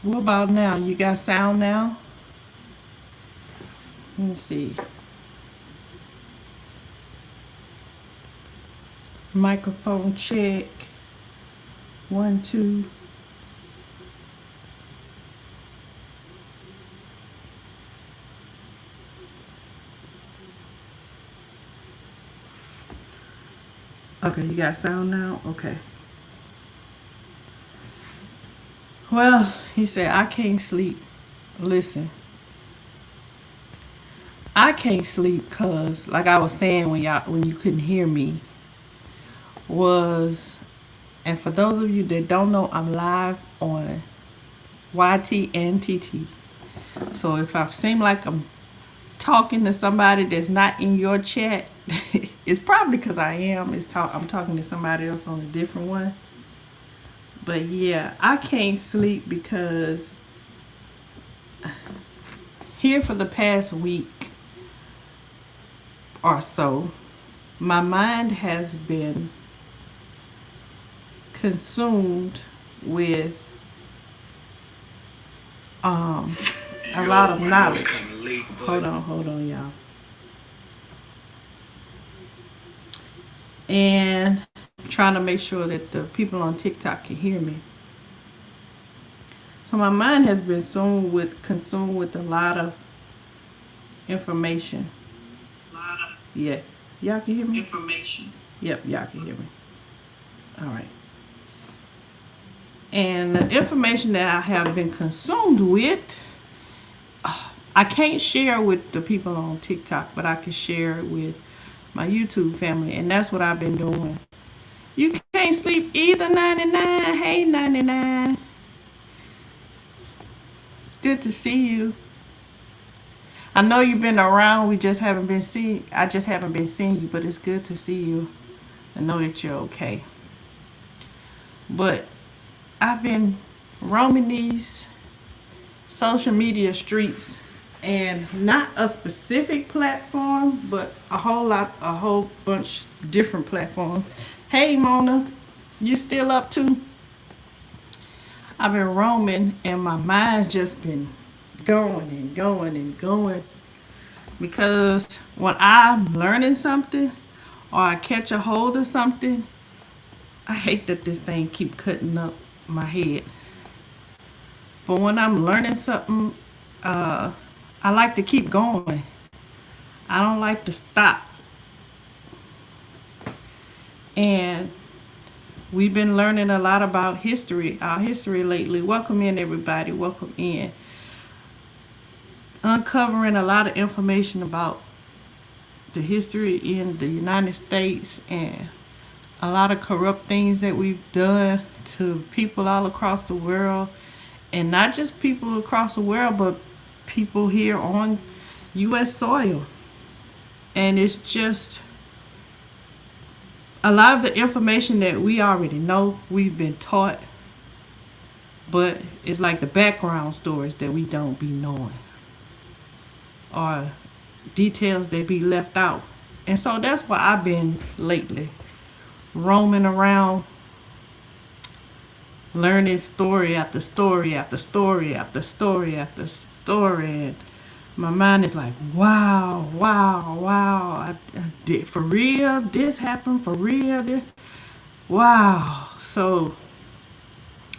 What about now? You got sound now? Let me see. Microphone check. One, two. Okay, you got sound now? Okay. Well, he said, I can't sleep. Listen, I can't sleep because, like I was saying when you couldn't hear me, was, and for those of you that don't know, I'm live on YT and TT. So if I seem like I'm talking to somebody that's not in your chat, it's probably because I am. I'm talking to somebody else on a different one. But yeah, I can't sleep because here for the past week or so, my mind has been consumed with um a lot of knowledge. Hold on, y'all. And trying to make sure that the people on TikTok can hear me. So my mind has been consumed with a lot of information. Yeah. Y'all can hear me? Information. Yep, y'all can hear me. All right. And the information that I have been consumed with, I can't share with the people on TikTok, but I can share it with my YouTube family. And that's what I've been doing. You can't sleep either, 99. Hey, 99. Good to see you. I know you've been around. I just haven't been seeing you, but it's good to see you. I know that you're okay. But I've been roaming these social media streets, and not a specific platform, but a whole bunch different platforms. Hey Mona, you still up too? I've been roaming and my mind's just been going and going and going, because when I'm learning something or I catch a hold of something, I hate that this thing keep cutting up my head. But when I'm learning something, I like to keep going. I don't like to stop. And we've been learning a lot about our history lately. Welcome in, everybody. Welcome in. Uncovering a lot of information about the history in the United States and a lot of corrupt things that we've done to people all across the world. And not just people across the world, but people here on U.S. soil. And it's just a lot of the information that we already know, we've been taught, but it's like the background stories that we don't be knowing, or details that be left out. And so that's why I've been lately roaming around, learning story after story after story after story after story. And my mind is like, wow, wow, wow. I did for real. This happened for real. Wow. So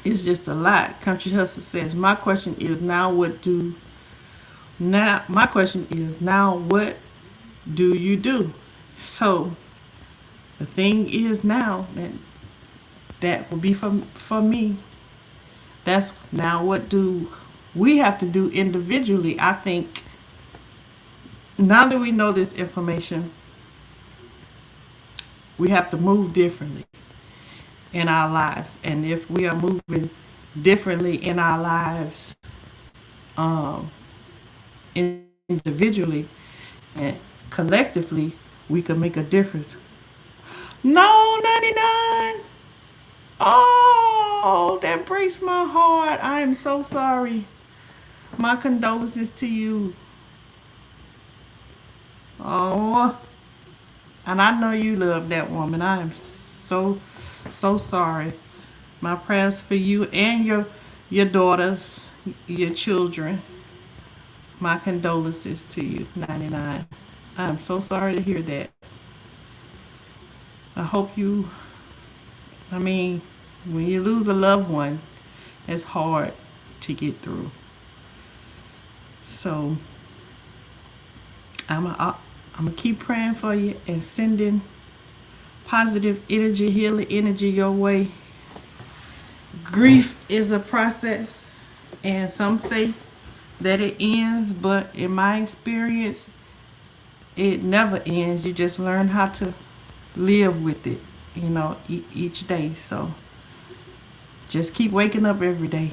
it's just a lot. Country Hustle says, my question is now what do you do? So the thing is now that will be for me. That's now what do we have to do individually. I think now that we know this information, we have to move differently in our lives. And if we are moving differently in our lives, um, individually and collectively, we can make a difference. No, 99. Oh, that breaks my heart. I am so sorry. My condolences to you. Oh, and I know you love that woman. I am so sorry. My prayers for you and your daughters, your children, my condolences to you, 99. I'm so sorry to hear that. I hope you, I mean, when you lose a loved one, it's hard to get through. So I'm gonna keep praying for you and sending positive energy, healing energy your way. Grief is a process, and some say that it ends, but in my experience, it never ends. You just learn how to live with it, each day. So just keep waking up every day.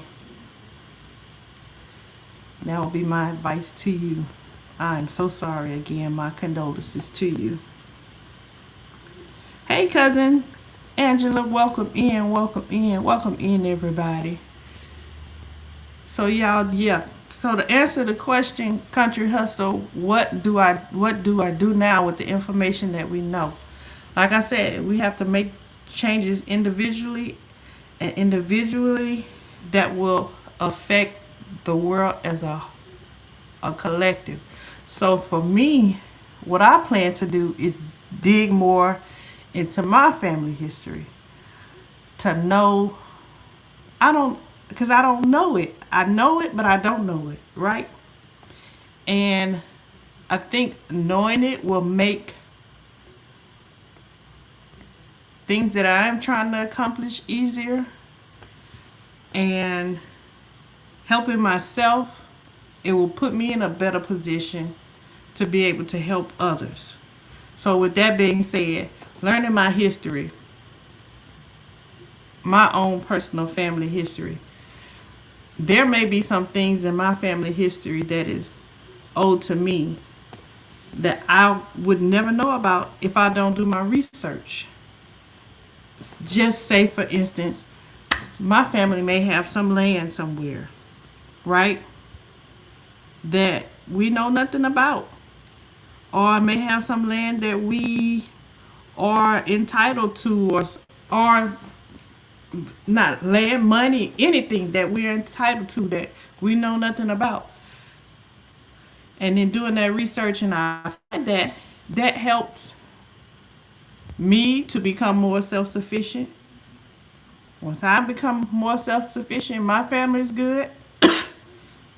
That will be my advice to you. I'm so sorry again. My condolences to you. Hey, cousin Angela, welcome in, welcome in, welcome in, everybody. So y'all, yeah. So to answer the question, Country Hustle, what do I do now with the information that we know? Like I said, we have to make changes individually, and individually that will affect the world as a collective. So for me, what I plan to do is dig more into my family history to know. Because I don't know it. I know it, but I don't know it, right? And I think knowing it will make things that I'm trying to accomplish easier, and helping myself, it will put me in a better position to be able to help others. So with that being said, learning my history, my own personal family history, there may be some things in my family history that is owed to me that I would never know about if I don't do my research. Just say, for instance, my family may have some land somewhere, right? That we know nothing about. Or I may have some land that we are entitled to, or not land, money, anything that we're entitled to that we know nothing about. And in doing that research, and I find that helps me to become more self-sufficient. Once I become more self-sufficient, my family is good,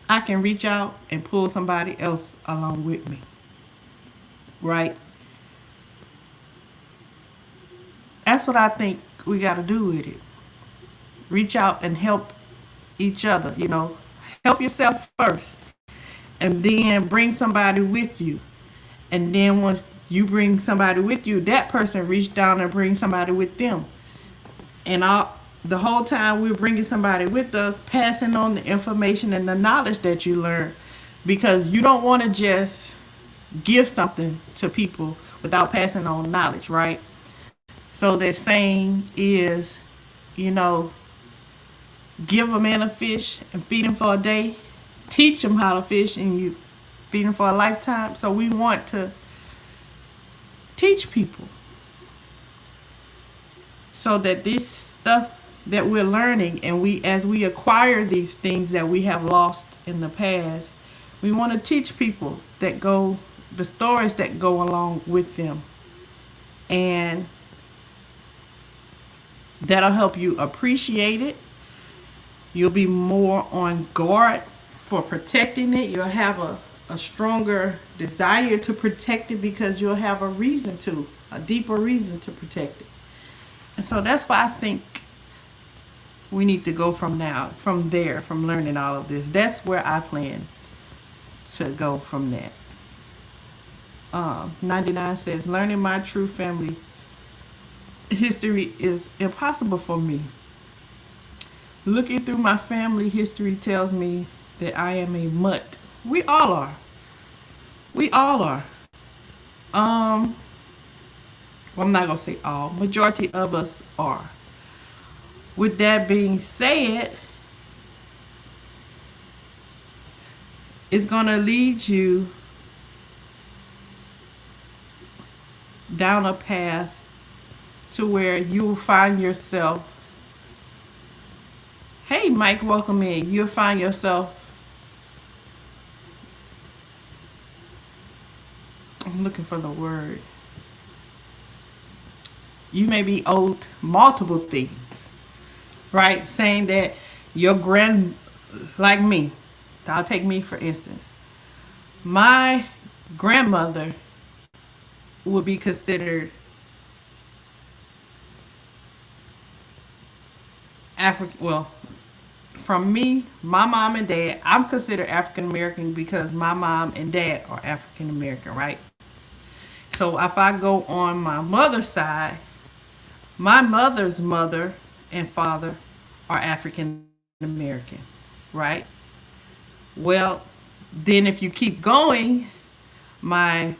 I can reach out and pull somebody else along with me. Right? That's what I think we got to do with it. Reach out and help each other, Help yourself first, and then bring somebody with you. And then once you bring somebody with you, that person reach down and bring somebody with them. And the whole time we're bringing somebody with us, passing on the information and the knowledge that you learn. Because you don't want to just give something to people without passing on knowledge, right? So that saying is, give a man a fish and feed him for a day. Teach him how to fish and you feed him for a lifetime. So we want to teach people so that this stuff that we're learning, and as we acquire these things that we have lost in the past, we want to teach people the stories that go along with them. And that'll help you appreciate it. You'll be more on guard for protecting it. You'll have a stronger desire to protect it because you'll have a deeper reason to protect it. And so that's why I think we need to go from learning all of this. That's where I plan to go from that. 99 says, learning my true family history is impossible for me. Looking through my family history tells me that I am a mutt. We all are. We all are. Well, I'm not going to say all. Majority of us are. With that being said, it's going to lead you down a path to where you will find yourself, hey, Mike, welcome in. You'll find yourself, I'm looking for the word. You may be owed multiple things, right? Saying that your like me, I'll take me for instance. My grandmother would be considered African. Well, from me, my mom and dad, I'm considered African American because my mom and dad are African American, right? So if I go on my mother's side, my mother's mother and father are African American, right? Well, then if you keep going, my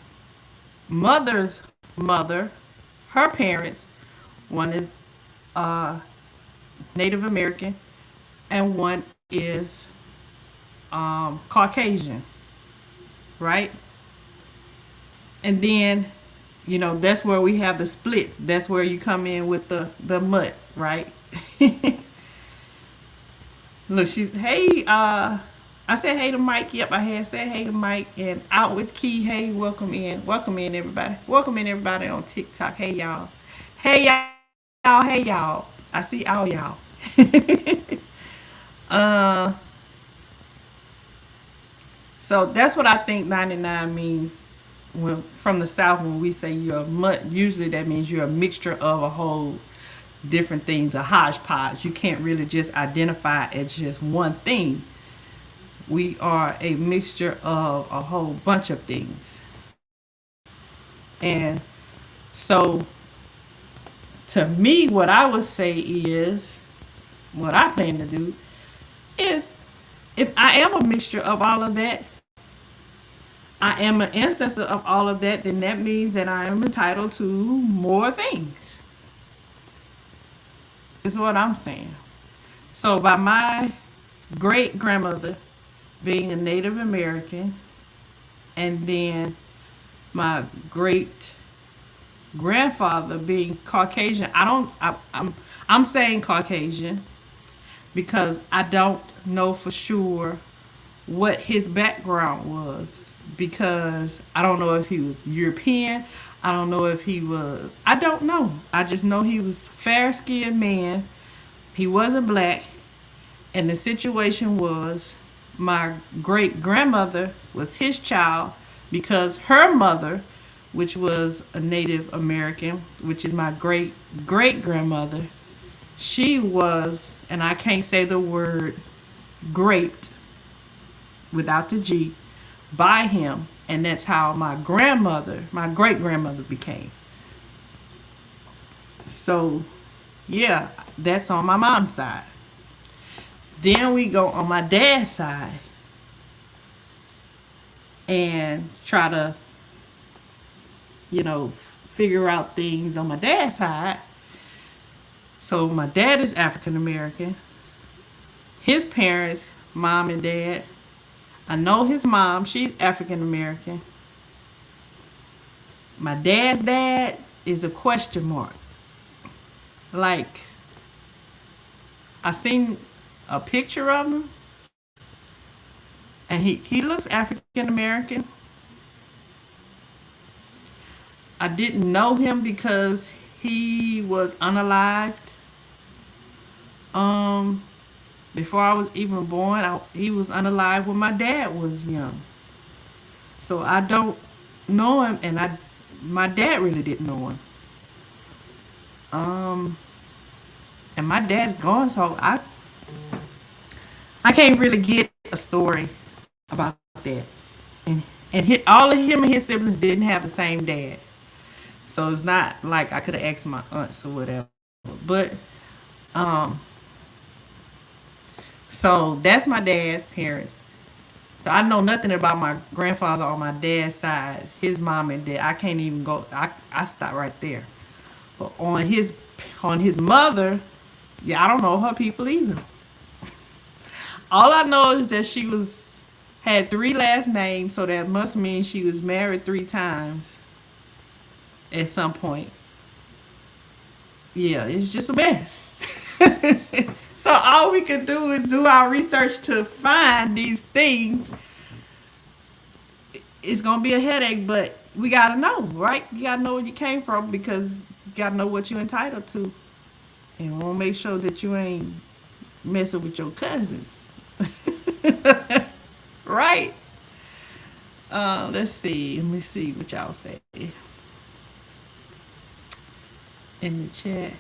mother's mother, her parents, one is uh, Native American and one is Caucasian, right? And then, that's where we have the splits. That's where you come in with the mutt, right? Look, hey, I said hey to Mike. Yep, I had said hey to Mike. And out with Key. Hey, welcome in. Welcome in, everybody. Welcome in, everybody on TikTok. Hey, y'all. Hey, y'all. Hey, y'all. I see all y'all. uh, so that's what I think 99 means when from the South when we say you're a mutt. Usually that means you're a mixture of a whole different things, a hodgepodge. You can't really just identify as just one thing. We are a mixture of a whole bunch of things. And so, to me, what I would say is, what I plan to do is, if I am a mixture of all of that, I am an ancestor of all of that, then that means that I am entitled to more things, is what I'm saying. So, by my great grandmother being a Native American, and then my great grandfather being Caucasian. I'm saying Caucasian because I don't know for sure what his background was, because I don't know if he was European. I don't know if he was, I don't know. I just know he was fair-skinned man. He wasn't black. And the situation was my great grandmother was his child because her mother, which was a Native American, which is my great great grandmother, she was, and I can't say the word, graped without the G by him. And that's how my grandmother, my great grandmother, became. So, yeah, that's on my mom's side. Then we go on my dad's side and try to, figure out things on my dad's side. So my dad is African American. His parents, mom and dad, I know his mom, she's African American. My dad's dad is a question mark. Like, I seen a picture of him, and he looks African American. I didn't know him because he was unalived. Um, Before I was even born, he was unalived when my dad was young. So I don't know him, and my dad really didn't know him. Um, and my dad's gone, so I can't really get a story about that. And all of him and his siblings didn't have the same dad. So it's not like I could have asked my aunts or whatever. But um so that's my dad's parents. So I know nothing about my grandfather on my dad's side, his mom and dad. I can't even go, I stop right there. But on his mother, yeah, I don't know her people either. All I know is that she had 3 last names, so that must mean she was married 3 times at some point. Yeah, it's just a mess. It's So all we can do is do our research to find these things. It's gonna be a headache, but we gotta know, right? You gotta know where you came from because you gotta know what you're entitled to, and we'll make sure that you ain't messing with your cousins, right? Let's see. Let me see what y'all say in the chat.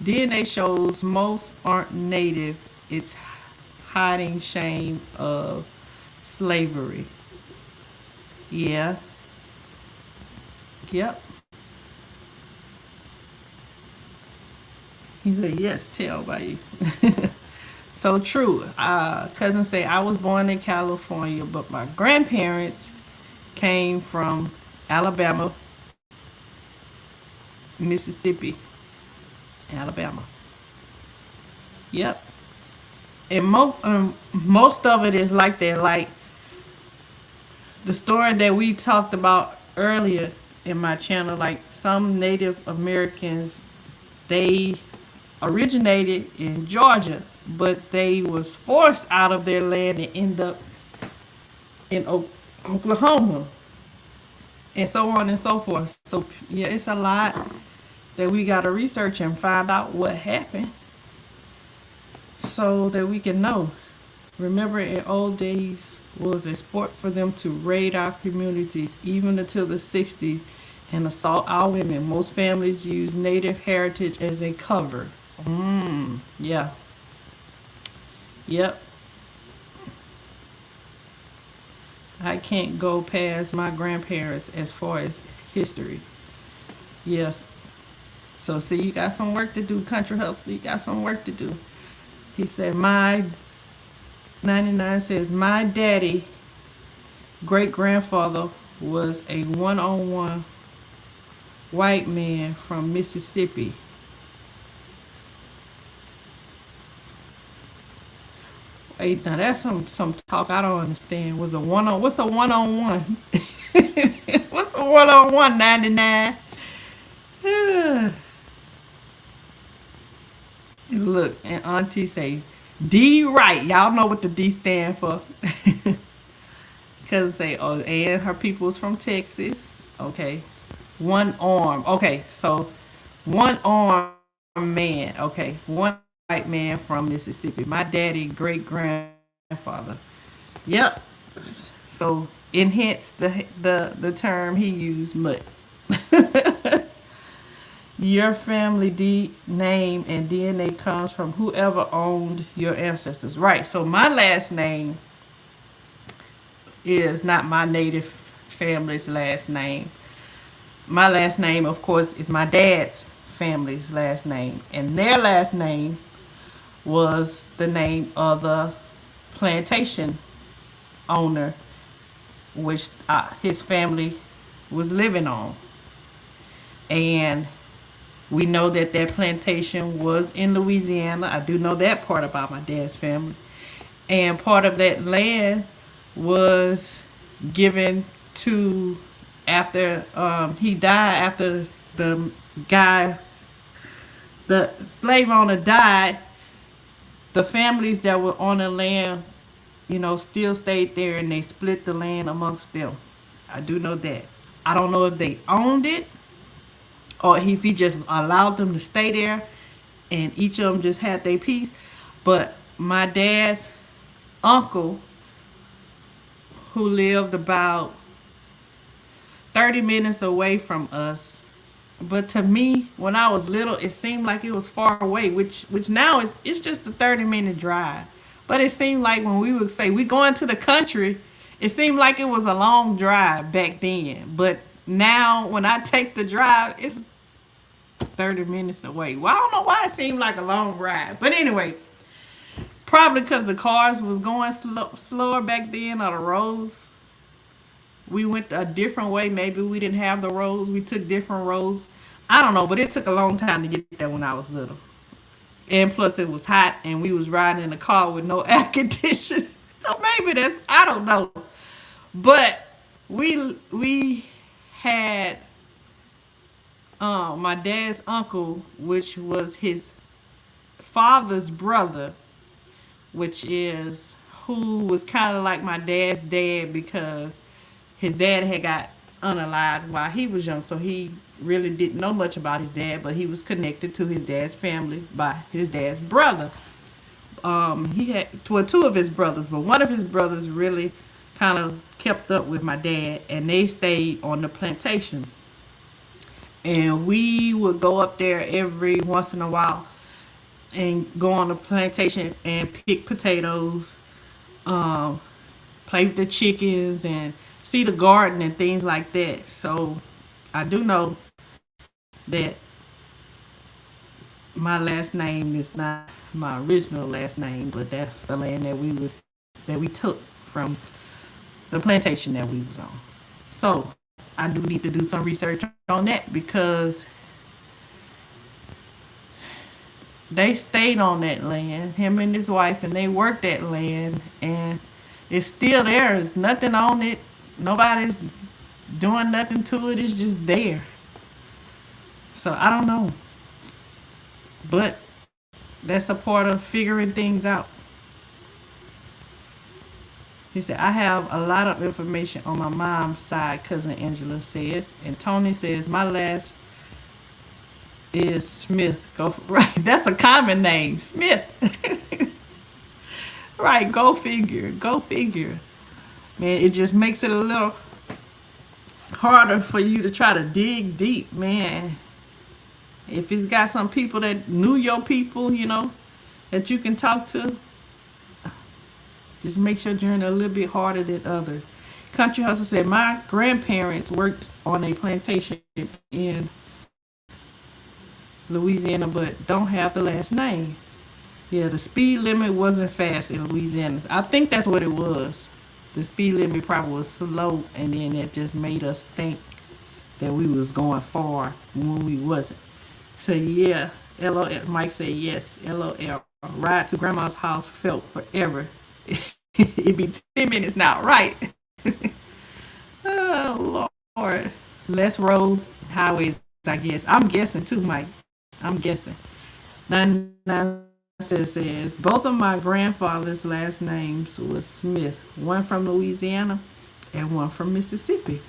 DNA shows most aren't native. It's hiding shame of slavery. Yeah. Yep. He said, yes, tell by you. So true. Cousin say, I was born in California, but my grandparents came from Alabama, Mississippi, Alabama. Yep. And most of it is like that. Like the story that we talked about earlier in my channel, like some Native Americans, they originated in Georgia, but they was forced out of their land and end up in Oklahoma, and so on and so forth. So yeah, it's a lot that we got to research and find out what happened so that we can know. Remember, in old days was a sport for them to raid our communities, even until the 60s, and assault our women. Most families use native heritage as a cover. Yeah. Yep. I can't go past my grandparents as far as history. Yes. So see, you got some work to do, Country Hustle. You got some work to do. He said, my 99 says, my daddy, great grandfather, was a one-on-one white man from Mississippi. Wait, now that's some talk I don't understand. Was a one on what's a one on one? What's a one on one 99? Look, and Auntie say D right. Y'all know what the D stand for. Cousin say, oh, and her people's from Texas. Okay. One arm. Okay, so one arm man. Okay. One white man from Mississippi. My daddy, great grandfather. Yep. So enhance the term he used, mutt. Your family name and DNA comes from whoever owned your ancestors. Right. So my last name is not my native family's last name. My last name, of course, is my dad's family's last name. And their last name was the name of the plantation owner, which his family was living on. And we know that that plantation was in Louisiana. I do know that part about my dad's family. And part of that land was given to, after he died, after the guy, the slave owner died, the families that were on the land, still stayed there and they split the land amongst them. I do know that. I don't know if they owned it or if he just allowed them to stay there and each of them just had their piece. But my dad's uncle, who lived about 30 minutes away from us, but to me, when I was little, it seemed like it was far away, which now it's just a 30-minute drive. But it seemed like when we would say we going to the country, it seemed like it was a long drive back then. But now when I take the drive, it's 30 minutes away. Well, I don't know why it seemed like a long ride. But anyway, probably because the cars was going slower back then, or the roads. We went a different way. Maybe we didn't have the roads. We took different roads. I don't know, but it took a long time to get there when I was little. And plus it was hot and we was riding in a car with no air conditioning. So maybe I don't know. But we had my dad's uncle, which was his father's brother, which is who was kind of like my dad's dad because his dad had got unalived while he was young, so he really didn't know much about his dad, but he was connected to his dad's family by his dad's brother. He had well two of his brothers, but one of his brothers really kind of kept up with my dad, and they stayed on the plantation. And we would go up there every once in a while and go on the plantation and pick potatoes, um, play with the chickens, and see the garden and things like that. So I do know that my last name is not my original last name, but that's the land that we took from the plantation that we was on. So I do need to do some research on that because they stayed on that land, him and his wife, and they worked that land, and it's still there. There's nothing on it. Nobody's doing nothing to it. It's just there. So I don't know, but that's a part of figuring things out. He said, I have a lot of information on my mom's side, cousin Angela says. And Tony says, my last is Smith. Go right. That's a common name, Smith. Right. Go figure. Go figure. Man, it just makes it a little harder for you to try to dig deep, man. If it's got some people that knew your people, that you can talk to, just makes your journey a little bit harder than others. Country Hustle said, my grandparents worked on a plantation in Louisiana, but don't have the last name. Yeah, the speed limit wasn't fast in Louisiana. I think that's what it was. The speed limit probably was slow, and then it just made us think that we was going far when we wasn't. So yeah, LOL. Mike said yes. LOL. Ride to grandma's house felt forever. It'd be 10 minutes now, right? Oh Lord. Less roads, highways, I guess. I'm guessing too, Mike. I'm guessing. 99 says both of my grandfather's last names was Smith. One from Louisiana and one from Mississippi.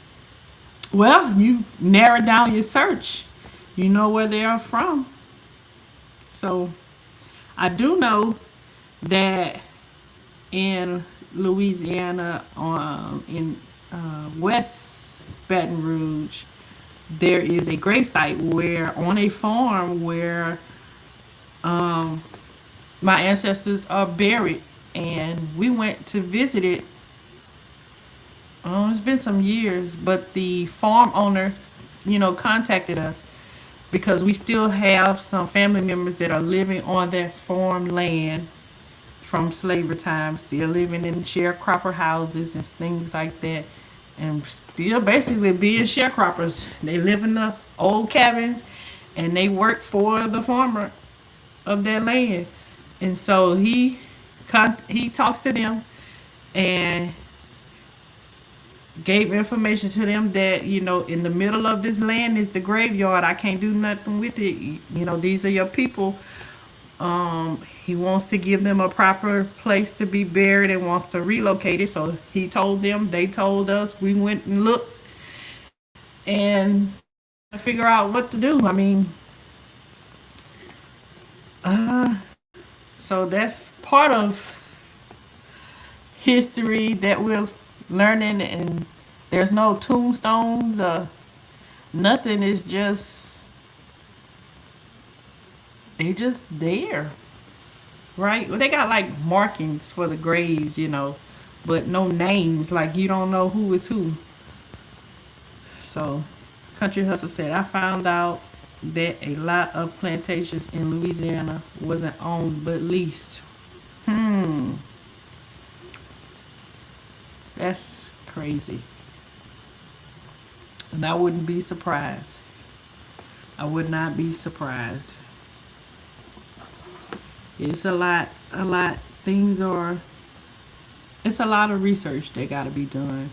Well, you narrowed down your search. You know where they are from. So I do know that in Louisiana, in West Baton Rouge, there is a grave site where on a farm where my ancestors are buried, and we went to visit it. It's been some years, but the farm owner, contacted us because we still have some family members that are living on that farm land from slavery time, still living in sharecropper houses and things like that, and still basically being sharecroppers. They live in the old cabins and they work for the farmer of their land. And so he talks to them and gave information to them that in the middle of this land is the graveyard. I can't do nothing with it. These are your people. He wants to give them a proper place to be buried and wants to relocate it. So he told them, they told us, we went and looked and figure out what to do. I mean, so that's part of history that we're learning, and there's no tombstones, nothing. Is just, they just there, right? Well, they got like markings for the graves, but no names. Like you don't know who is who. So Country Hustle said, I found out that a lot of plantations in Louisiana wasn't owned but leased. That's crazy. And I wouldn't be surprised. I would not be surprised. It's a lot. Things are, it's a lot of research that got to be done.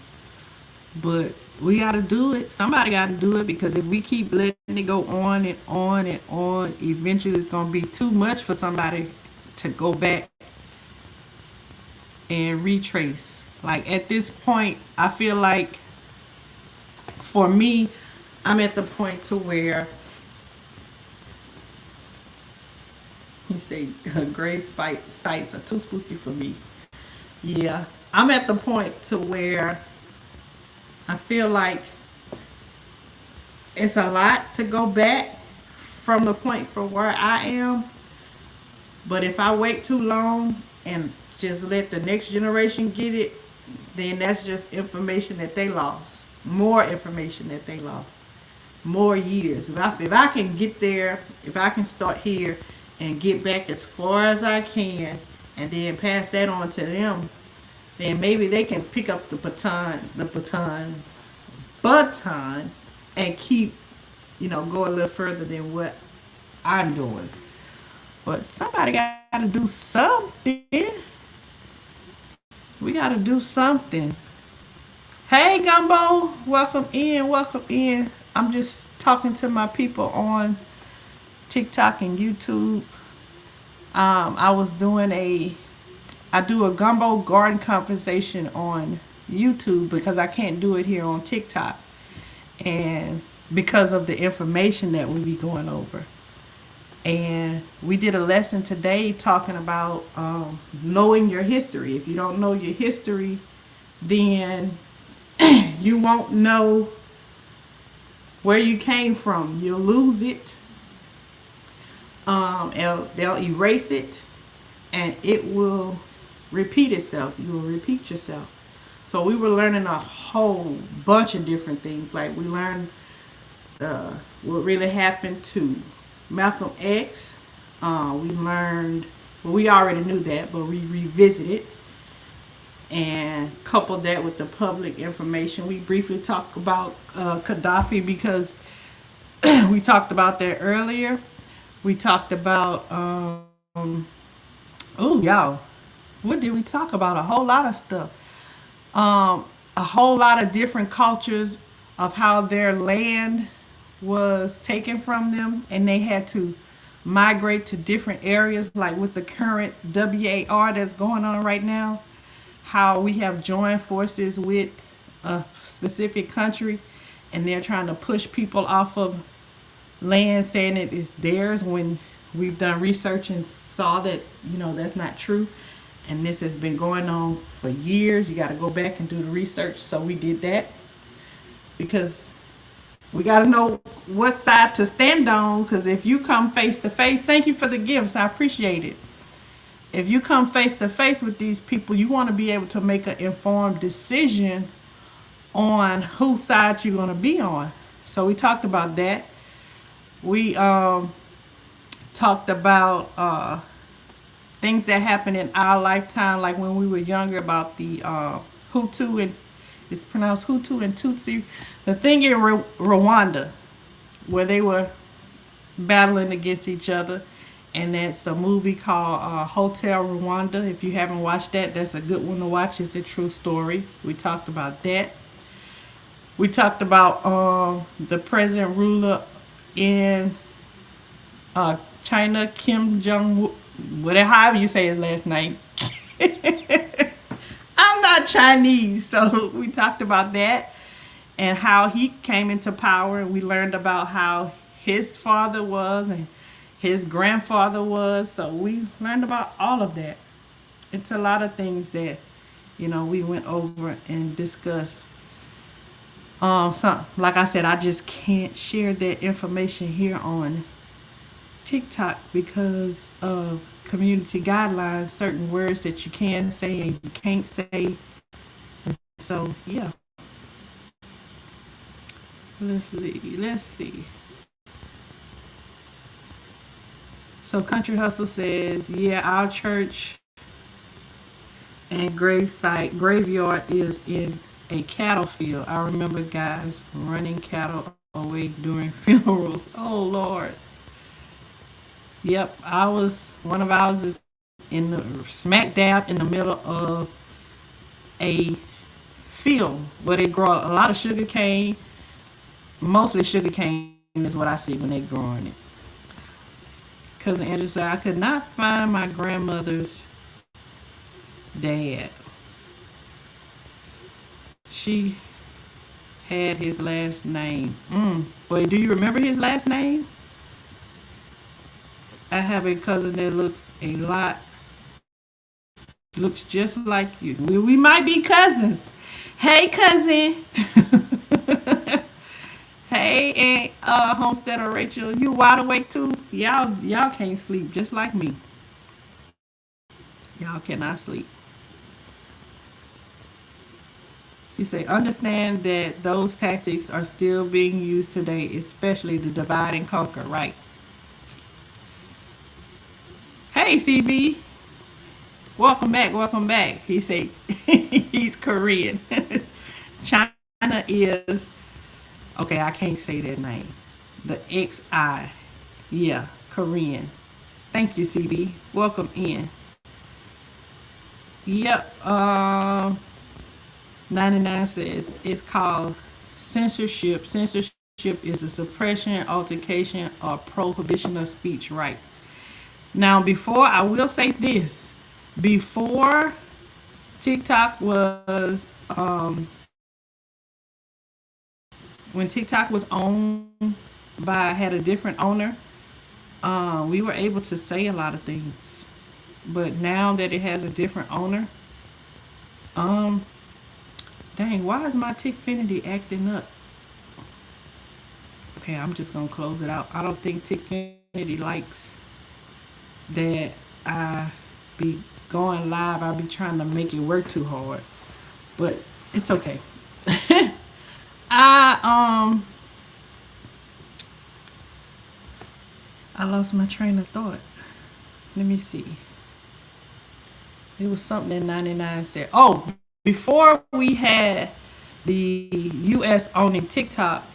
But we got to do it. Somebody got to do it, because if we keep letting it go on and on and on, eventually it's going to be too much for somebody to go back and retrace. Like at this point, I feel like for me, I'm at the point to where you say grave sites are too spooky for me. Yeah, I'm at the point to where I feel like it's a lot to go back from the point from where I am. But if I wait too long and just let the next generation get it, then that's just information that they lost. More information that they lost. More years. If I can get there, if I can start here and get back as far as I can, and then pass that on to them, then maybe they can pick up the baton, and keep, go a little further than what I'm doing. But somebody got to do something. We got to do something. Hey, Gumbo, welcome in, welcome in. I'm just talking to my people on TikTok and YouTube. I was I do a Gumbo garden conversation on YouTube because I can't do it here on TikTok. And because of the information that we be going over. And we did a lesson today talking about knowing your history. If you don't know your history, then you won't know where you came from. You'll lose it. They'll erase it, and it will repeat itself. You will repeat yourself. So we were learning a whole bunch of different things. Like we learned what really happened to Malcolm X. We learned, well, we already knew that, but we revisited and coupled that with the public information. We briefly talked about Gaddafi because we talked about that earlier. We talked about, oh, y'all, what did we talk about? A whole lot of stuff. A whole lot of different cultures of how their land was taken from them and they had to migrate to different areas, like with the current WAR that's going on right now, how we have joined forces with a specific country and they're trying to push people off of land saying it is theirs when we've done research and saw that, that's not true. And this has been going on for years. You got to go back and do the research. So we did that because we got to know what side to stand on. Because if you come face to face, thank you for the gifts. I appreciate it. If you come face to face with these people, you want to be able to make an informed decision on whose side you're going to be on. So we talked about that. We talked about things that happened in our lifetime, like when we were younger, about the Hutu, and it's pronounced Hutu and Tutsi. The thing in Rwanda, where they were battling against each other, and that's a movie called Hotel Rwanda. If you haven't watched that, that's a good one to watch. It's a true story. We talked about that. We talked about the present ruler in China, Kim Jong, whatever, however you say his last name. I'm not Chinese, so we talked about that and how he came into power. And we learned about how his father was and his grandfather was. So we learned about all of that. It's a lot of things that we went over and discussed. So like I said, I just can't share that information here on TikTok because of community guidelines, certain words that you can say and you can't say. So yeah. Let's see. So Country Hustle says, yeah, our church and graveyard is in a cattle field. I remember guys running cattle away during funerals. Oh Lord. Yep, one of ours is in the smack dab in the middle of a field where they grow a lot of sugar cane. Mostly sugar cane is what I see when they growing it. Cousin Angela said, I could not find my grandmother's dad. She had his last name. Boy, do you remember his last name? I have a cousin that looks just like you. We might be cousins. Hey, cousin. Hey, Aunt Homesteader Rachel. You wide awake too? Y'all can't sleep just like me. Y'all cannot sleep. You say, understand that those tactics are still being used today, especially the divide and conquer, right? Hey, CB. Welcome back, welcome back. He said he's Korean. China is, okay, I can't say that name. The XI. Yeah, Korean. Thank you, CB. Welcome in. Yep. 99 says it's called censorship. Censorship is a suppression, altercation, or prohibition of speech, right? Now, before, I will say this. Before TikTok was, when TikTok was owned had a different owner, we were able to say a lot of things. But now that it has a different owner, dang, why is my Tickfinity acting up? Okay, I'm just gonna close it out. I don't think Tickfinity likes that I be going live. I be trying to make it work too hard, but it's okay. I lost my train of thought. Let me see. It was something that 99 said. Oh, before we had the U.S. owning TikTok,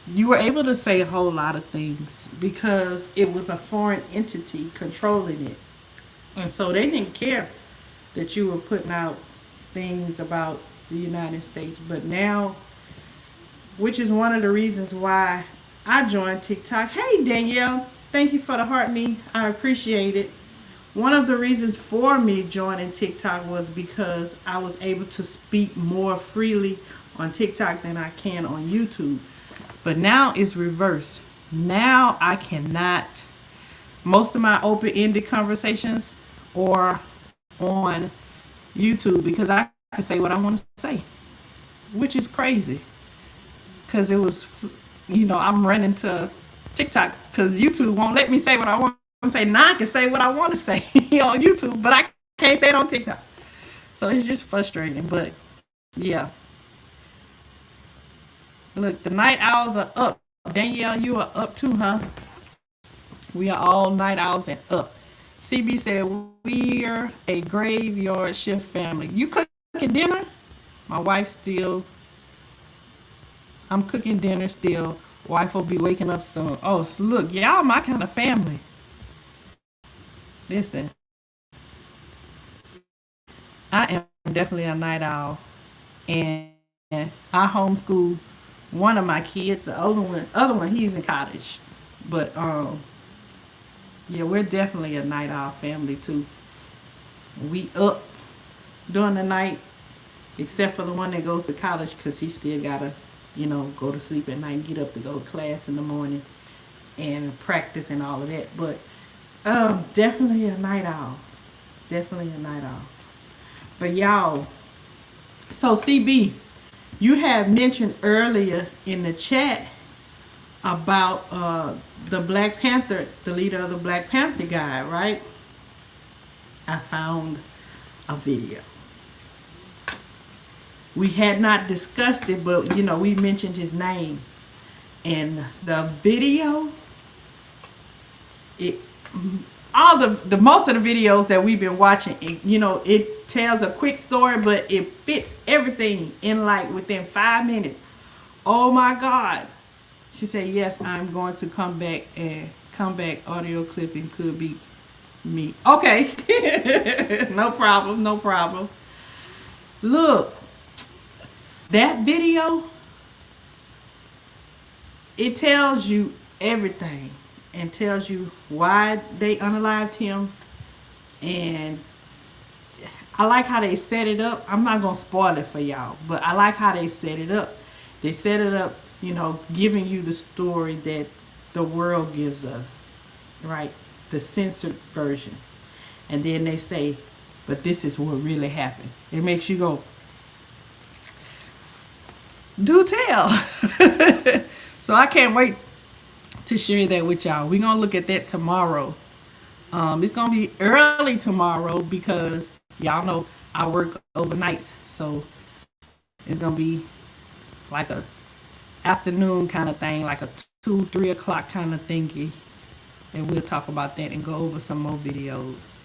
you were able to say a whole lot of things because it was a foreign entity controlling it. And so they didn't care that you were putting out things about the United States. But now, which is one of the reasons why I joined TikTok. Hey, Danielle. Thank you for the heart me. I appreciate it. One of the reasons for me joining TikTok was because I was able to speak more freely on TikTok than I can on YouTube. But now it's reversed. Now I cannot. Most of my open-ended conversations are on YouTube because I can say what I want to say, which is crazy. Because it was, I'm running to TikTok because YouTube won't let me say what I want to say. Now I can say what I want to say on YouTube, but I can't say it on TikTok. So it's just frustrating, but yeah. Look, the night owls are up. Danielle, you are up too, huh? We are all night owls and up. CB said, we're a graveyard shift family. You cooking dinner? My wife still. I'm cooking dinner still. Wife will be waking up soon. Oh, so look, y'all my kind of family. Listen. I am definitely a night owl. And I homeschool one of my kids. The other one, he's in college. But yeah, we're definitely a night owl family too. We up during the night, except for the one that goes to college because he still gotta, go to sleep at night and get up to go to class in the morning and practice and all of that. But definitely a night owl. Definitely a night owl. But y'all, so CB, you had mentioned earlier in the chat about the Black Panther, the leader of the Black Panther guy, right? I found a video. We had not discussed it, but we mentioned his name. And the video, the most of the videos that we've been watching, it tells a quick story, but it fits everything in within 5 minutes. Oh my God. She said, yes, I'm going to come back audio clipping could be me. Okay. No problem. Look, That video, it tells you everything and tells you why they unalived him. And I like how they set it up. I'm not going to spoil it for y'all, but I like how they set it up. They set it up, giving you the story that the world gives us, right? The censored version. And then they say, but this is what really happened. It makes you go, do tell. So I can't wait to share that with y'all. We're going to look at that tomorrow. It's going to be early tomorrow because y'all know I work overnights. So it's going to be like a afternoon kind of thing, like a 2-3 o'clock kind of thingy. And we'll talk about that and go over some more videos.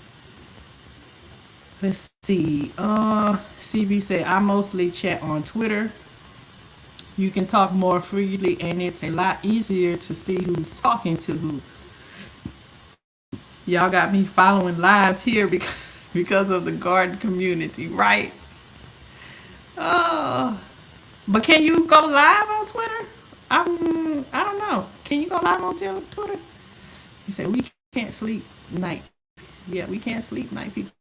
Let's see. CB said, I mostly chat on Twitter. You can talk more freely and it's a lot easier to see who's talking to who. Y'all got me following lives here because of the garden community, right? Oh, but can you go live on Twitter? I don't know. Can you go live on Twitter? He said, we can't sleep night. Yeah, we can't sleep night, people.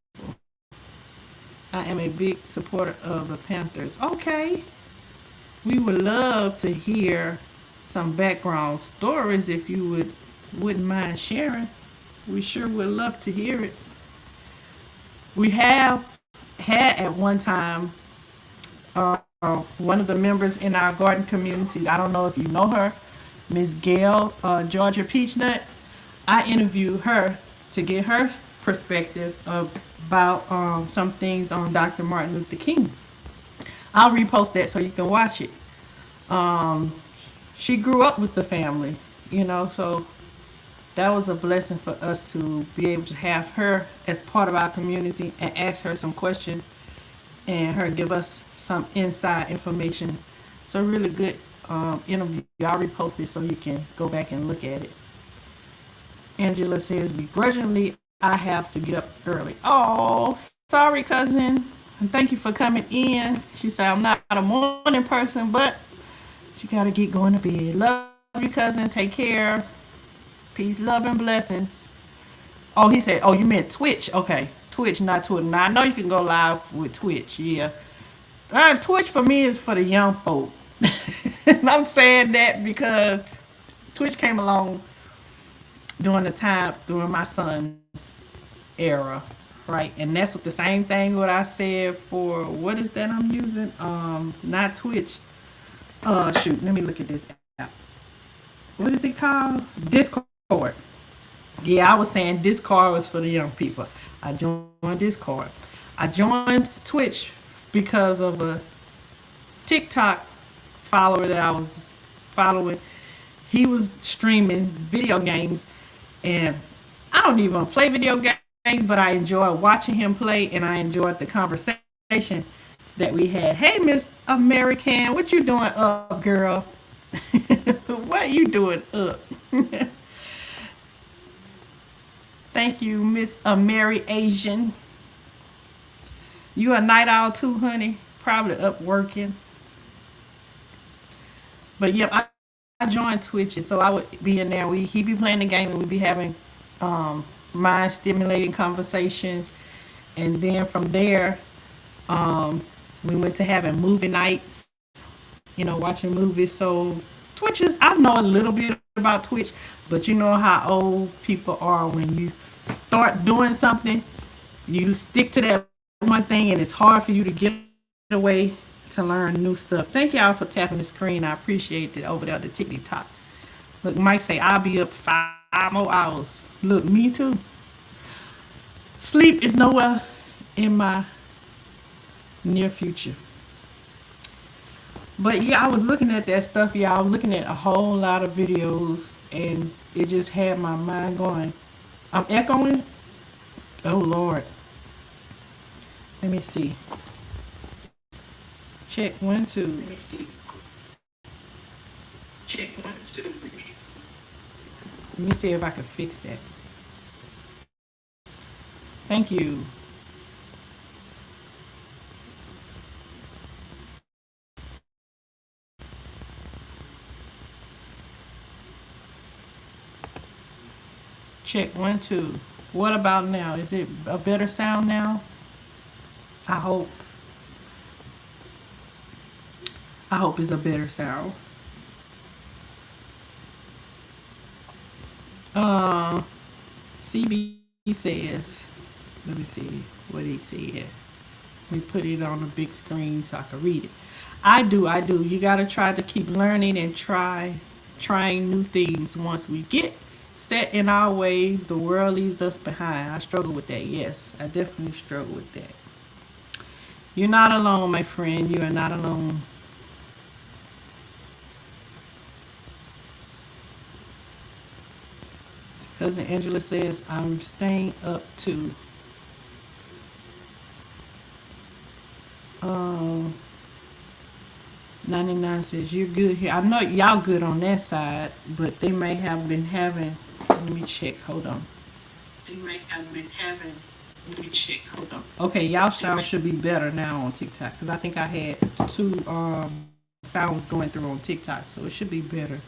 I am a big supporter of the Panthers. Okay. We would love to hear some background stories if you wouldn't mind sharing. We sure would love to hear it. We have had at one time one of the members in our garden community. I don't know if you know her, Miss Gail Georgia Peachnut. I interviewed her to get her perspective about some things on Dr. Martin Luther King. I'll repost that so you can watch it. She grew up with the family, so that was a blessing for us to be able to have her as part of our community and ask her some questions and her give us some inside information. So really good interview. I'll repost it so you can go back and look at it. Angela says, begrudgingly, I have to get up early. Oh, sorry, cousin. And thank you for coming in. She said, I'm not a morning person, but she got to get going to bed. Love you, cousin. Take care. Peace, love, and blessings. Oh, he said, oh, you meant Twitch. Okay. Twitch, not Twitter. Now, I know you can go live with Twitch. Yeah. Twitch for me is for the young folk. And I'm saying that because Twitch came along during my son's era. Right, and that's what the same thing what I said for what is that I'm using? Not Twitch. Shoot, let me look at this app. What is it called? Discord. Yeah, I was saying Discord was for the young people. I joined Discord. I joined Twitch because of a TikTok follower that I was following. He was streaming video games, and I don't even play video games, but I enjoy watching him play, and I enjoyed the conversation that we had. Hey, Miss American, what you doing up, girl? What are you doing up? Thank you, Miss Mary Asian. You a night owl too, honey? Probably up working. But yep, I joined Twitch, and so I would be in there. He'd be playing the game, and we'd be having mind stimulating conversations. And then from there, we went to having movie nights, watching movies. So Twitch is, I know a little bit about Twitch, but you know how old people are. When you start doing something, you stick to that one thing, and it's hard for you to get away to learn new stuff. Thank y'all for tapping the screen. I appreciate it over there at the tickety top. Look, Mike say I'll be up 5 more hours. Look, me too. Sleep is nowhere in my near future. But yeah, I was looking at that stuff, y'all. I was looking at a whole lot of videos, and it just had my mind going. I'm echoing. Oh Lord. Let me see. Check 1 2. Let me see. Check 1 2. Let me see if I can fix that. Thank you. Check 1 2. What about now? Is it a better sound now? I hope. I hope it's a better sound. Uh, CB says, let me see what he said. We put it on the big screen so I can read it. I do. You gotta try to keep learning and trying new things. Once we get set in our ways, the world leaves us behind. I struggle with that. Yes, I definitely struggle with that. You're not alone, my friend. You are not alone. Cousin Angela says, I'm staying up to. Um, 99 says, you're good here. I know y'all good on that side, but they may have been having. Let me check. Hold on. They may have been having. Let me check. Hold on. Okay, y'all sound should be better now on TikTok because I think I had two sounds going through on TikTok, so it should be better.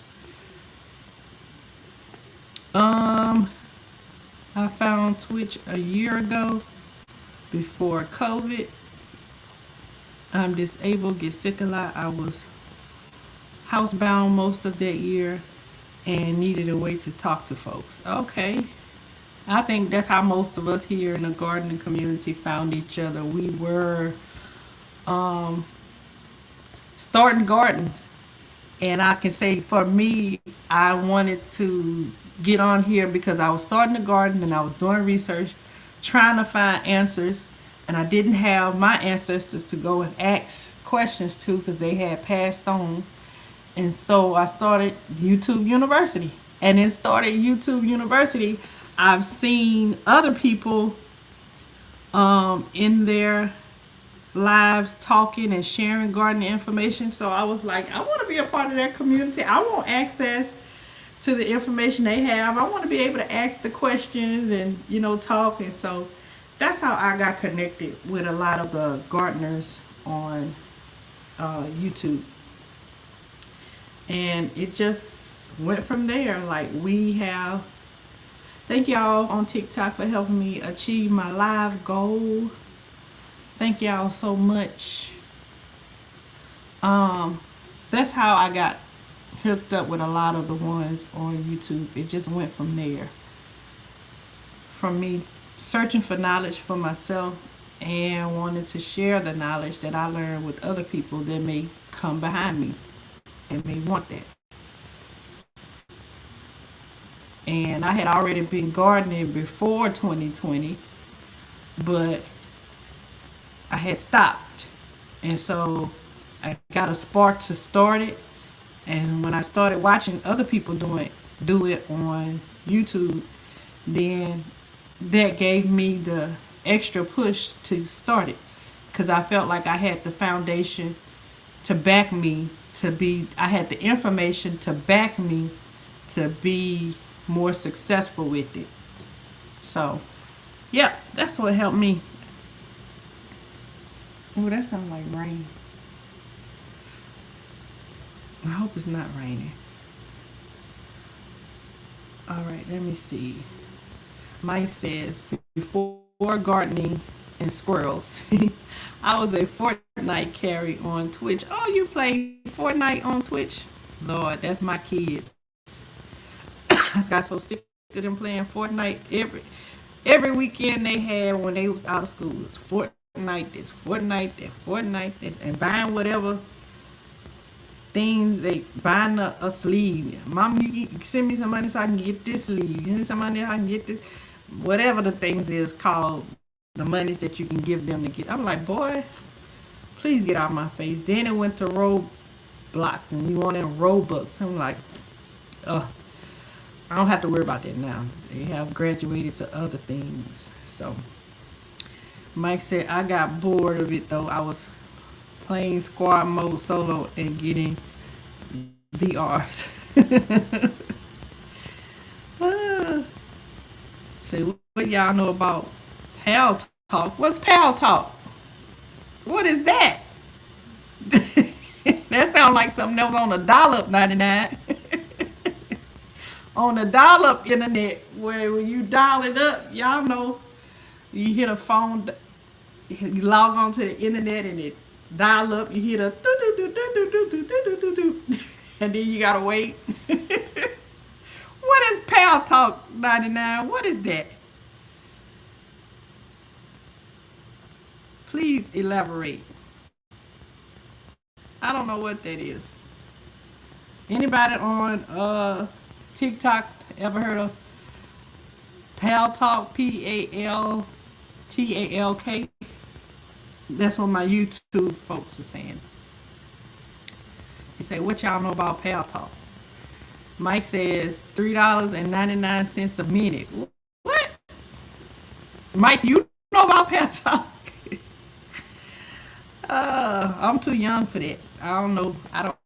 Um, I found Twitch a year ago before COVID. I'm disabled, get sick a lot. I was housebound most of that year and needed a way to talk to folks. Okay. I think that's how most of us here in the gardening community found each other. We were um, starting gardens. And I can say for me, I wanted to get on here because I was starting a garden and I was doing research, trying to find answers. And I didn't have my ancestors to go and ask questions to because they had passed on. And so I started YouTube University. And it started YouTube University. I've seen other people in their lives talking and sharing gardening information. So I was like, I want to be a part of that community. I want access to the information they have. I want to be able to ask the questions and, talk. And so that's how I got connected with a lot of the gardeners on YouTube. And it just went from there. Like thank y'all on TikTok for helping me achieve my live goal. Thank y'all so much. That's how I got hooked up with a lot of the ones on YouTube. It just went from there. From me searching for knowledge for myself and wanting to share the knowledge that I learned with other people that may come behind me and may want that. And I had already been gardening before 2020, but I had stopped. And so I got a spark to start it. And when I started watching other people do it on YouTube, then that gave me the extra push to start it. Because I felt like I had the foundation to back me I had the information to back me to be more successful with it. So, yeah, that's what helped me. Oh, that sounds like rain. I hope it's not raining. All right, let me see. Mike says, before gardening and squirrels, I was a Fortnite carry on Twitch. Oh, you play Fortnite on Twitch? Lord, that's my kids. I got so sick of them playing Fortnite every weekend they had when they was out of school. It's Fortnite this, Fortnite that, Fortnite that, and buying whatever things they buying a sleeve. Mom, you send me some money so I can get this sleeve. Send me some money so I can get this. Whatever the things is called, the monies that you can give them to get. I'm like, boy, please get out of my face. Then it went to Roblox and you want in Robux. I'm like, I don't have to worry about that now. They have graduated to other things. So Mike said, I got bored of it though. I was playing squad mode solo and getting VRs. So what y'all know about Pal Talk? What's Pal Talk? What is that? That sounds like something that was on $1.99. On the dial-up internet, where when you dial it up, y'all know you hit a phone, you log on to the internet and it dial up. You hit a do do do do do do do do do do, and then you gotta wait. What is Pal Talk 99? What is that? Please elaborate. I don't know what that is. Anybody on TikTok ever heard of Pal Talk? PALTALK. That's what my YouTube folks are saying. He say, "What y'all know about Pal Talk?" Mike says $3.99 a minute. What? Mike, you know about Pal Talk? I'm too young for that. I don't know. I don't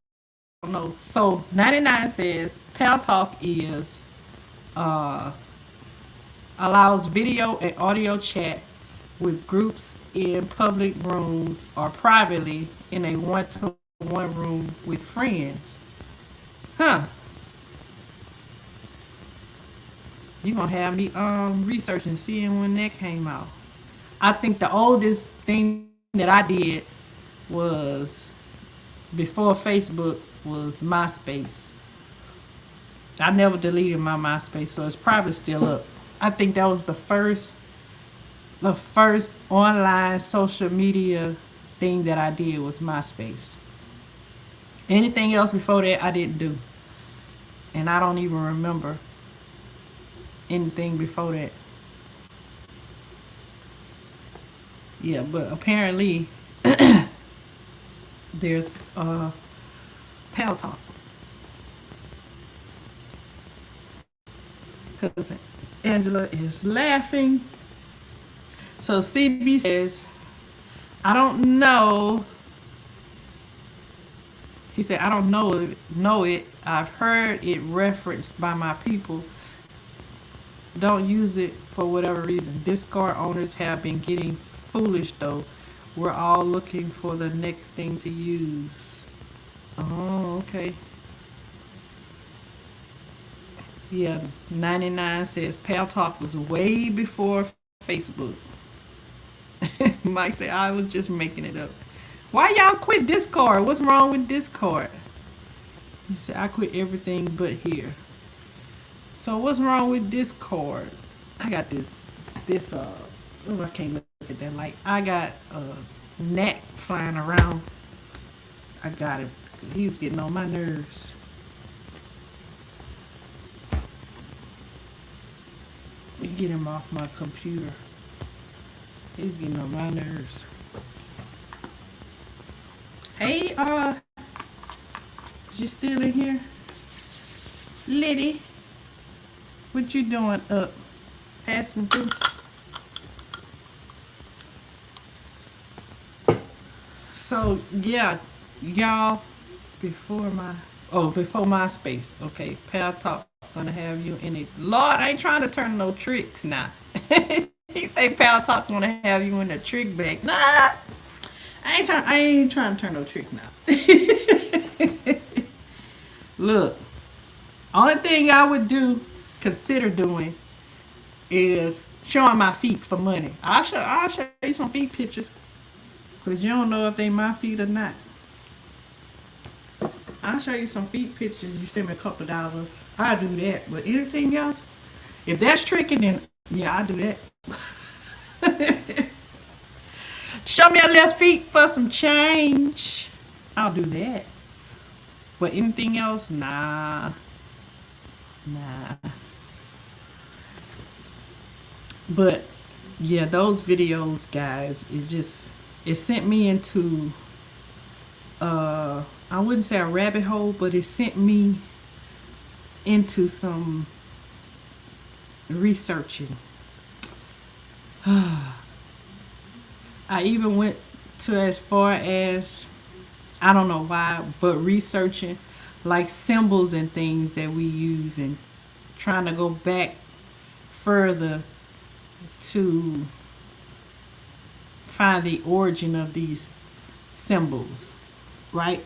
know. So 99 says Pal Talk is uh allows video and audio chat with groups in public rooms or privately in a one-to-one room with friends. Huh. You gonna have me researching, seeing when that came out. I think the oldest thing that I did was before Facebook was MySpace. I never deleted my MySpace, so it's probably still up. I think that was the first online social media thing that I did was MySpace. Anything else before that I didn't do. And I don't even remember anything before that. Yeah, but apparently there's Pal Talk. Cousin Angela is laughing. So CB says, I don't know. He said, I don't know it. I've heard it referenced by my people. Don't use it for whatever reason. Discord owners have been getting foolish though. We're all looking for the next thing to use. Oh, okay. Yeah, 99 says Pal Talk was way before Facebook. Mike said, I was just making it up. Why y'all quit Discord? What's wrong with Discord? He said, I quit everything but here. So what's wrong with Discord? I got oh, I can't look at that light. I got a gnat flying around. I got him. He's getting on my nerves. Let me get him off my computer. He's getting on my nerves. Hey, is you still in here? Liddy, what you doing up? Passing through? So, yeah, y'all, before MySpace, okay, Pal Talk gonna have you in it. Lord, I ain't trying to turn no tricks now. He say Pal Talk gonna have you in the trick bag. Nah, I ain't trying to turn no tricks now. Look, only thing I would consider doing is showing my feet for money. I'll show you some feet pictures. Cause you don't know if they my feet or not. I'll show you some feet pictures. You send me a couple dollars. I'll do that. But anything else, if that's tricking, then yeah, I'll do that. Show me a little feet for some change. I'll do that. But anything else, nah. But yeah, those videos, guys, it sent me into I wouldn't say a rabbit hole, but it sent me into some researching. I even went to as far as, I don't know why, but researching like symbols and things that we use and trying to go back further to find the origin of these symbols, right?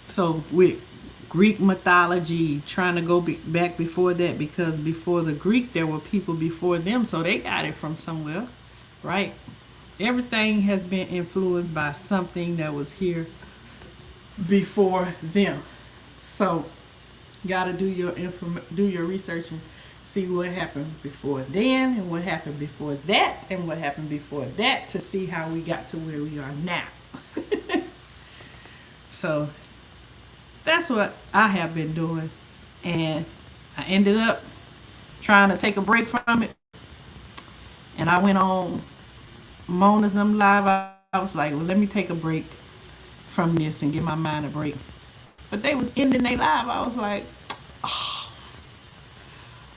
So with Greek mythology, trying to go back before that, because before the Greek there were people before them, so they got it from somewhere, right? Everything has been influenced by something that was here before them. So, gotta do your research and see what happened before then, and what happened before that, and what happened before that, to see how we got to where we are now. So that's what I have been doing, and I ended up trying to take a break from it, and I went on Mona's them live. I was like, well, let me take a break from this and give my mind a break. But they was ending their live. I was like, oh,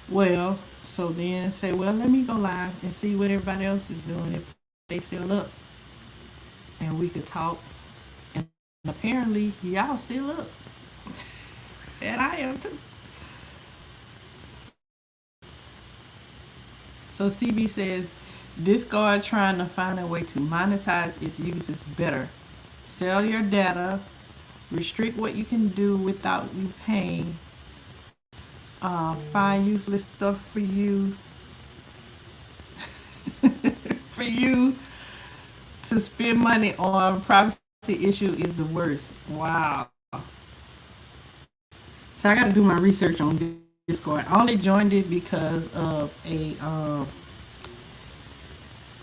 well. So then I say, well, let me go live and see what everybody else is doing, if they still up, and we could talk. And apparently, y'all still up, and I am too. So CB says, Discord trying to find a way to monetize its users better. Sell your data, restrict what you can do without you paying, find useless stuff for you, for you to spend money on. Privacy issue is the worst. Wow. So I got to do my research on Discord. I only joined it because of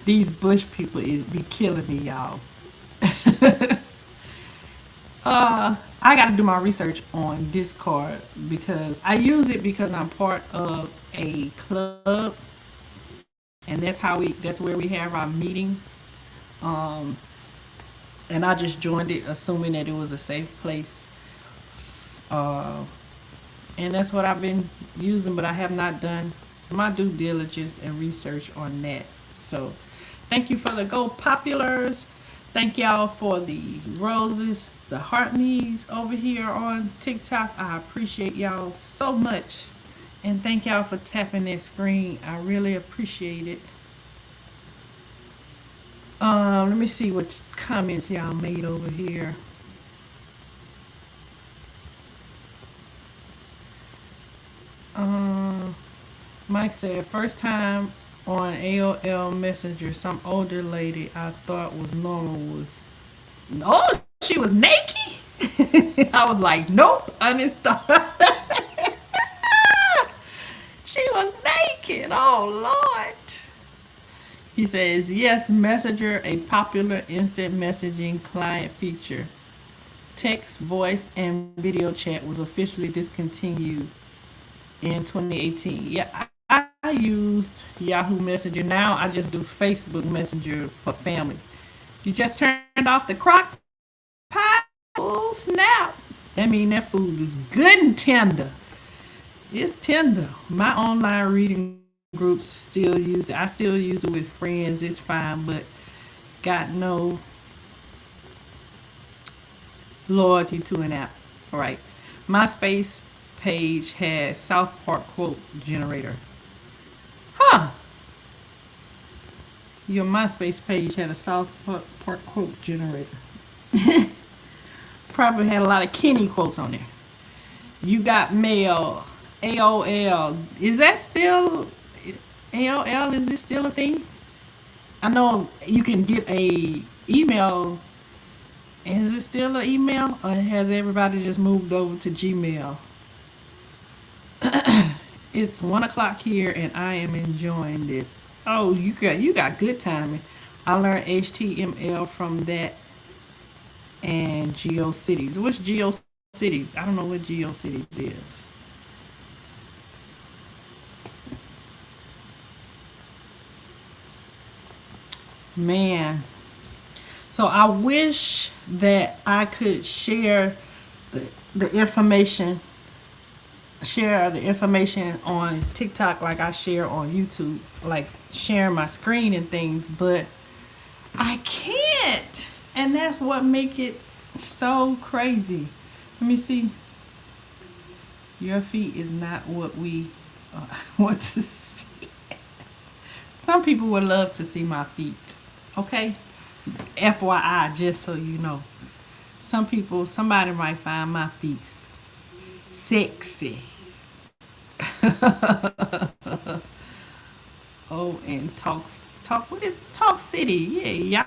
these Bush people is be killing me, y'all. I got to do my research on Discord, because I use it because I'm part of a club, and that's where we have our meetings. And I just joined it assuming that it was a safe place. And that's what I've been using, but I have not done my due diligence and research on that. So thank you for the Go Populars. Thank y'all for the roses, the heart me's over here on TikTok. I appreciate y'all so much. And thank y'all for tapping that screen. I really appreciate it. Let me see what comments y'all made over here. Mike said, first time on AOL Messenger, some older lady I thought was normal was, oh, she was naked? I was like, nope, uninstalled. She was naked. Oh, Lord. He says, yes, Messenger, a popular instant messaging client feature. Text, voice, and video chat was officially discontinued in 2018. Yeah, I used Yahoo Messenger. Now I just do Facebook Messenger for families. You just turned off the crock pot. Oh, snap. That means that food is good and tender. It's tender. My online reading groups still use it. I still use it with friends. It's fine, but got no loyalty to an app. All right. MySpace page has South Park quote generator. Huh. Your MySpace page had a South Park quote generator. Probably had a lot of Kenny quotes on there. You got mail. AOL. Is that still AOL? Is it still a thing? I know you can get a email. Is it still an email, or has everybody just moved over to Gmail? It's 1:00 here, and I am enjoying this. Oh, you got good timing. I learned HTML from that and GeoCities. What's GeoCities? I don't know what GeoCities is. Man. So I wish that I could share the information on TikTok like I share on YouTube, like sharing my screen and things, but I can't. And that's what make it so crazy. Let me see. Your feet is not what we want to see. Some people would love to see my feet. Okay? FYI, just so you know. Somebody might find my feet sexy. Oh, and talk. What is Talk City? Yeah,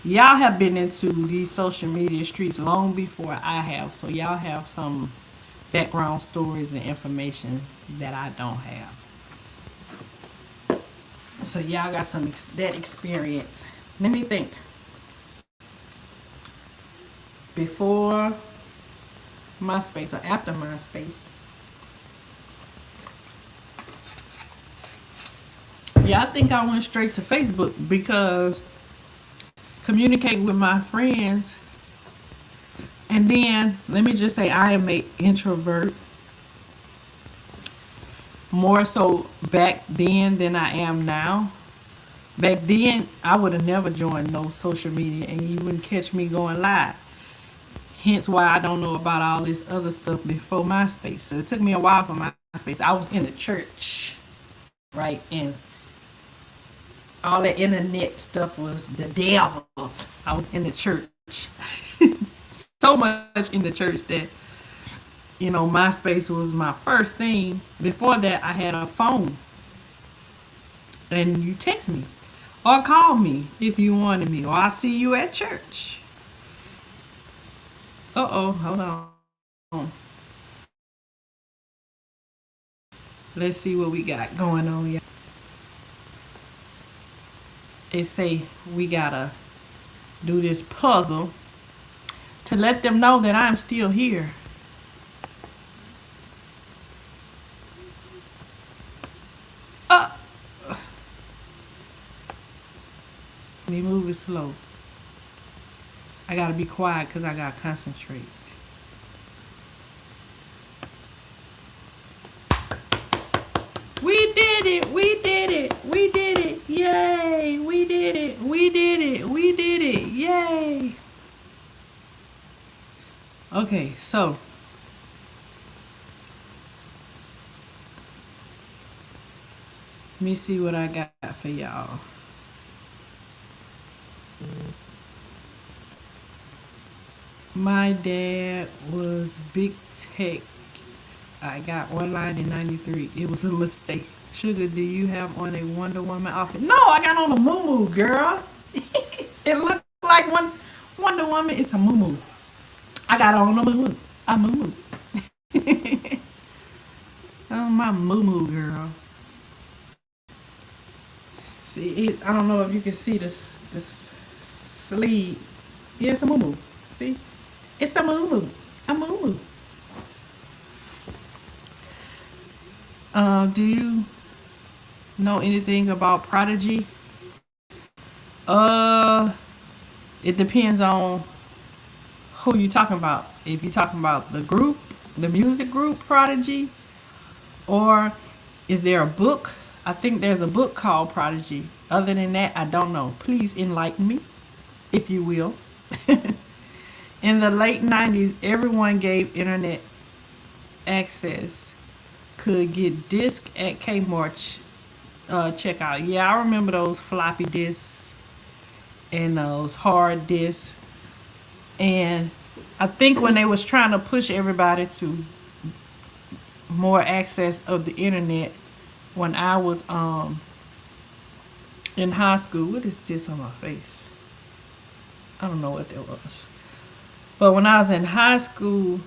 y'all have been into these social media streets long before I have, so y'all have some background stories and information that I don't have. So y'all got that experience. Let me think. Before MySpace or after MySpace? Yeah, I think I went straight to Facebook because communicating with my friends. And then let me just say I am a introvert more so back then than I am now. Back then I would have never joined no social media and you wouldn't catch me going live. Hence why I don't know about all this other stuff before MySpace. So it took me a while for MySpace. I was in the church, right? And all that internet stuff was the devil. I was in the church. So much in the church that, MySpace was my first thing. Before that, I had a phone. And you text me or call me if you wanted me, or I'll see you at church. Uh-oh, hold on. Let's see what we got going on. Yeah. They say we gotta do this puzzle to let them know that I'm still here. Uh, Let me move it slow. I gotta be quiet because I gotta concentrate. We did it! We did it! We did it! Yay! We did it! We did it! We did it! Yay! Okay, so let me see what I got for y'all. My dad was big tech. I got one line in 93. It was a mistake. Sugar, do you have on a Wonder Woman outfit? No, I got on a moo girl. It looked like one Wonder Woman. It's a moo. I got on a moo. A moo. Oh, my moo girl. See, I don't know if you can see this sleeve. Yeah, it's a moo. See? It's a moo. A moo. Do you know anything about Prodigy? Uh, it depends on who you talking about. If you're talking about the group, the music group Prodigy, or is there a book? I think there's a book called Prodigy. Other than that, I don't know. Please enlighten me, if you will. In the late 90s, everyone gave internet access. Could get disc at Kmart checkout. Yeah, I remember those floppy disks and those hard disks. And I think when they was trying to push everybody to more access of the internet, when I was in high school, what is this on my face? I don't know what that was. But when I was in high school,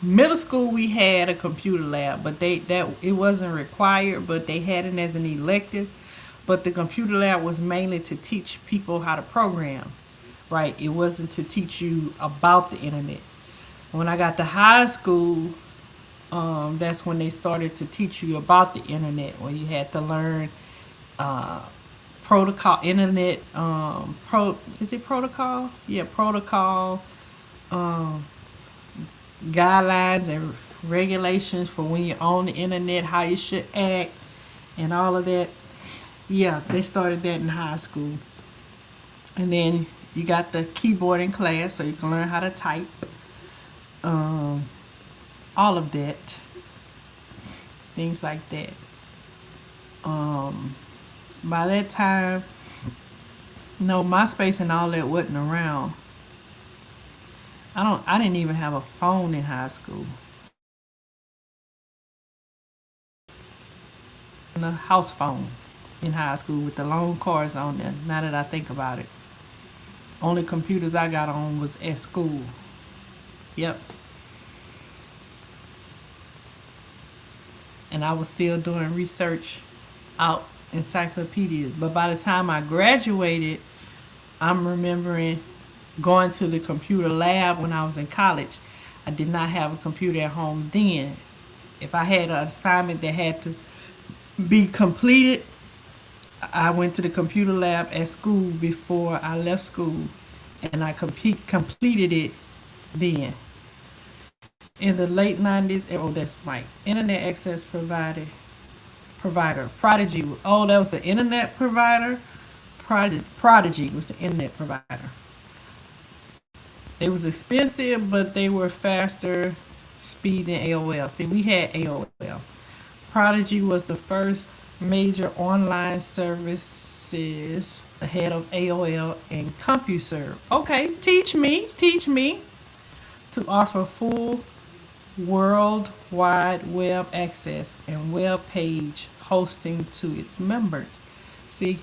middle school, we had a computer lab, but it wasn't required, but they had it as an elective. But the computer lab was mainly to teach people how to program, right? It wasn't to teach you about the internet. When I got to high school, that's when they started to teach you about the internet, when you had to learn uh, protocol, internet, is it protocol? Yeah, protocol, um, guidelines and regulations for when you're on the internet, how you should act, and all of that. Yeah, they started that in high school. And then you got the keyboard in class, so you can learn how to type. Um, all of that, things like that. Um, by that time, no, MySpace and all that wasn't around. I didn't even have a phone in high school. A house phone in high school with the long cords on there. Now that I think about it, only computers I got on was at school. Yep, and I was still doing research out encyclopedias. But by the time I graduated, I'm remembering going to the computer lab when I was in college. I did not have a computer at home then. If I had an assignment that had to be completed, I went to the computer lab at school before I left school, and I completed it then. In the late 90s, oh, that's right. Internet access provider. Prodigy. Oh, that was the internet provider. Prodigy was the internet provider. They was expensive, but they were faster speed than AOL. See, we had AOL. Prodigy was the first major online services ahead of AOL and CompuServe. Okay, teach me to offer full World Wide Web access and web page hosting to its members. See,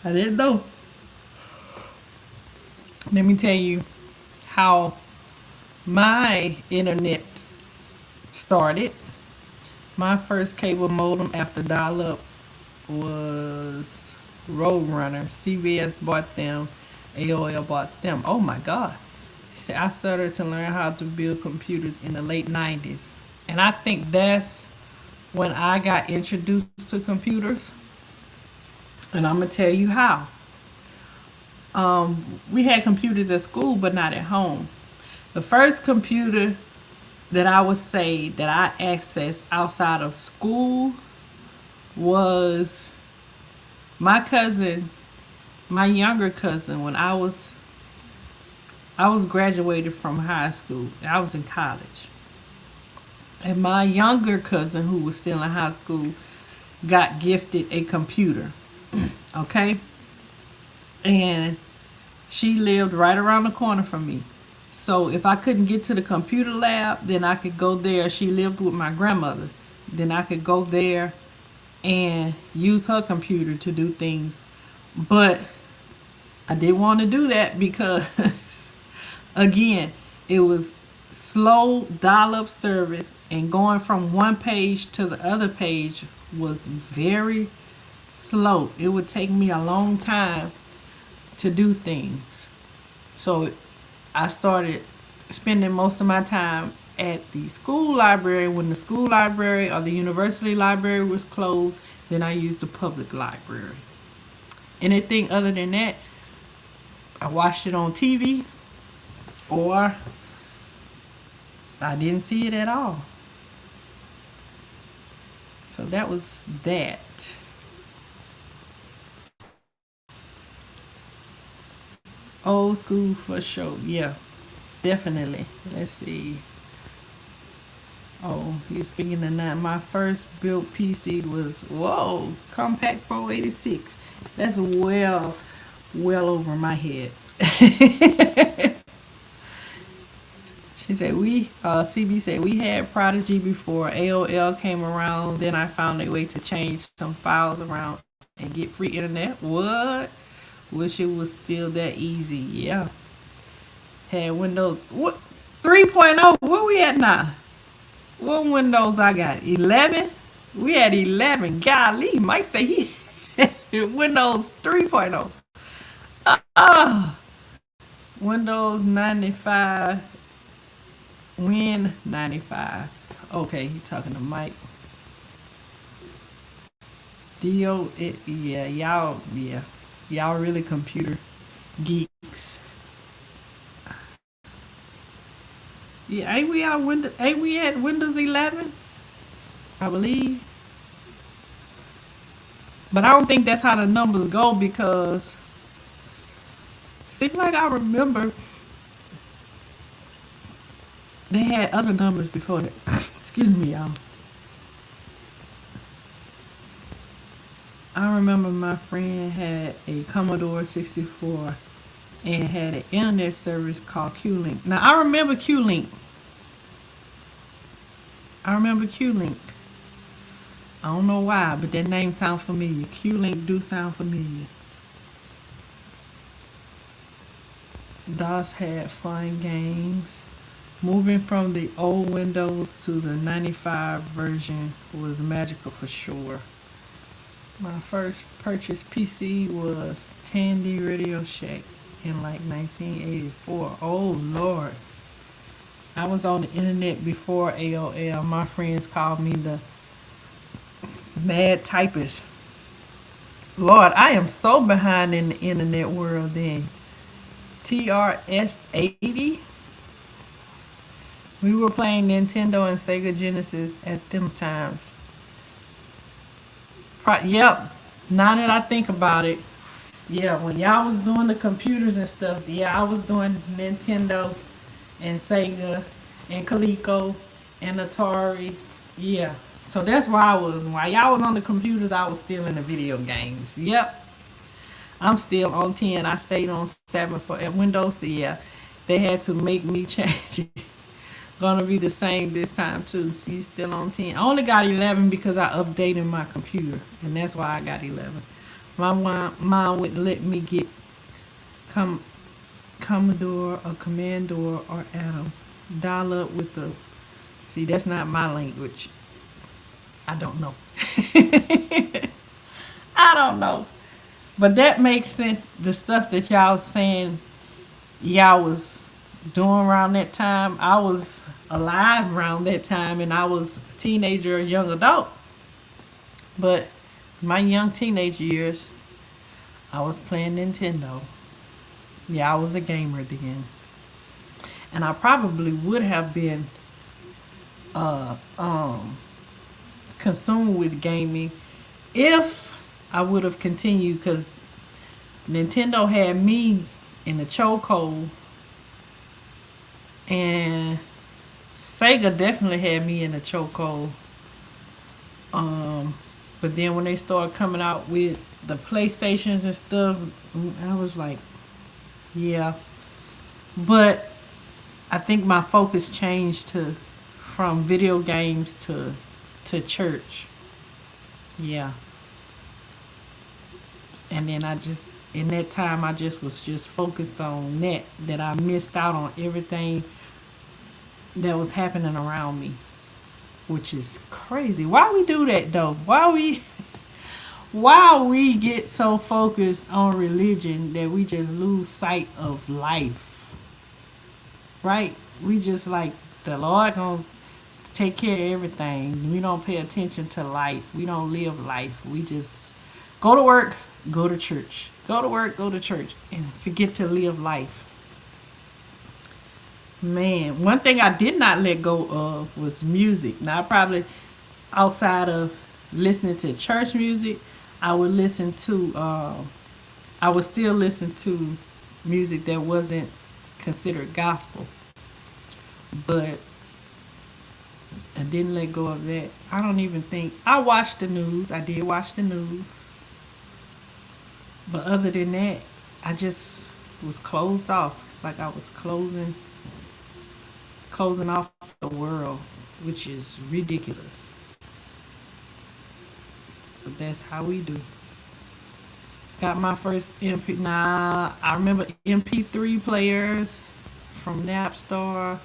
I didn't know. Let me tell you how my internet started. My first cable modem after dial up was Roadrunner. CBS bought them, AOL bought them. Oh my God. He said, I started to learn how to build computers in the late 90s. And I think that's when I got introduced to computers. And I'm going to tell you how. We had computers at school, but not at home. The first computer that I would say that I accessed outside of school was my cousin, my younger cousin, when I was graduated from high school. I was in college. And my younger cousin, who was still in high school, got gifted a computer. Okay? And she lived right around the corner from me. So if I couldn't get to the computer lab, then I could go there. She lived with my grandmother. Then I could go there and use her computer to do things. But I didn't want to do that because, again, it was slow dial-up service, and going from one page to the other page was very slow. It would take me a long time to do things. So I started spending most of my time at the school library. When the school library or the university library was closed, then I used the public library. Anything other than that, I watched it on TV or I didn't see it at all. So that was that. Old school for sure. Yeah, definitely. Let's see. Oh, he's speaking of that. My first built PC was, whoa, Compact 486. That's well over my head. She said, CB said, we had Prodigy before AOL came around. Then I found a way to change some files around and get free internet. What? Wish it was still that easy. Yeah. Had Windows. What? 3.0. Where we at now? What Windows I got? 11? We had 11. Golly, Mike say he Windows 3.0. Ah, Windows 95. Win 95. Okay, he talking to Mike. Yeah, y'all really computer geeks. Yeah, ain't we at Windows 11? I believe. But I don't think that's how the numbers go because seems like I remember they had other numbers before that. Excuse me, y'all. I remember my friend had a Commodore 64 and had an internet service called Q-Link. Now I remember Q-Link. I remember Q-Link. I don't know why, but that name sounds familiar. Q-Link do sound familiar. DOS had fun games. Moving from the old Windows to the 95 version was magical for sure. My first purchased PC was Tandy Radio Shack in like 1984. Oh Lord. I was on the internet before AOL. My friends called me the mad typist. Lord, I am so behind in the internet world then. TRS 80. We were playing Nintendo and Sega Genesis at them times. Yep. Now that I think about it, yeah, when y'all was doing the computers and stuff, yeah, I was doing Nintendo and Sega and Coleco and Atari. Yeah. So that's why while y'all was on the computers, I was still in the video games. Yep. I'm still on 10. I stayed on 7 for at Windows. So yeah, they had to make me change it. Gonna be the same this time too. So you still on 10. I only got 11 because I updated my computer, and that's why I got 11. My mom wouldn't let me get Commodore or Commodore or Atom. Dial up with the. See, that's not my language. I don't know. I don't know. But that makes sense. The stuff that y'all saying y'all was doing around that time. I was alive around that time, and I was a teenager, young adult. But my young teenage years, I was playing Nintendo. Yeah, I was a gamer then. And I probably would have been uh, um, consumed with gaming if I would have continued, because Nintendo had me in the chokehold, and Sega definitely had me in the chokehold. But then when they started coming out with the PlayStations and stuff, I was like, yeah. But I think my focus changed to from video games to church. Yeah. And then I just in that time I just was just focused on that I missed out on everything that was happening around me, which is crazy. Why we do that though? Why we get so focused on religion that we just lose sight of life? Right? We just like the Lord gonna take care of everything. We don't pay attention to life. We don't live life. We just go to work, go to church. Go to work, go to church, and forget to live life. Man, one thing I did not let go of was music. Now, I probably, outside of listening to church music, I would listen to, I would still listen to music that wasn't considered gospel. But I didn't let go of that. I don't even think, I watched the news. I did watch the news. But other than that, I just was closed off. It's like I was closing off the world, which is ridiculous. But that's how we do. Got my first MP. Nah, I remember MP3 players from Napstar.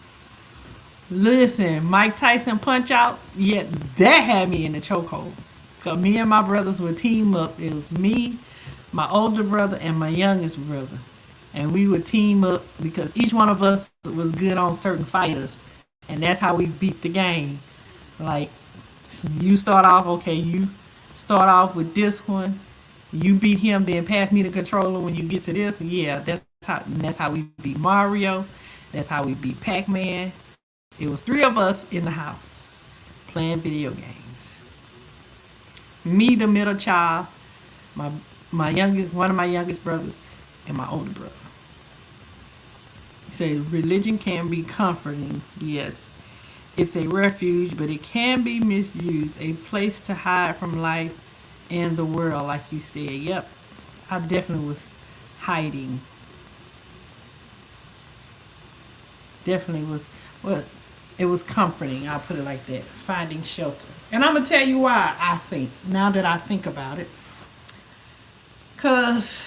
Listen, Mike Tyson Punch Out. Yeah, that had me in the chokehold. Cause me and my brothers would team up. It was me, my older brother, and my youngest brother. And we would team up because each one of us was good on certain fighters. And that's how we beat the game. Like, so you start off, okay, you start off with this one. You beat him, then pass me the controller when you get to this. Yeah, that's how we beat Mario. That's how we beat Pac-Man. It was 3 of us in the house playing video games. Me, the middle child, my youngest, one of my youngest brothers, and my older brother. He said religion can be comforting. Yes, it's a refuge, but it can be misused. A place to hide from life and the world, like you said. Yep, I definitely was hiding. Definitely was, well, it was comforting. I'll put it like that. Finding shelter. And I'm going to tell you why I think, now that I think about it. Because,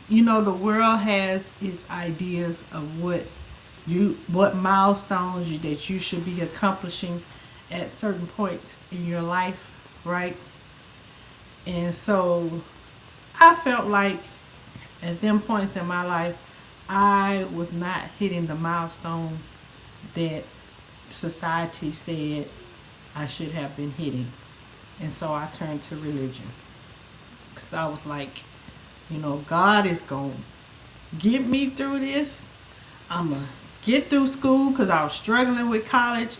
the world has its ideas of what milestones that you should be accomplishing at certain points in your life, right? And so I felt like at them points in my life, I was not hitting the milestones that society said I should have been hitting. And so I turned to religion. Because I was like, God is going to get me through this. I'm going to get through school because I was struggling with college,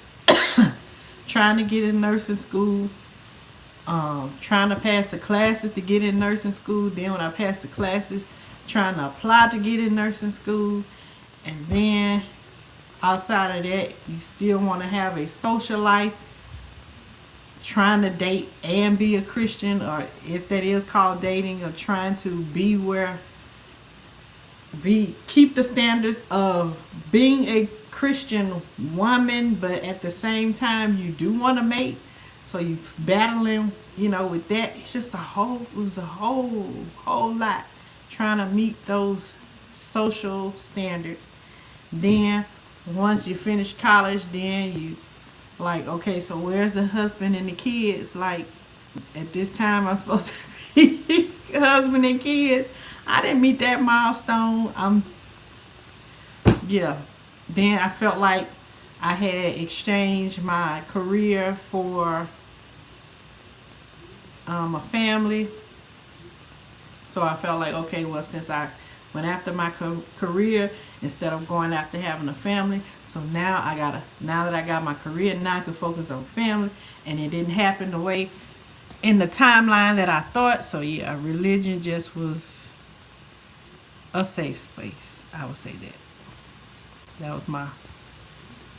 trying to get in nursing school, trying to pass the classes to get in nursing school. Then when I passed the classes, trying to apply to get in nursing school. And then outside of that, you still want to have a social life, trying to date and be a Christian, or if that is called dating, or trying to keep the standards of being a Christian woman, but at the same time you do want to mate. So you battling, with that. It's just it was a whole lot trying to meet those social standards. Then once you finish college, then you like, okay, so where's the husband and the kids? Like, at this time I'm supposed to be husband and kids. I didn't meet that milestone. Yeah. Then I felt like I had exchanged my career for a family. So I felt like, okay, well, since I went after my career instead of going after having a family, so now now that I got my career, now I can focus on family, and it didn't happen the way in the timeline that I thought. So yeah, religion just was a safe space. I would say that was my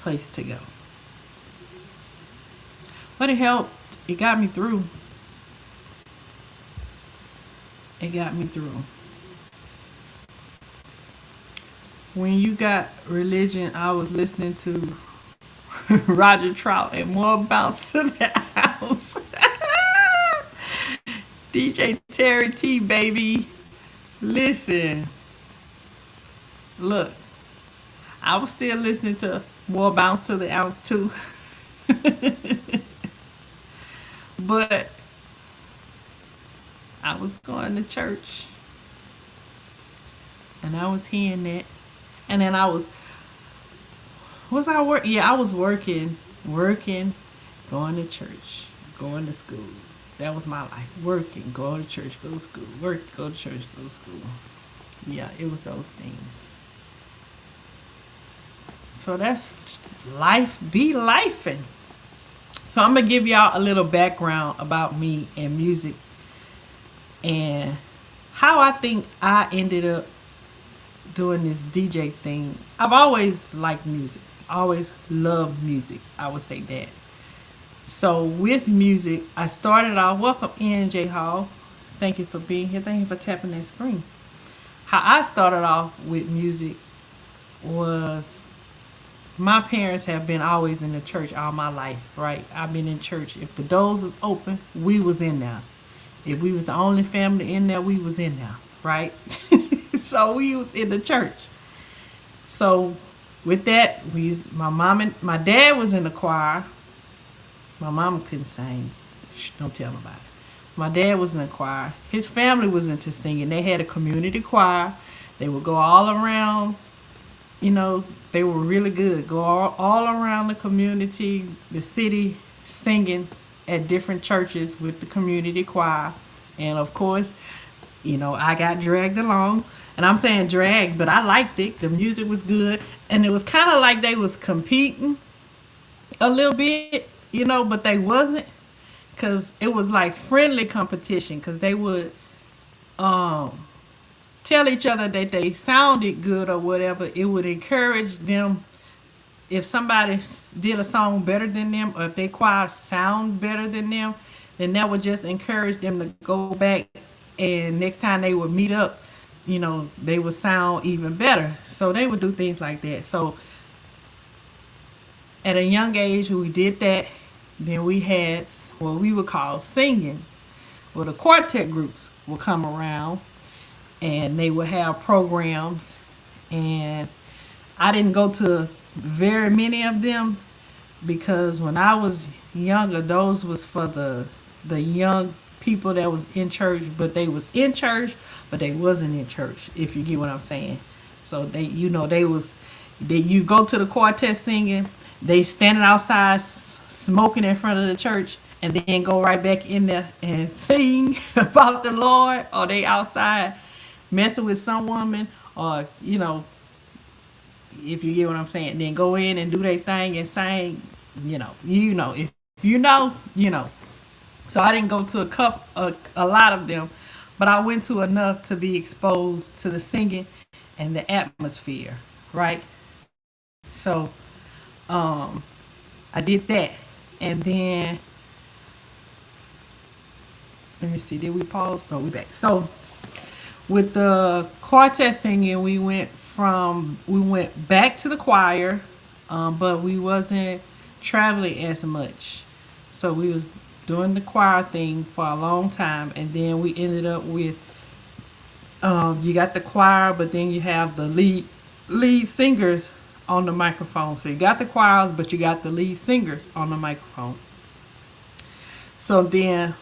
place to go. But it helped. It got me through. It got me through. When you got religion, I was listening to Roger Trout and more bounce to the house. DJ Terry T, baby. Listen. Look. I was still listening to more bounce to the ounce too. But I was going to church. And I was hearing that. And then was I work? Yeah, I was working, going to church, going to school. That was my life. Working, going to church, go to school. Work, go to church, go to school. Yeah, it was those things. So that's life be lifing. So I'm going to give y'all a little background about me and music and how I think I ended up doing this DJ thing. I've always liked music. Always loved music. I would say that. So with music, I started off. Welcome in, J Hall. Thank you for being here. Thank you for tapping that screen. How I started off with music was my parents have been always in the church all my life, right? I've been in church. If the doors was open, we was in there. If we was the only family in there, we was in there, right? So we was in the church. So with that, my mom and my dad was in the choir. My mom couldn't sing. Shh, don't tell nobody. My dad was in the choir. His family was into singing. They had a community choir. They would go all around. They were really good. Go all around the community, the city, singing at different churches with the community choir. And of course, I got dragged along. And I'm saying dragged, but I liked it. The music was good. And it was kind of like they was competing a little bit, but they wasn't. Because it was like friendly competition. Because they would tell each other that they sounded good or whatever. It would encourage them. If somebody did a song better than them, or if their choir sound better than them, then that would just encourage them to go back, and next time they would meet up, they would sound even better. So they would do things like that. So at a young age, we did that. Then we had what we would call singings. Well, the quartet groups would come around and they would have programs. And I didn't go to very many of them because when I was younger, those was for the young people that was in church, but they was in church, but they wasn't in church. If you get what I'm saying. So they, you go to the quartet singing, they standing outside smoking in front of the church, and then go right back in there and sing about the Lord, or they outside messing with some woman, or if you get what I'm saying, then go in and do their thing and sing. If you know. So I didn't go to a lot of them, but I went to enough to be exposed to the singing and the atmosphere, right? So I did that, and then let me see. Did we pause? No, we back. So with the quartet singing, we went back to the choir, but we wasn't traveling as much. So we was doing the choir thing for a long time, and then we ended up with you got the choir, but then you have the lead singers on the microphone. So you got the choirs, but you got the lead singers on the microphone. So then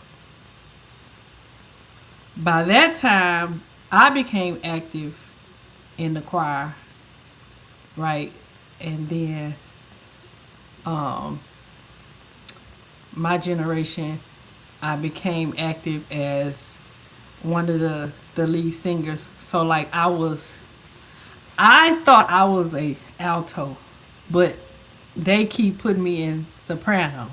by that time, I became active in the choir, right? And then my generation, I became active as one of the lead singers. So like I thought I was a alto, but they keep putting me in soprano.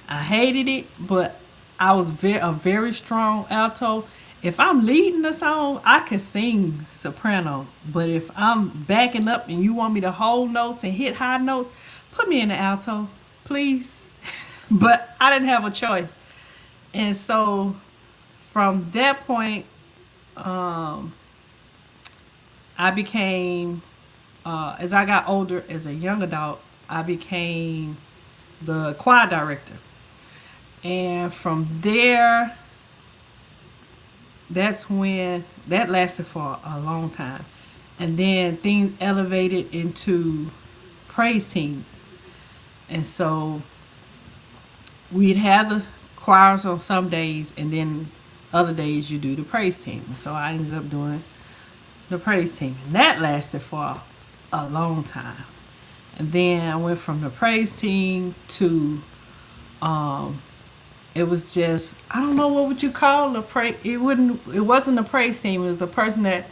I hated it, but I was a very strong alto. If I'm leading the song, I can sing soprano. But if I'm backing up and you want me to hold notes and hit high notes, put me in the alto, please. But I didn't have a choice. And so from that point, I became, as I got older, as a young adult, I became the choir director. And from there, that's when that lasted for a long time. And then things elevated into praise teams. And so we'd have the choirs on some days, and then other days you do the praise team. So I ended up doing the praise team, and that lasted for a long time. And then I went from the praise team to it was just, I don't know, what would you call the praise? It wasn't the praise team. It was the person that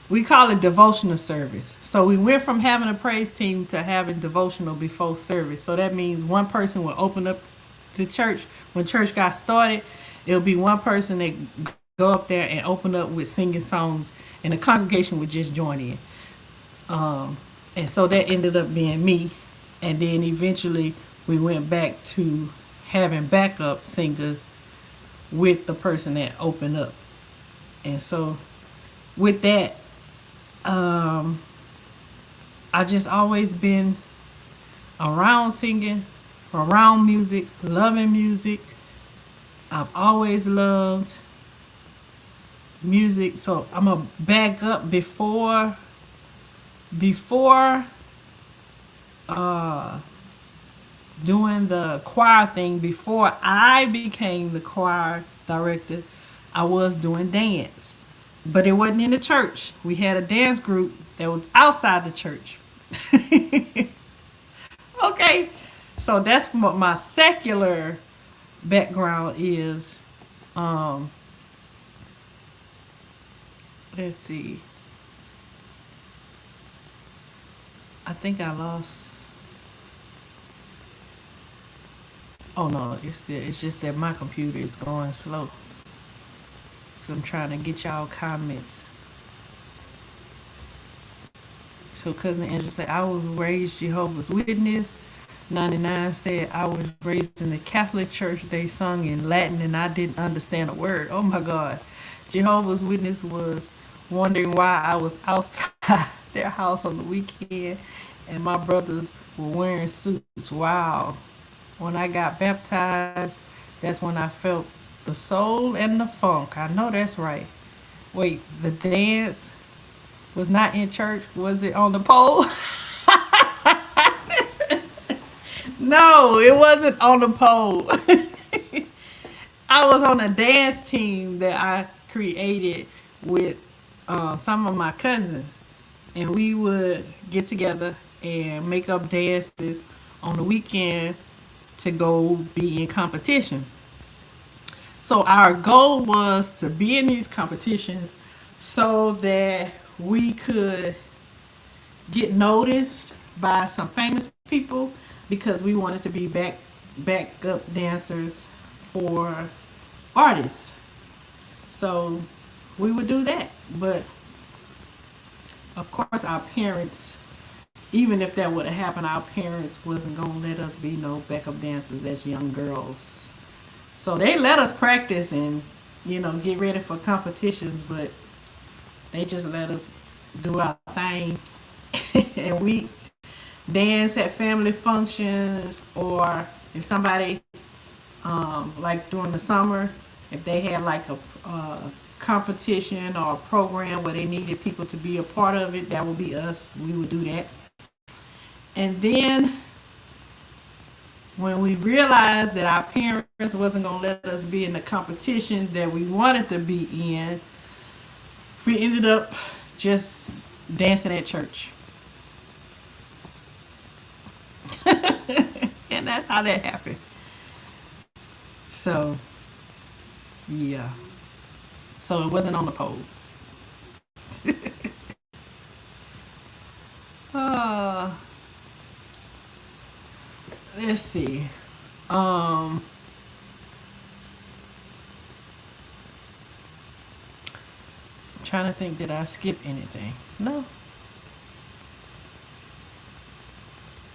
we call it devotional service. So we went from having a praise team to having devotional before service. So that means one person will open up the church when church got started. It'll be one person that go up there and open up with singing songs, and the congregation would just join in. And so that ended up being me. And then eventually we went back to having backup singers with the person that opened up. And so with that, I just always been around singing, around music, loving music. I've always loved music. So I'm gonna back up before doing the choir thing. Before I became the choir director, I was doing dance, but it wasn't in the church. We had a dance group that was outside the church. Okay, so that's what my secular background is. Let's see. I think I lost. Oh no, it's just that my computer is going slow. Cause I'm trying to get y'all comments. So cousin Angela said I was raised Jehovah's Witness. 99 said I was raised in the Catholic Church. They sung in Latin and I didn't understand a word. Oh my God. Jehovah's Witness was wondering why I was outside their house on the weekend, and my brothers were wearing suits. Wow. When I got baptized, that's when I felt the soul and the funk. I know that's right. Wait, the dance was not in church. Was it on the pole? No, it wasn't on the pole. I was on a dance team that I created with some of my cousins, and we would get together and make up dances on the weekend to go be in competition. So our goal was to be in these competitions so that we could get noticed by some famous people because we wanted to be backup dancers for artists. So we would do that. But of course our parents, even if that would have happened, our parents wasn't gonna let us be no backup dancers as young girls. So they let us practice and, get ready for competitions, but they just let us do our thing. And we dance at family functions, or if somebody, like during the summer, if they had like a competition or a program where they needed people to be a part of it, that would be us. We would do that. And then when we realized that our parents wasn't going to let us be in the competitions that we wanted to be in, we ended up just dancing at church. And that's how that happened. So, yeah. So it wasn't on the pole. Uh, let's see. Um, Trying to think, did I skip anything? No,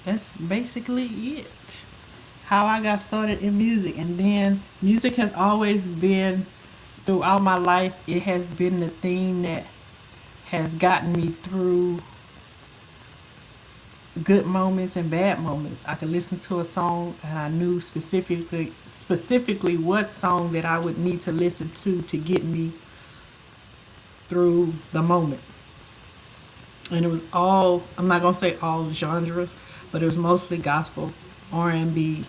that's basically it. How I got started in music, and then music has always been throughout my life. It has been the thing that has gotten me through good moments and bad moments. I could listen to a song and I knew specifically what song that I would need to listen to get me through the moment. And it was all, I'm not gonna say all genres, but it was mostly gospel, R&B.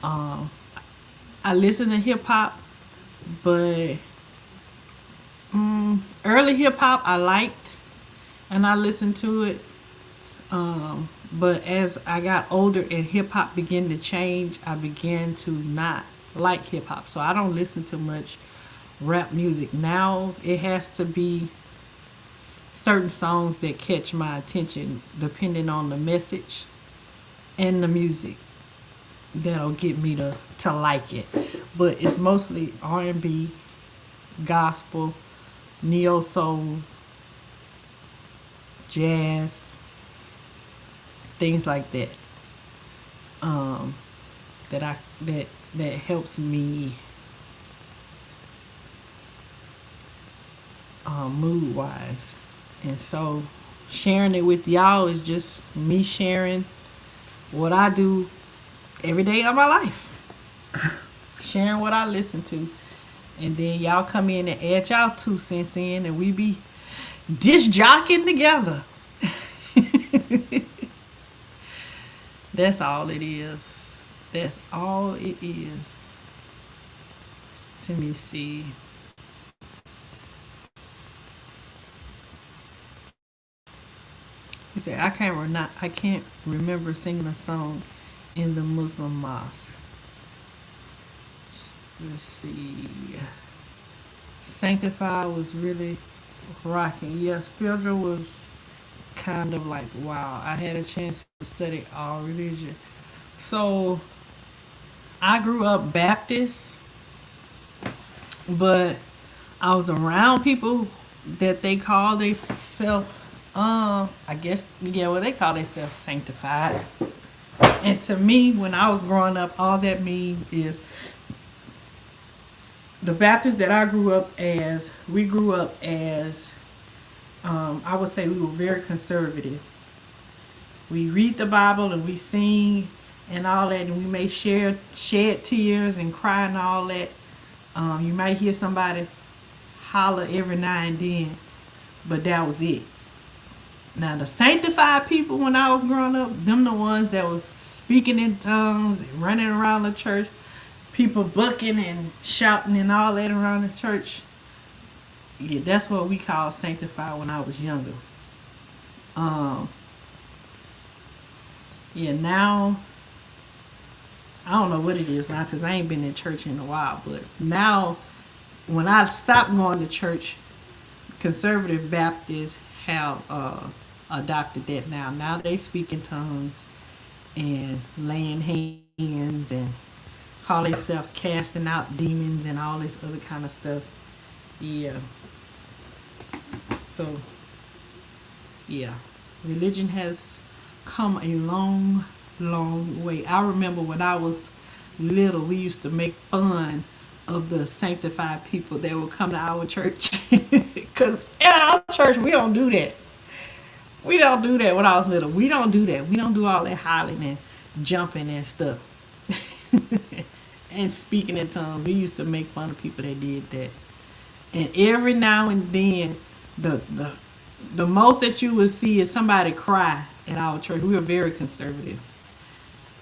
Um, I listened to hip hop, but early hip hop I liked, and I listened to it. But as I got older and hip hop began to change, I began to not like hip hop. So I don't listen to much rap music now. It has to be certain songs that catch my attention, depending on the message and the music, that'll get me to like it. But it's mostly R&B, gospel, neo soul, jazz, things like that. Um, that helps me mood wise. And so sharing it with y'all is just me sharing what I do every day of my life. Sharing what I listen to. And then y'all come in and add y'all 2 cents in, and we be disc jockeying together. That's all it is. That's all it is. Let me see. He said, I can't remember singing a song in the Muslim mosque. Let's see. Sanctify was really rocking. Yeah, spiritual was kind of like, wow. I had a chance to study all religion. So I grew up Baptist, but I was around people that they call themselves, I guess, yeah, well, they call themselves sanctified. And to me, when I was growing up, all that means is the Baptist that I grew up as, we grew up as I would say we were very conservative. We read the Bible and we sing and all that, and we may shed tears and cry and all that. You might hear somebody holler every now and then, but that was it. Now the sanctified people when I was growing up, them the ones that was speaking in tongues and running around the church, people bucking and shouting and all that around the church. Yeah, that's what we call sanctified when I was younger. Um, yeah, now I don't know what it is now because I ain't been in church in a while. But now, when I stopped going to church, conservative Baptists have adopted that now. Now they speak in tongues and laying hands and call themselves casting out demons and all this other kind of stuff. Yeah. So yeah, religion has come a long, long way. I remember when I was little, we used to make fun of the sanctified people that would come to our church. Because in our church, we don't do that. We don't do that when I was little. We don't do that. We don't do all that hollering and jumping and stuff and speaking in tongues. We used to make fun of people that did that. And every now and then, the the the most that you would see is somebody cry at our church. We were very conservative.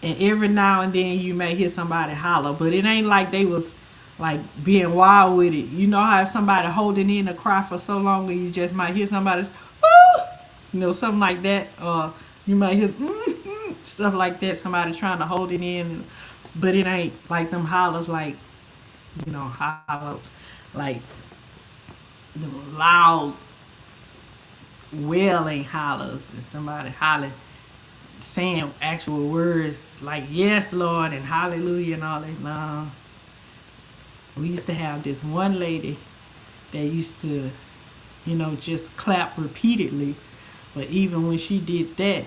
And every now and then you may hear somebody holler, but it ain't like they was like being wild with it. You know how if somebody holding in a cry for so long, and you just might hear somebody, woo, something like that, or you might hear stuff like that. Somebody trying to hold it in, but it ain't like them hollers, like hollers, like the loud wailing hollers, and somebody hollering saying actual words like yes Lord and hallelujah and all that. No, we used to have this one lady that used to just clap repeatedly, but even when she did that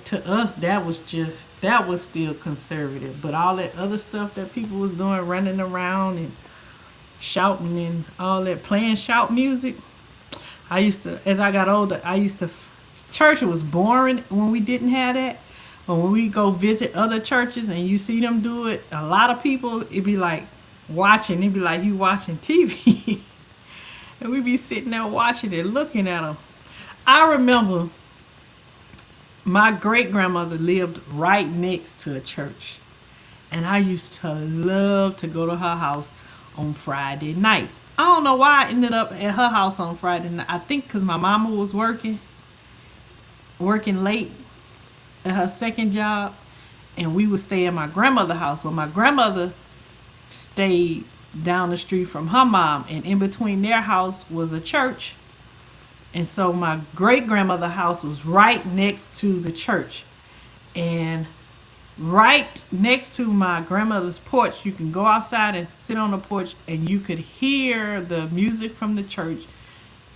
to us, that was still conservative. But all that other stuff that people was doing, running around and shouting and all that, playing shout music, I used to, as I got older, church was boring when we didn't have that. But when we go visit other churches and you see them do it, a lot of people, it'd be like it'd be like you watching TV. And we'd be sitting there watching it, looking at them. I remember my great grandmother lived right next to a church. And I used to love to go to her house on Friday nights. I don't know why I ended up at her house on Friday night. I think because my mama was working late at her second job, and we would stay at my grandmother's house. Well, my grandmother stayed down the street from her mom, and in between their house was a church. And so my great grandmother's house was right next to the church. And right next to my grandmother's porch, you can go outside and sit on the porch, and you could hear the music from the church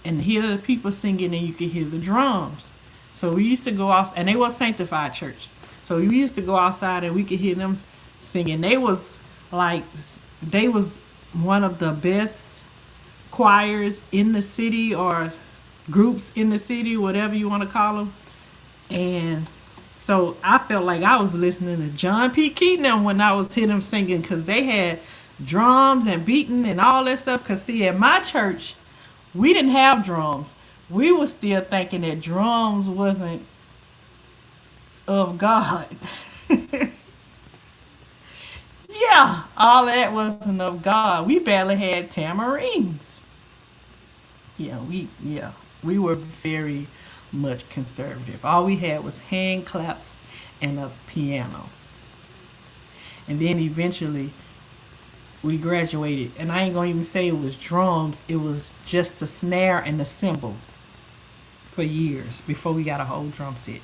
and hear the people singing, and you could hear the drums. So we used to go out, and they was sanctified church. So we used to go outside and we could hear them singing. They was one of the best choirs in the city, or groups in the city, whatever you want to call them. And so I felt like I was listening to John P. Keaton when I was hearing them singing, because they had drums and beating and all that stuff. Because see, at my church, we didn't have drums. We were still thinking that drums wasn't of God. Yeah, all that wasn't of God. We barely had tamarines. We were very much conservative. All we had was hand claps and a piano. And then eventually we graduated, and I ain't gonna even say it was drums, it was just the snare and the cymbal for years before we got a whole drum set.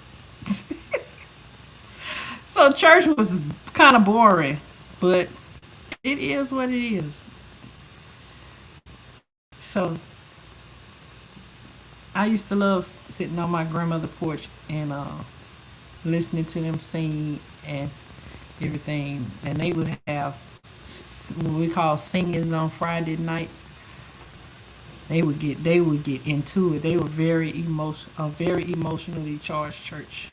So church was kind of boring, but it is what it is. So I used to love sitting on my grandmother's porch and listening to them sing and everything. And they would have what we call singings on Friday nights. They would get into it. They were a very emotionally charged church.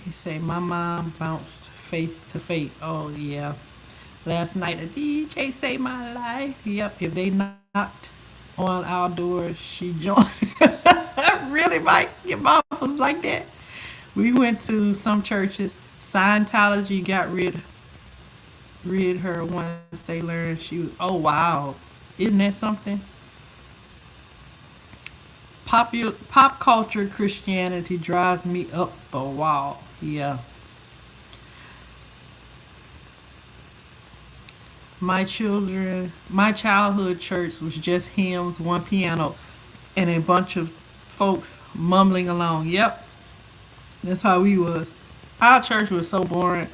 He said, my mom bounced faith to faith. Oh yeah. Last night a DJ saved my life. Yep. If they knocked on our door, she joined. Really, Mike? Your mom was like that? We went to some churches. Scientology got rid her once they learned she was. Oh wow, isn't that something? Pop culture Christianity drives me up the wall. Yeah, my childhood church was just hymns, one piano, and a bunch of folks mumbling along. Yep, that's how we was. Our church was so boring.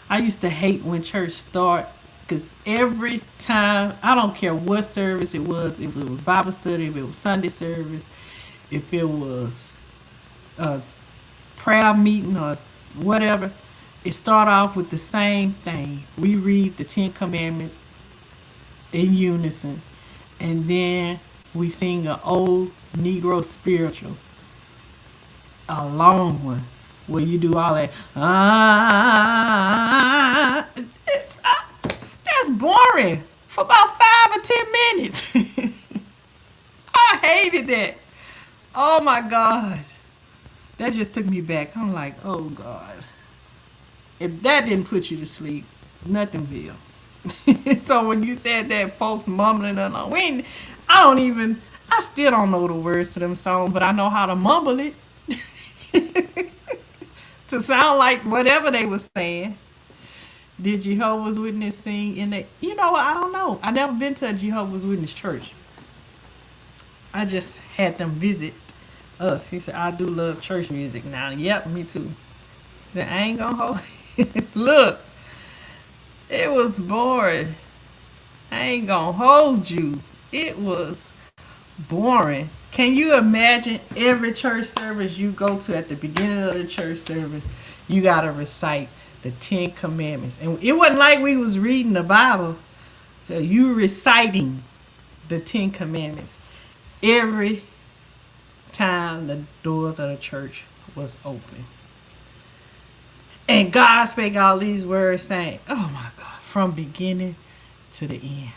I used to hate when church start because every time, I don't care what service it was, if it was Bible study, if it was Sunday service, if it was a prayer meeting or whatever, it start off with the same thing. We read the Ten Commandments in unison, and then we sing an old Negro spiritual, a long one, where you do all that. That's boring for about 5 or 10 minutes. I hated that. Oh my God. That just took me back. I'm like, oh God. If that didn't put you to sleep, nothing will. So when you said that, folks mumbling along, I still don't know the words to them songs, but I know how to mumble it to sound like whatever they was saying. Did Jehovah's Witness sing in that? You know what? I don't know. I never been to a Jehovah's Witness church. I just had them visit us. He said, I do love church music now. Yep, me too. He said, I ain't gonna hold it. Look, it was boring. I ain't gonna hold you. It was boring. Can you imagine every church service you go to at the beginning of the church service, you gotta recite the Ten Commandments. And it wasn't like we was reading the Bible. You reciting the Ten Commandments every time the doors of the church was open. And God spake all these words saying, oh my God, from beginning to the end.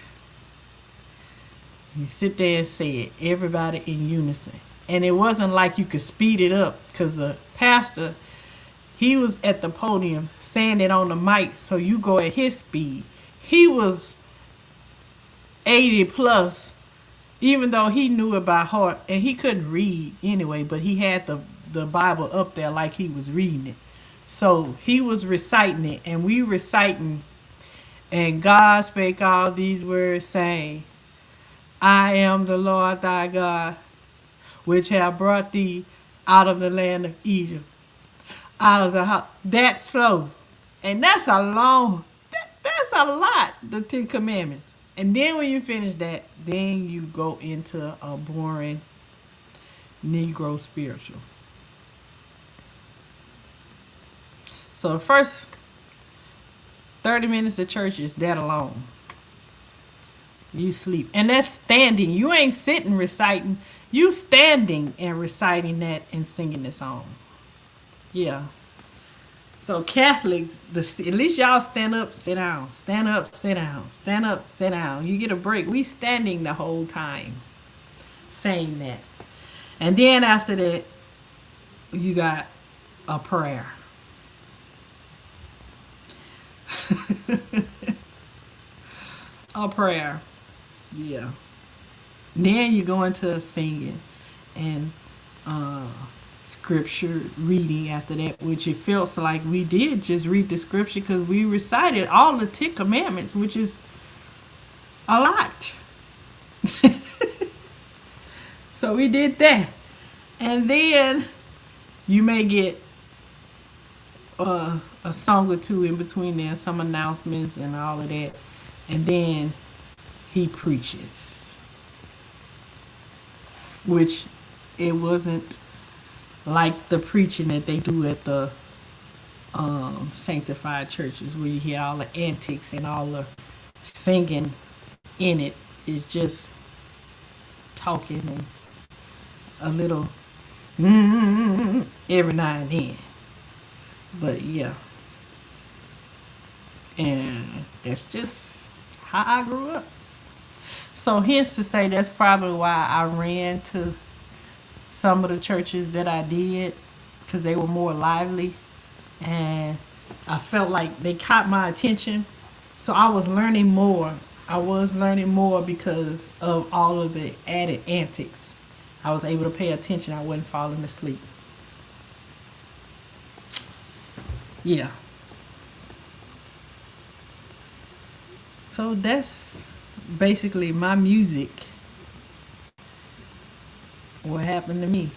You sit there and say it, everybody in unison. And it wasn't like you could speed it up because the pastor, he was at the podium saying it on the mic, so you go at his speed. He was 80 plus, even though he knew it by heart, and he couldn't read anyway, but he had the Bible up there like he was reading it. So he was reciting it, and we reciting, and God spake all these words, saying, I am the Lord thy God, which have brought thee out of the land of Egypt, out of the house. That's slow. And that's that's a lot, the Ten Commandments. And then when you finish that, then you go into a boring Negro spiritual. So the first 30 minutes of church is that alone. You sleep. And that's standing. You ain't sitting reciting. You standing and reciting that and singing the song. Yeah. So Catholics, at least y'all stand up, sit down. Stand up, sit down. Stand up, sit down. You get a break. We standing the whole time saying that. And then after that, you got a prayer. A prayer. Yeah. Then you go into singing and scripture reading after that, which it feels like we did just read the scripture because we recited all the Ten Commandments, which is a lot. So we did that. And then you may get a song or two in between there, some announcements and all of that. And then he preaches, which it wasn't like the preaching that they do at the sanctified churches where you hear all the antics and all the singing in it. It's just talking and a little every now and then. But yeah, and that's just how I grew up. So hence to say that's probably why I ran to some of the churches that I did, because they were more lively and I felt like they caught my attention. So I was learning more. I was learning more because of all of the added antics. I was able to pay attention. I wasn't falling asleep. Yeah. So that's basically my music. What happened to me?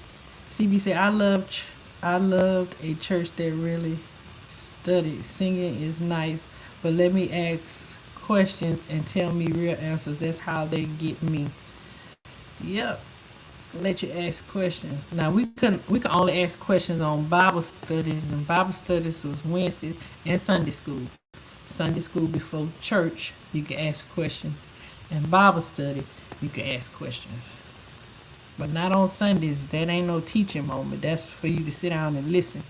CB said I loved a church that really studied. Singing is nice, but let me ask questions and tell me real answers. That's how they get me. Yep. Let you ask questions. Now we can only ask questions on Bible studies, and Bible studies was Wednesdays and Sunday school. Sunday school before church, you can ask questions. And Bible study, you can ask questions. But not on Sundays. That ain't no teaching moment. That's for you to sit down and listen.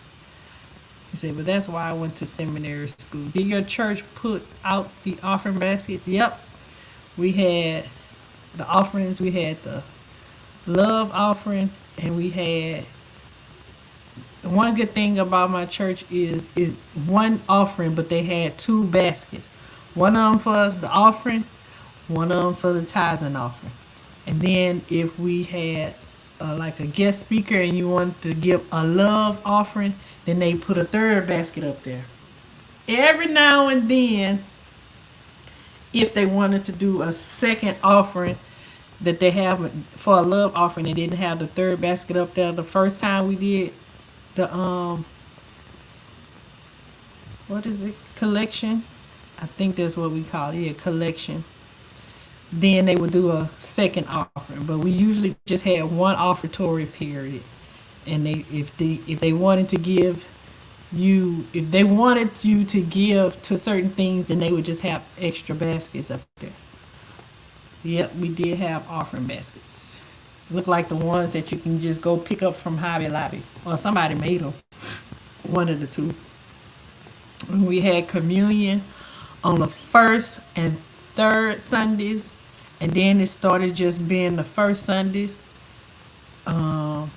He said, but that's why I went to seminary school. Did your church put out the offering baskets? Yep. We had the offerings. We had the love offering, and we had one good thing about my church is one offering, but they had two baskets. One of them for the offering, one of them for the tithes and offering. And then if we had like a guest speaker and you wanted to give a love offering, then they put a third basket up there. Every now and then, if they wanted to do a second offering that they have for a love offering, they didn't have the third basket up there. The first time we did the what is it, collection, I think that's what we call it, yeah, collection, then they would do a second offering. But we usually just had one offertory period, and if they wanted to give you, if they wanted you to give to certain things, then they would just have extra baskets up there. Yep, we did have offering baskets. Look like the ones that you can just go pick up from Hobby Lobby, or somebody made them, one of the two. We had communion on the first and third Sundays, and then it started just being the first Sundays. Um,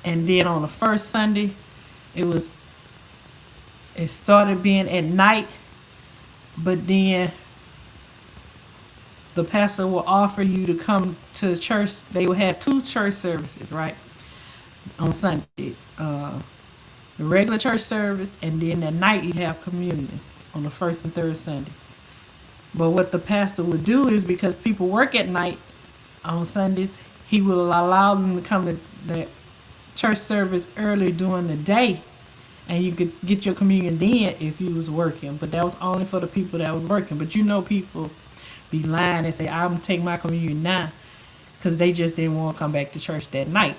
and then on the first Sunday, it was it started being at night, but then the pastor will offer you to come to church. They will have two church services, right, on Sunday. The regular church service, and then at night you have communion on the first and third Sunday. But what the pastor would do is, because people work at night on Sundays, he will allow them to come to the church service early during the day, and you could get your communion then if you was working. But that was only for the people that was working. But you know, people be lying and say, I'm gonna take my communion now, because they just didn't want to come back to church that night.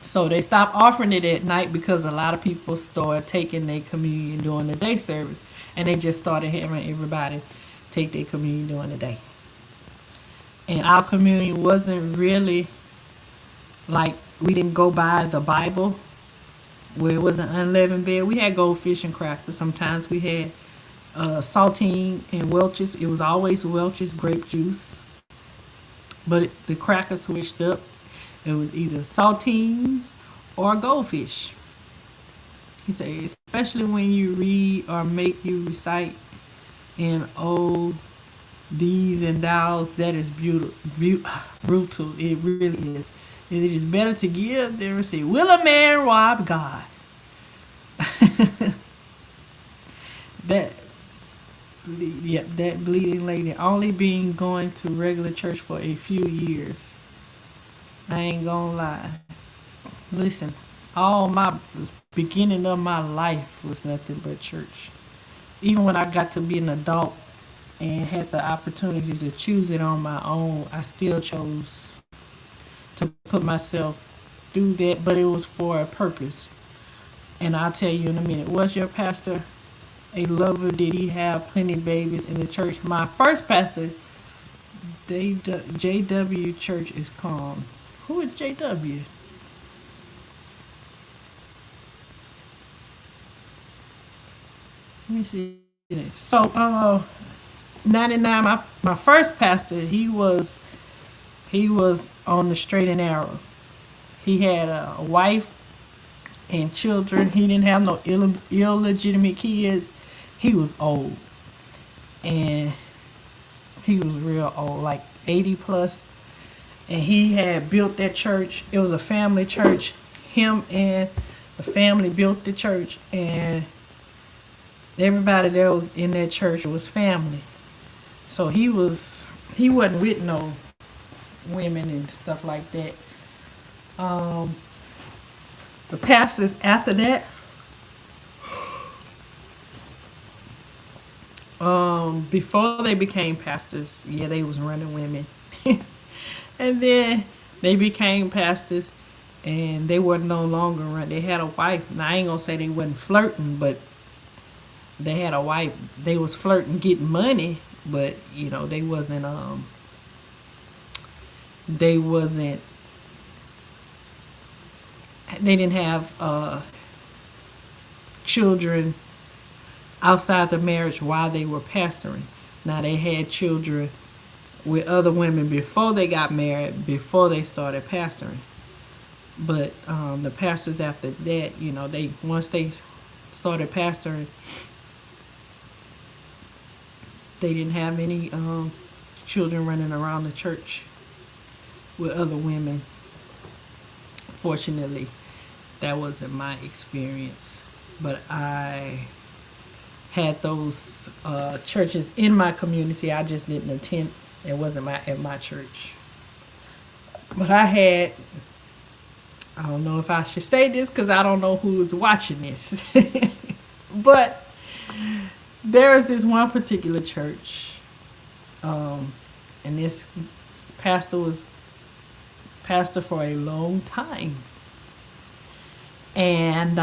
So they stopped offering it at night because a lot of people started taking their communion during the day service, and they just started having everybody take their communion during the day. And our communion wasn't really like, we didn't go by the Bible where it was an unleavened bread. We had goldfish and crackers. Sometimes we had saltine and Welch's. It was always Welch's grape juice, but the crackers switched up. It was either saltines or goldfish. He said, especially when you read or make you recite in old these and thous, that is brutal. It really is. It is better to give than receive. Will a man rob God? that yeah, that bleeding lady only been going to regular church for a few years. I ain't gonna lie. Listen, all my beginning of my life was nothing but church. Even when I got to be an adult and had the opportunity to choose it on my own, I still chose to put myself through that, but it was for a purpose. And I'll tell you in a minute. Was your pastor a lover? Did he have plenty of babies in the church? My first pastor, JW Church is calm. Who is JW? Let me see. So, 99. My first pastor, he was on the straight and narrow. He had a wife and children. He didn't have no illegitimate kids. He was old, and he was real old, like 80 plus. And he had built that church. It was a family church. Him and the family built the church, and everybody that was in that church was family. So he wasn't with no women and stuff like that. Um, the pastors after that, before they became pastors, yeah, they was running women, and then they became pastors, and they were no longer run. They had a wife. Now I ain't gonna say they wasn't flirting, but they had a wife. They was flirting, getting money, but they wasn't. They didn't have children outside the marriage while they were pastoring. Now they had children with other women before they got married, before they started pastoring. But the pastors after that, they once they started pastoring, they didn't have any children running around the church with other women. Fortunately, that wasn't my experience. But I had those churches in my community. I just didn't attend. It wasn't at my church. But I don't know if I should say this because I don't know who is watching this. But there is this one particular church, and this pastor was pastor for a long time. And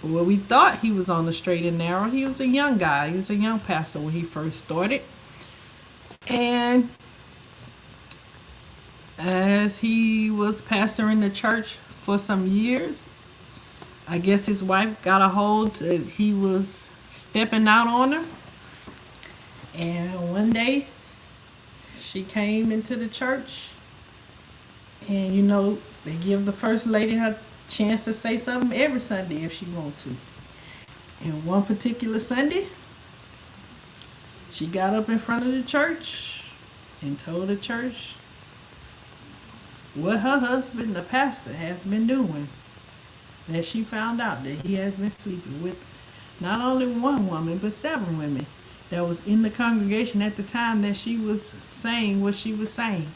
we thought he was on the straight and narrow. He was a young guy. He was a young pastor when he first started. And as he was pastoring the church for some years, I guess his wife got a hold that he was stepping out on her. And one day she came into the church, and they give the first lady her chance to say something every Sunday if she want to. And one particular Sunday, she got up in front of the church and told the church what her husband, the pastor, has been doing. That she found out that he has been sleeping with not only one woman, but several women that was in the congregation at the time that she was saying what she was saying.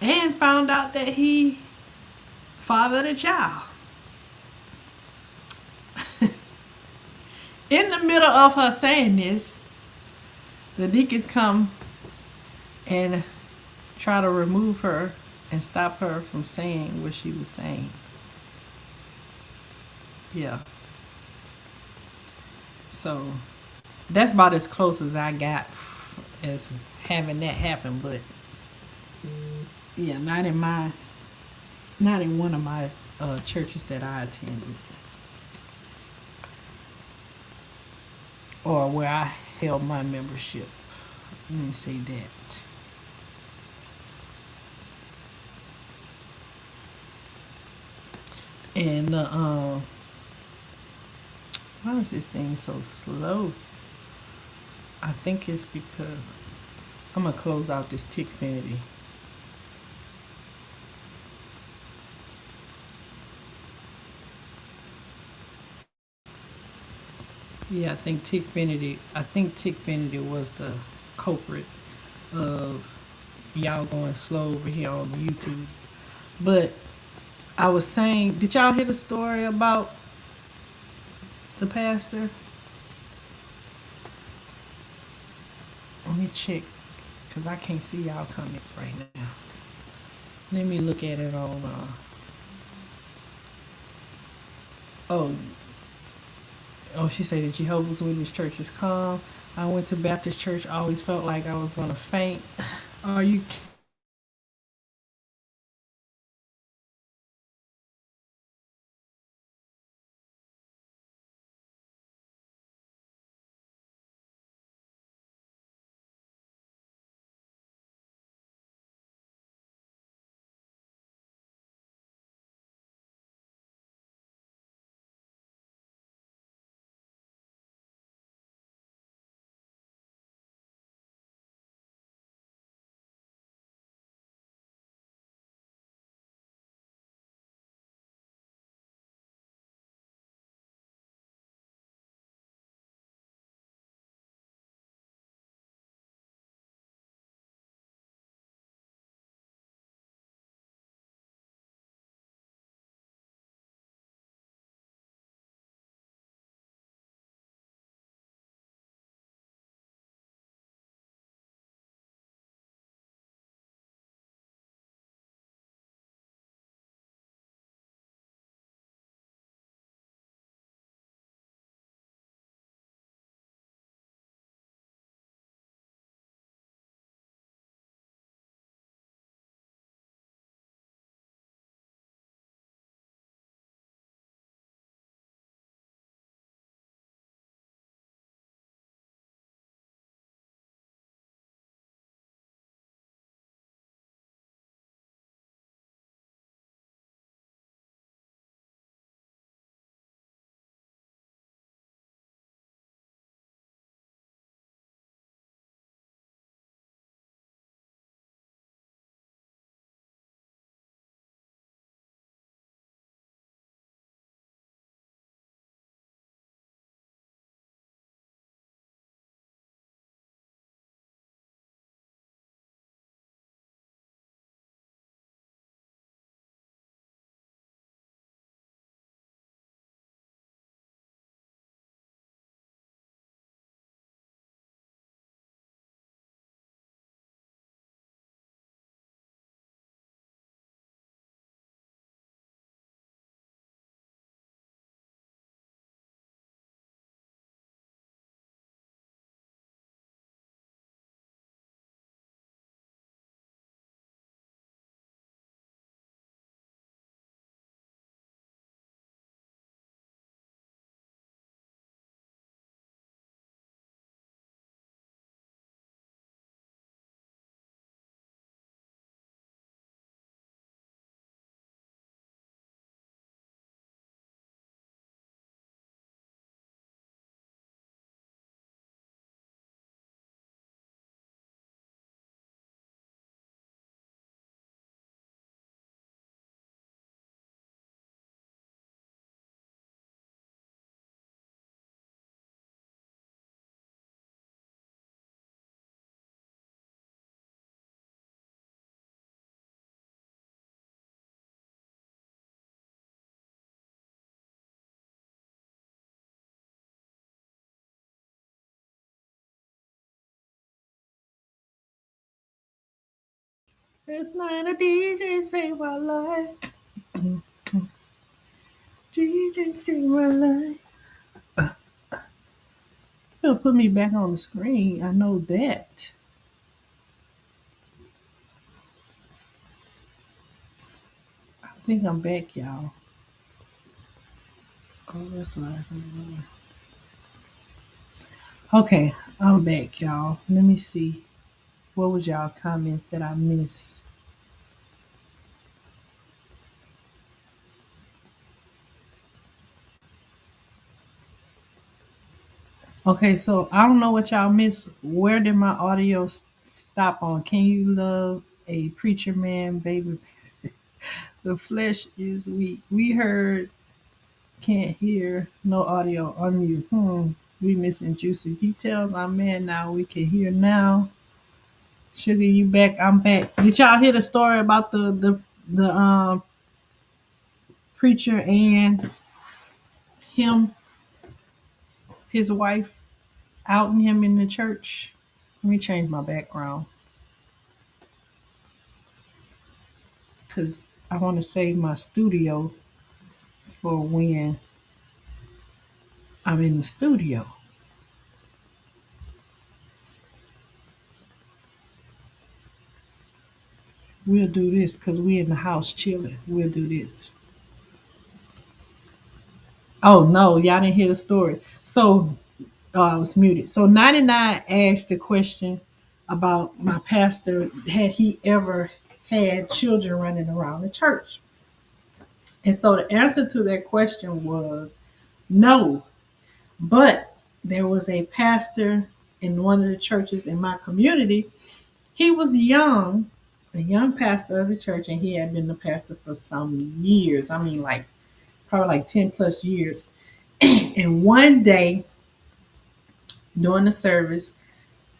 And found out that he fathered a child. In the middle of her saying this, the deacons come and try to remove her and stop her from saying what she was saying. Yeah. So that's about as close as I got as having that happen. But yeah, not in one of my churches that I attended, or where I held my membership. Let me say that. And why is this thing so slow? I think it's because I'm gonna close out this Tickfinity. Yeah, I think Tickfinity was the culprit of y'all going slow over here on YouTube. But I was saying, did y'all hear the story about the pastor? Let me check, because I can't see y'all comments right now. Let me look at it on Oh, oh, she said the Jehovah's Witness church is calm. I went to Baptist church. Always felt like I was gonna faint. Are you? It's not a DJ save my life. DJ save my life. It'll put me back on the screen. I know that. I think I'm back, y'all. Oh, that's why it's not. Okay, I'm back, y'all. Let me see. What was y'all comments that I missed? Okay, so I don't know what y'all missed. Where did my audio stop on? Can you love a preacher man, baby? The flesh is weak. We heard, can't hear, no audio on you. We missing juicy details. I'm man now. We can hear now. Sugar, you back? I'm back. Did y'all hear the story about the preacher and him, his wife, outing him in the church? Let me change my background because I want to save my studio for when. I'm in the studio. We'll do this because we in the house chilling. We'll do this. Oh no, y'all didn't hear the story. So I was muted. So 99 asked the question about my pastor. Had he ever had children running around the church? And so the answer to that question was no. But there was a pastor in one of the churches in my community. He was young, a young pastor of the church, and he had been the pastor for some years. I mean, like probably like 10 plus years. And one day during the service,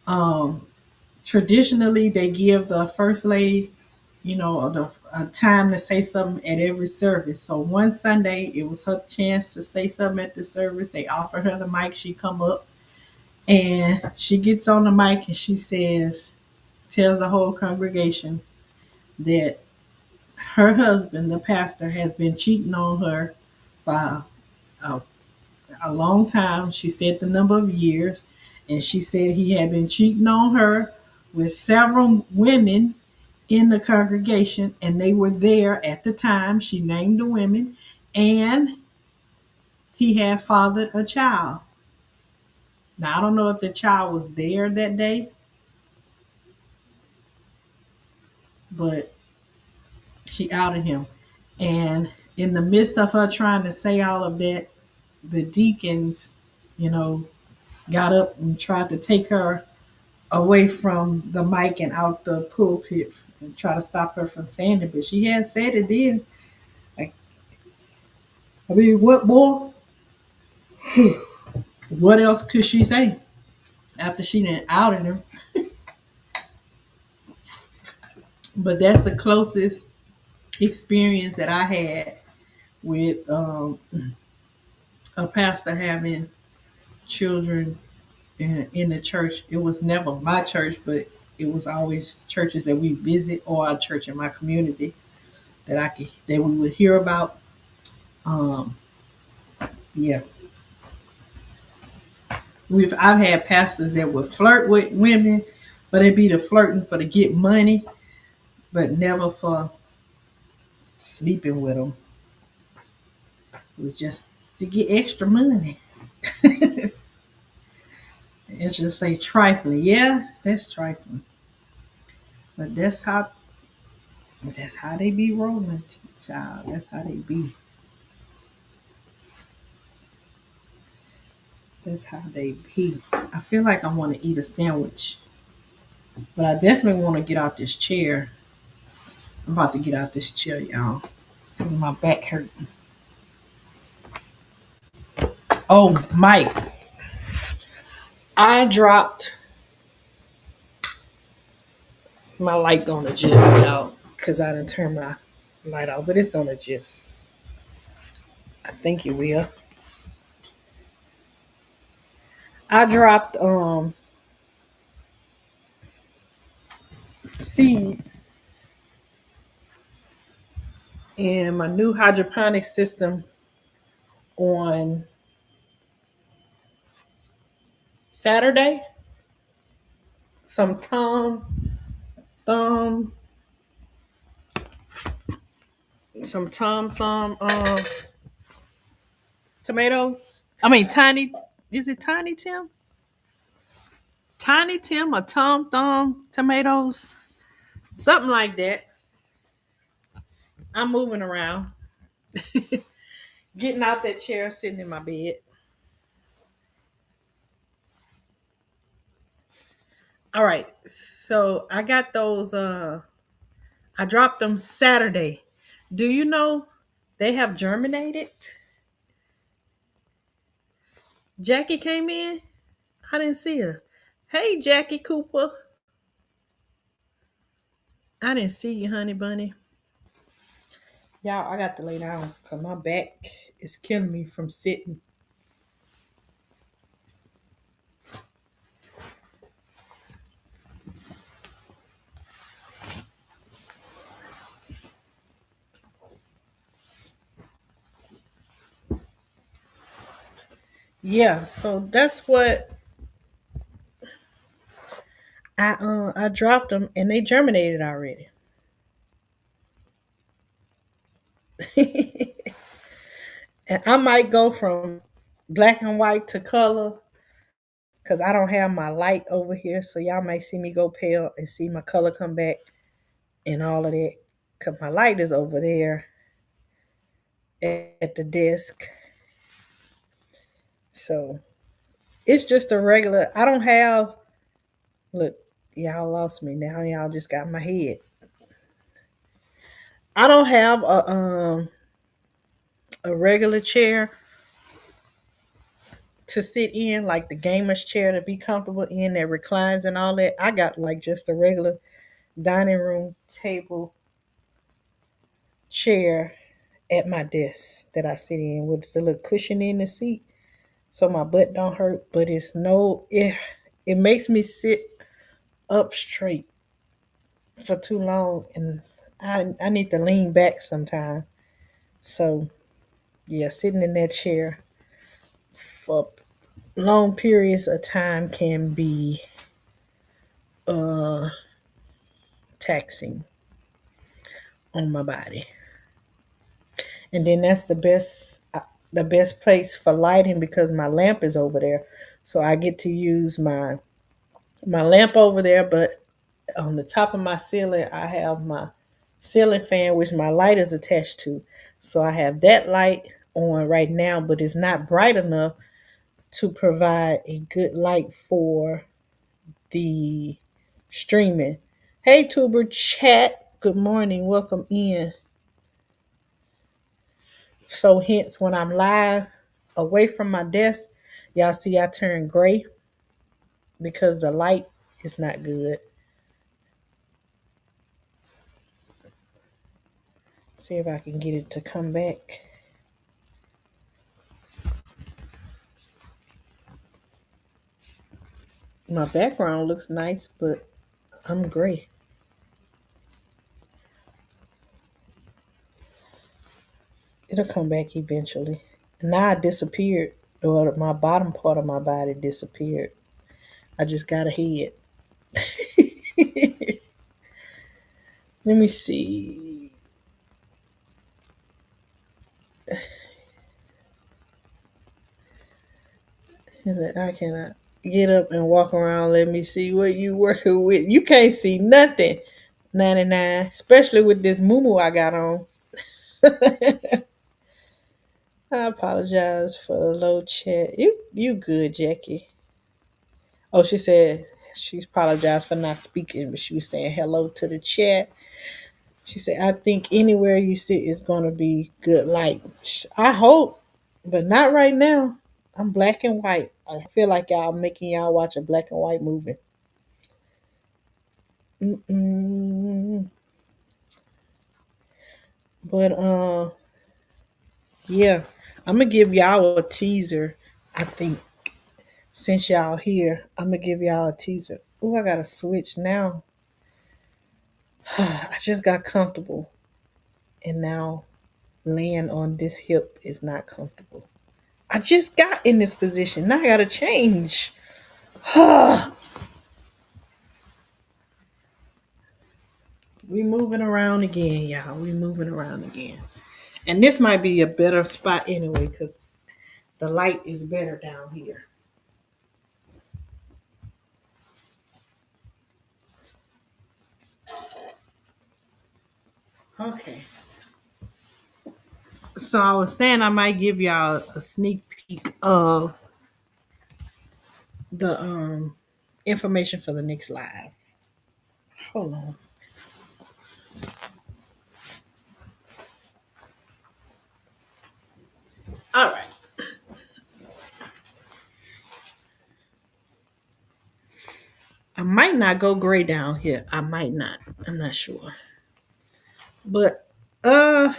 um, traditionally they give the first lady, a time to say something at every service. So one Sunday, it was her chance to say something at the service. They offered her the mic. She come up and she gets on the mic and she says, tells the whole congregation that her husband, the pastor, has been cheating on her for a, a long time. She said the number of years, and she said he had been cheating on her with several women in the congregation, and they were there at the time. She named the women, and he had fathered a child. Now, I don't know if the child was there that day, but she outed him. And in the midst of her trying to say all of that, the deacons, you know, got up and tried to take her away from the mic and out the pulpit and try to stop her from saying it. But she had said it then. Like, I mean, what more? What else could she say after she didn't outed him? But that's the closest experience that I had with a pastor having children in the church. It was never my church, but it was always churches that we visit or a church in my community that we would hear about. Um, yeah, I've had pastors that would flirt with women, but it'd be the flirting for to get money, but never for sleeping with them. It was just to get extra money. It's just like trifling. Yeah, that's trifling. But that's how they be rolling, child. That's how they be. That's how they be. I feel like I want to eat a sandwich, but I definitely want to get out this chair. I'm about to get out this chair, y'all. 'Cause my back hurt. Oh, Mike, I dropped my light gonna just out because I didn't turn my light off, but it's gonna just. I think it will. I dropped seeds in my new hydroponic system on Saturday. Some thumb, Tom Thumb tomatoes. I mean, tiny. Is it Tiny Tim? Tiny Tim or Tom Thumb tomatoes? Something like that. I'm moving around, getting out that chair, sitting in my bed. All right. So I got those. I dropped them Saturday. Do you know they have germinated? Jackie came in. I didn't see her. Hey, Jackie Cooper. I didn't see you, honey bunny. Y'all, I got to lay down because my back is killing me from sitting. Yeah, so that's what I dropped them and they germinated already. And I might go from black and white to color because I don't have my light over here. So y'all might see me go pale and see my color come back and all of that. Because my light is over there at the desk. So it's just a regular, I don't have, look, y'all lost me. Now y'all just got my head. I don't have a regular chair to sit in, like the gamer's chair to be comfortable in that reclines and all that. I got like just a regular dining room table chair at my desk that I sit in with the little cushion in the seat so my butt don't hurt. But it makes me sit up straight for too long and I need to lean back sometime. So yeah, sitting in that chair for long periods of time can be uh taxing on my body. And then that's the best place for lighting because my lamp is over there. So I get to use my lamp over there, but on the top of my ceiling I have my ceiling fan which my light is attached to. So I have that light on right now, but it's not bright enough to provide a good light for the streaming. Hey Tuber chat, good morning, welcome in. So hence when I'm live away from my desk, y'all see I turn gray because the light is not good. See if I can get it to come back. My background looks nice, but I'm gray. It'll come back eventually. Now I disappeared, or my bottom part of my body disappeared. I just got a head. Let me see. I cannot get up and walk around. Let me see what you working with. You can't see nothing. 99, especially with this moo I got on. I apologize for the low chat. You good, Jackie. Oh, she said she apologized for not speaking, but she was saying hello to the chat. She said, I think anywhere you sit is gonna be good light. I hope, but not right now. I'm black and white. I feel like y'all making y'all watch a black and white movie. Mm-mm. But yeah, I'm gonna give y'all a teaser. I think since y'all here, I'm gonna give y'all a teaser. Oh, I gotta switch now. I just got comfortable, and now laying on this hip is not comfortable. I just got in this position. Now I gotta change. We moving around again, y'all. We moving around again. And this might be a better spot anyway, because the light is better down here. Okay. So I was saying I might give y'all a sneak peek of the information for the next live. Hold on. All right. I might not go gray down here. I might not. I'm not sure. But uh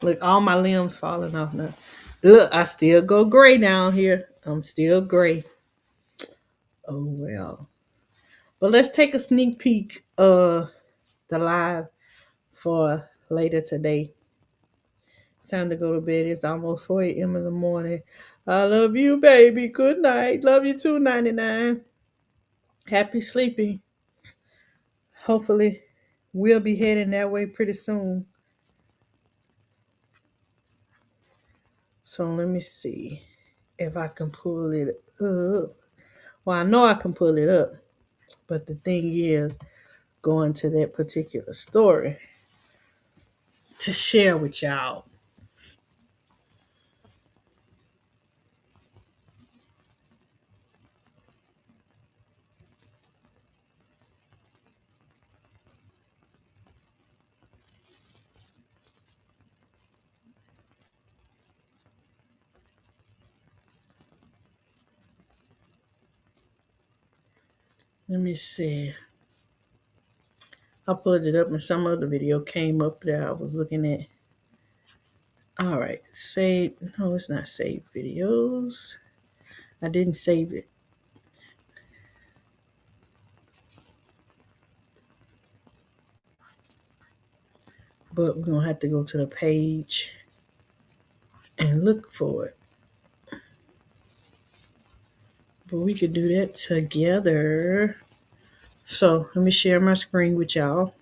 look, all my limbs falling off now. Look, I still go gray down here. I'm still gray. Oh well. But let's take a sneak peek the live for later today. It's time to go to bed. It's almost 4 a.m. in the morning. I love you, baby. Good night. Love you too, 99. Happy sleeping. Hopefully, we'll be heading that way pretty soon. So let me see if I can pull it up. Well, I know I can pull it up, but the thing is going to that particular story to share with y'all. Let me see. I pulled it up and some other video came up that I was looking at. All right, save. No, it's not save videos. I didn't save it. But we're going to have to go to the page and look for it. But we could do that together. So let me share my screen with y'all.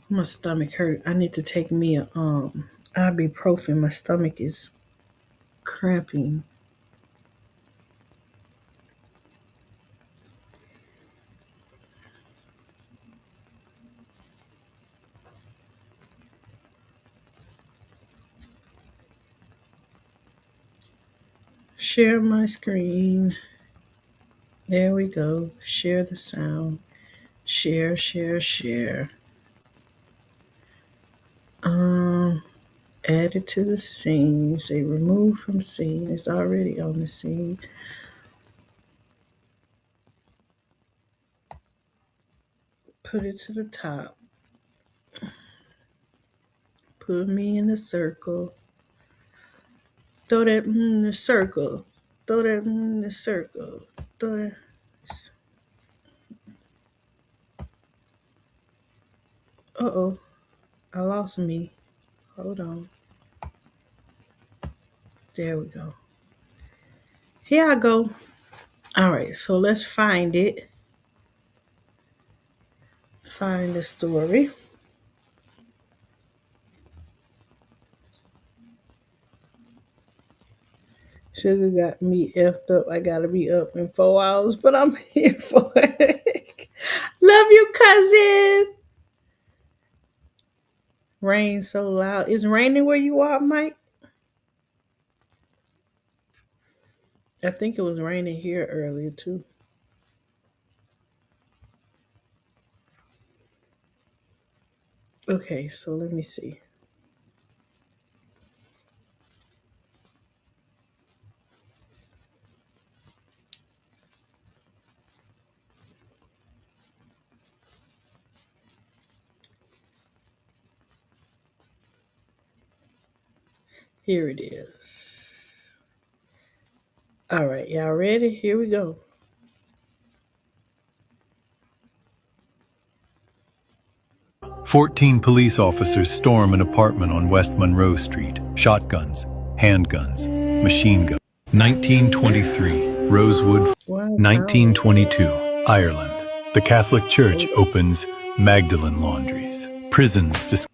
My stomach hurt. I need to take me a ibuprofen. My stomach is cramping. Share my screen. There we go. Share the sound. Share. Add it to the scene. Say remove from scene. It's already on the scene. Put it to the top. Put me in the circle. Throw that in the circle. Throw that in the circle. Throw that. Uh-oh. I lost me. Hold on. There we go. Here I go. All right, so let's find it. Find the story. Sugar got me effed up. I gotta be up in 4 hours, but I'm here for it. Love you, cousin. Rain so loud. It's raining where you are, Mike? I think it was raining here earlier too. Okay, so let me see. Here it is. All right, y'all ready? Here we go. 14 police officers storm an apartment on West Monroe Street. Shotguns, handguns, machine guns. 1923, Rosewood. Wow, 1922, Ireland. The Catholic Church opens Magdalene laundries. Prisons.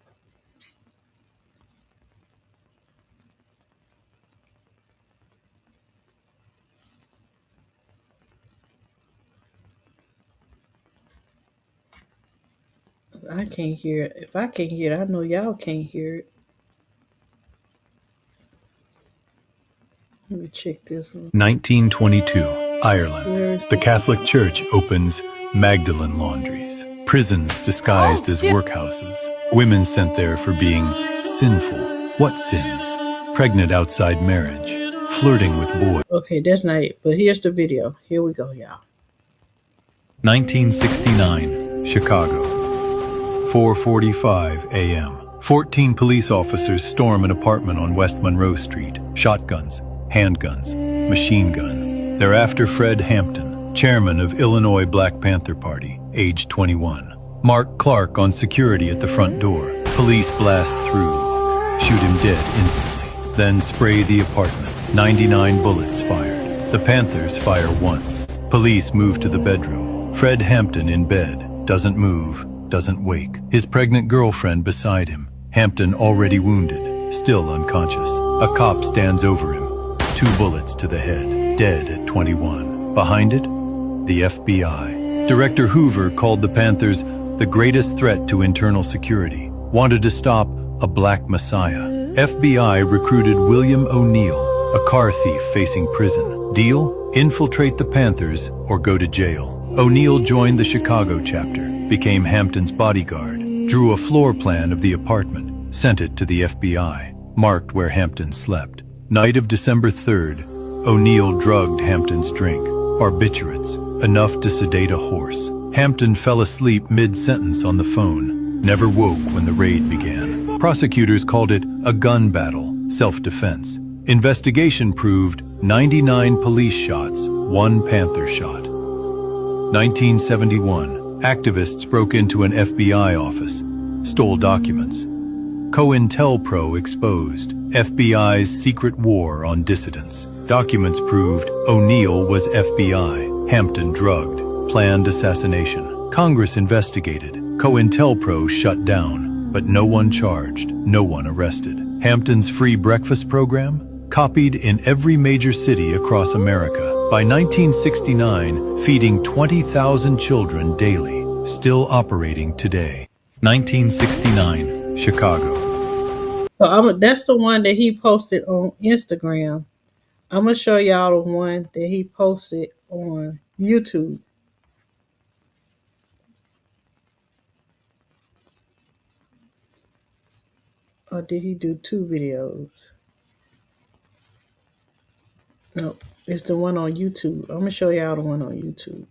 I can't hear it. If I can't hear it, I know y'all can't hear it. Let me check this one. 1922, Ireland. The Catholic Church opens Magdalene laundries. Prisons disguised as workhouses. Women sent there for being sinful. What sins? Pregnant outside marriage. Flirting with boys. Okay, that's not it. But here's the video. Here we go, y'all. 1969, Chicago. 4:45 a.m. 14 police officers storm an apartment on West Monroe Street. Shotguns, handguns, machine gun. They're after Fred Hampton, chairman of Illinois Black Panther Party, age 21. Mark Clark on security at the front door. Police blast through, shoot him dead instantly, then spray the apartment. 99 bullets fired. The Panthers fire once. Police move to the bedroom. Fred Hampton in bed, doesn't move, doesn't wake. His pregnant girlfriend beside him. Hampton already wounded, still unconscious. A cop stands over him. 2 bullets to the head, dead at 21. Behind it, the FBI. Director Hoover called the Panthers the greatest threat to internal security, wanted to stop a black messiah. FBI recruited William O'Neill, a car thief facing prison. Deal? Infiltrate the Panthers or go to jail. O'Neill joined the Chicago chapter, became Hampton's bodyguard, drew a floor plan of the apartment, sent it to the FBI, marked where Hampton slept. Night of December 3rd, O'Neill drugged Hampton's drink, barbiturates, enough to sedate a horse. Hampton fell asleep mid-sentence on the phone, never woke when the raid began. Prosecutors called it a gun battle, self-defense. Investigation proved 99 police shots, 1 Panther shot. 1971, activists broke into an FBI office, stole documents. COINTELPRO exposed FBI's secret war on dissidents. Documents proved O'Neill was FBI, Hampton drugged, planned assassination. Congress investigated. COINTELPRO shut down, but no one charged, no one arrested. Hampton's free breakfast program? Copied in every major city across America. By 1969, feeding 20,000 children daily, still operating today. 1969, Chicago. So that's the one that he posted on Instagram. I'm going to show y'all the one that he posted on YouTube. Or did he do 2 videos? No, it's the one on YouTube. I'm going to show y'all the one on YouTube.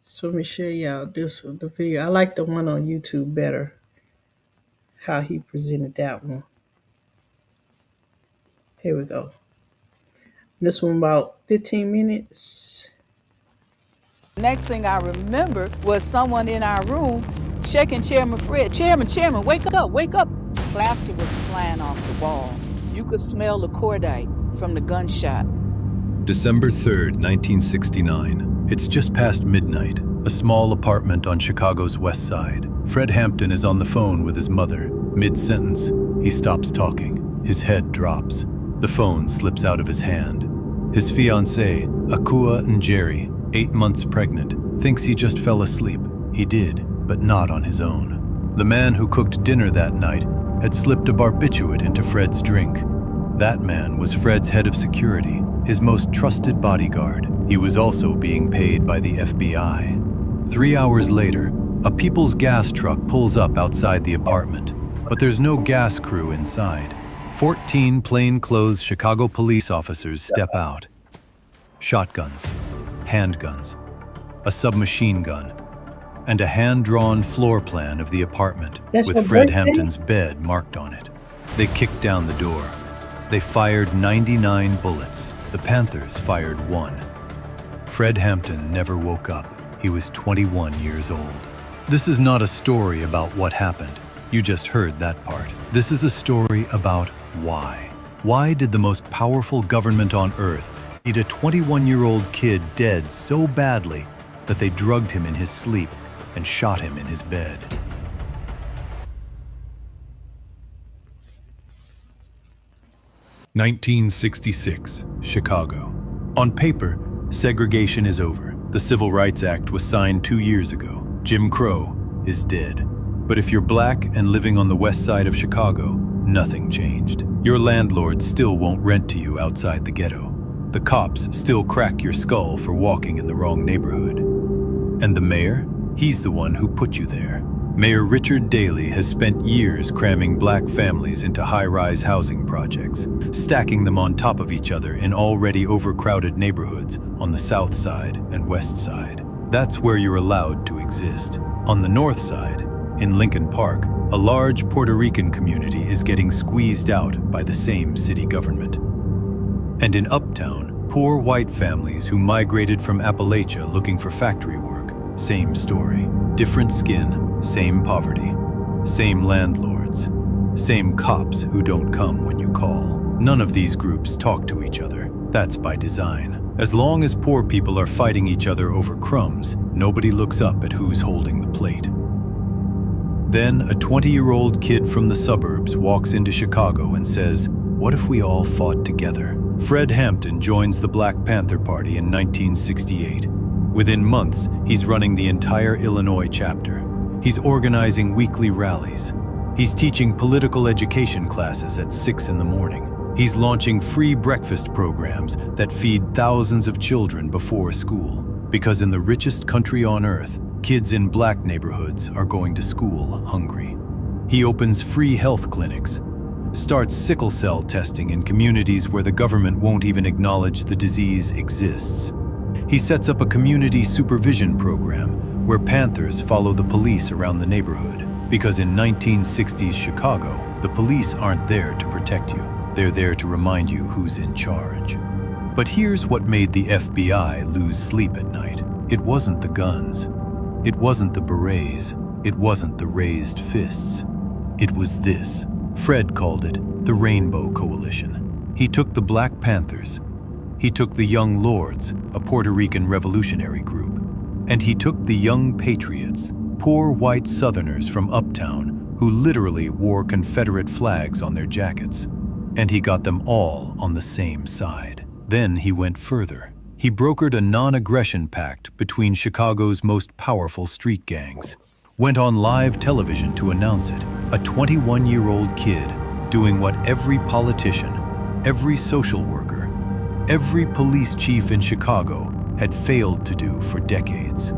So let me show y'all the video. I like the one on YouTube better, how he presented that one. Here we go. This one about 15 minutes. Next thing I remember was someone in our room shaking Chairman Fred. Chairman, wake up, wake up. Plaster was flying off the wall. You could smell the cordite from the gunshot. December 3rd, 1969. It's just past midnight. A small apartment on Chicago's west side. Fred Hampton is on the phone with his mother. Mid-sentence, he stops talking. His head drops. The phone slips out of his hand. His fiancée, Akua Njeri, 8 months pregnant, thinks he just fell asleep. He did, but not on his own. The man who cooked dinner that night had slipped a barbiturate into Fred's drink. That man was Fred's head of security, his most trusted bodyguard. He was also being paid by the FBI. 3 hours later, a People's Gas truck pulls up outside the apartment, but there's no gas crew inside. 14 plainclothes Chicago police officers step out. Shotguns, handguns, a submachine gun, and a hand-drawn floor plan of the apartment with Fred Hampton's bed marked on it. They kicked down the door. They fired 99 bullets. The Panthers fired 1. Fred Hampton never woke up. He was 21 years old. This is not a story about what happened. You just heard that part. This is a story about why. Why did the most powerful government on earth need a 21-year-old kid dead so badly that they drugged him in his sleep and shot him in his bed? (1966) Chicago. On paper, segregation is over. The Civil Rights Act was signed 2 years ago. Jim Crow is dead. But if you're black and living on the west side of Chicago, nothing changed. Your landlord still won't rent to you outside the ghetto. The cops still crack your skull for walking in the wrong neighborhood. And the mayor? He's the one who put you there. Mayor Richard Daley has spent years cramming black families into high-rise housing projects, stacking them on top of each other in already overcrowded neighborhoods on the south side and west side. That's where you're allowed to exist. On the north side, in Lincoln Park, a large Puerto Rican community is getting squeezed out by the same city government. And in Uptown, poor white families who migrated from Appalachia looking for factory work, same story. Different skin, same poverty. Same landlords. Same cops who don't come when you call. None of these groups talk to each other. That's by design. As long as poor people are fighting each other over crumbs, nobody looks up at who's holding the plate. Then a 20-year-old kid from the suburbs walks into Chicago and says, "What if we all fought together?" Fred Hampton joins the Black Panther Party in 1968. Within months, he's running the entire Illinois chapter. He's organizing weekly rallies. He's teaching political education classes at 6 in the morning. He's launching free breakfast programs that feed thousands of children before school. Because in the richest country on earth, kids in black neighborhoods are going to school hungry. He opens free health clinics, starts sickle cell testing in communities where the government won't even acknowledge the disease exists. He sets up a community supervision program where Panthers follow the police around the neighborhood, because in 1960s Chicago, the police aren't there to protect you. They're there to remind you who's in charge. But here's what made the FBI lose sleep at night. It wasn't the guns. It wasn't the berets. It wasn't the raised fists. It was this. Fred called it the Rainbow Coalition. He took the Black Panthers. He took the Young Lords, a Puerto Rican revolutionary group. And he took the Young Patriots, poor white Southerners from Uptown who literally wore Confederate flags on their jackets. And he got them all on the same side. Then he went further. He brokered a non-aggression pact between Chicago's most powerful street gangs, went on live television to announce it, a 21-year-old kid doing what every politician, every social worker, every police chief in Chicago had failed to do for decades.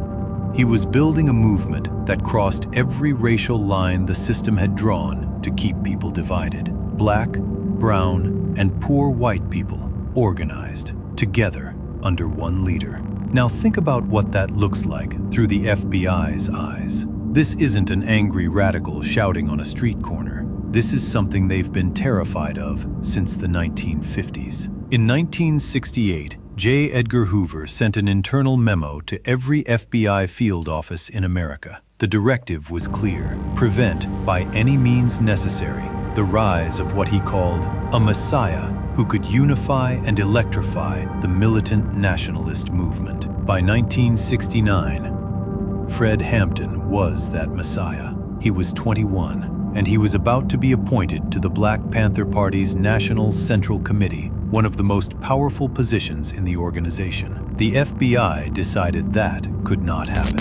He was building a movement that crossed every racial line the system had drawn to keep people divided. Black, brown, and poor white people organized together under one leader. Now think about what that looks like through the FBI's eyes. This isn't an angry radical shouting on a street corner. This is something they've been terrified of since the 1950s. In 1968, J. Edgar Hoover sent an internal memo to every FBI field office in America. The directive was clear: prevent, by any means necessary, the rise of what he called a messiah who could unify and electrify the militant nationalist movement. By 1969, Fred Hampton was that messiah. He was 21, and he was about to be appointed to the Black Panther Party's National Central Committee, one of the most powerful positions in the organization. The FBI decided that could not happen.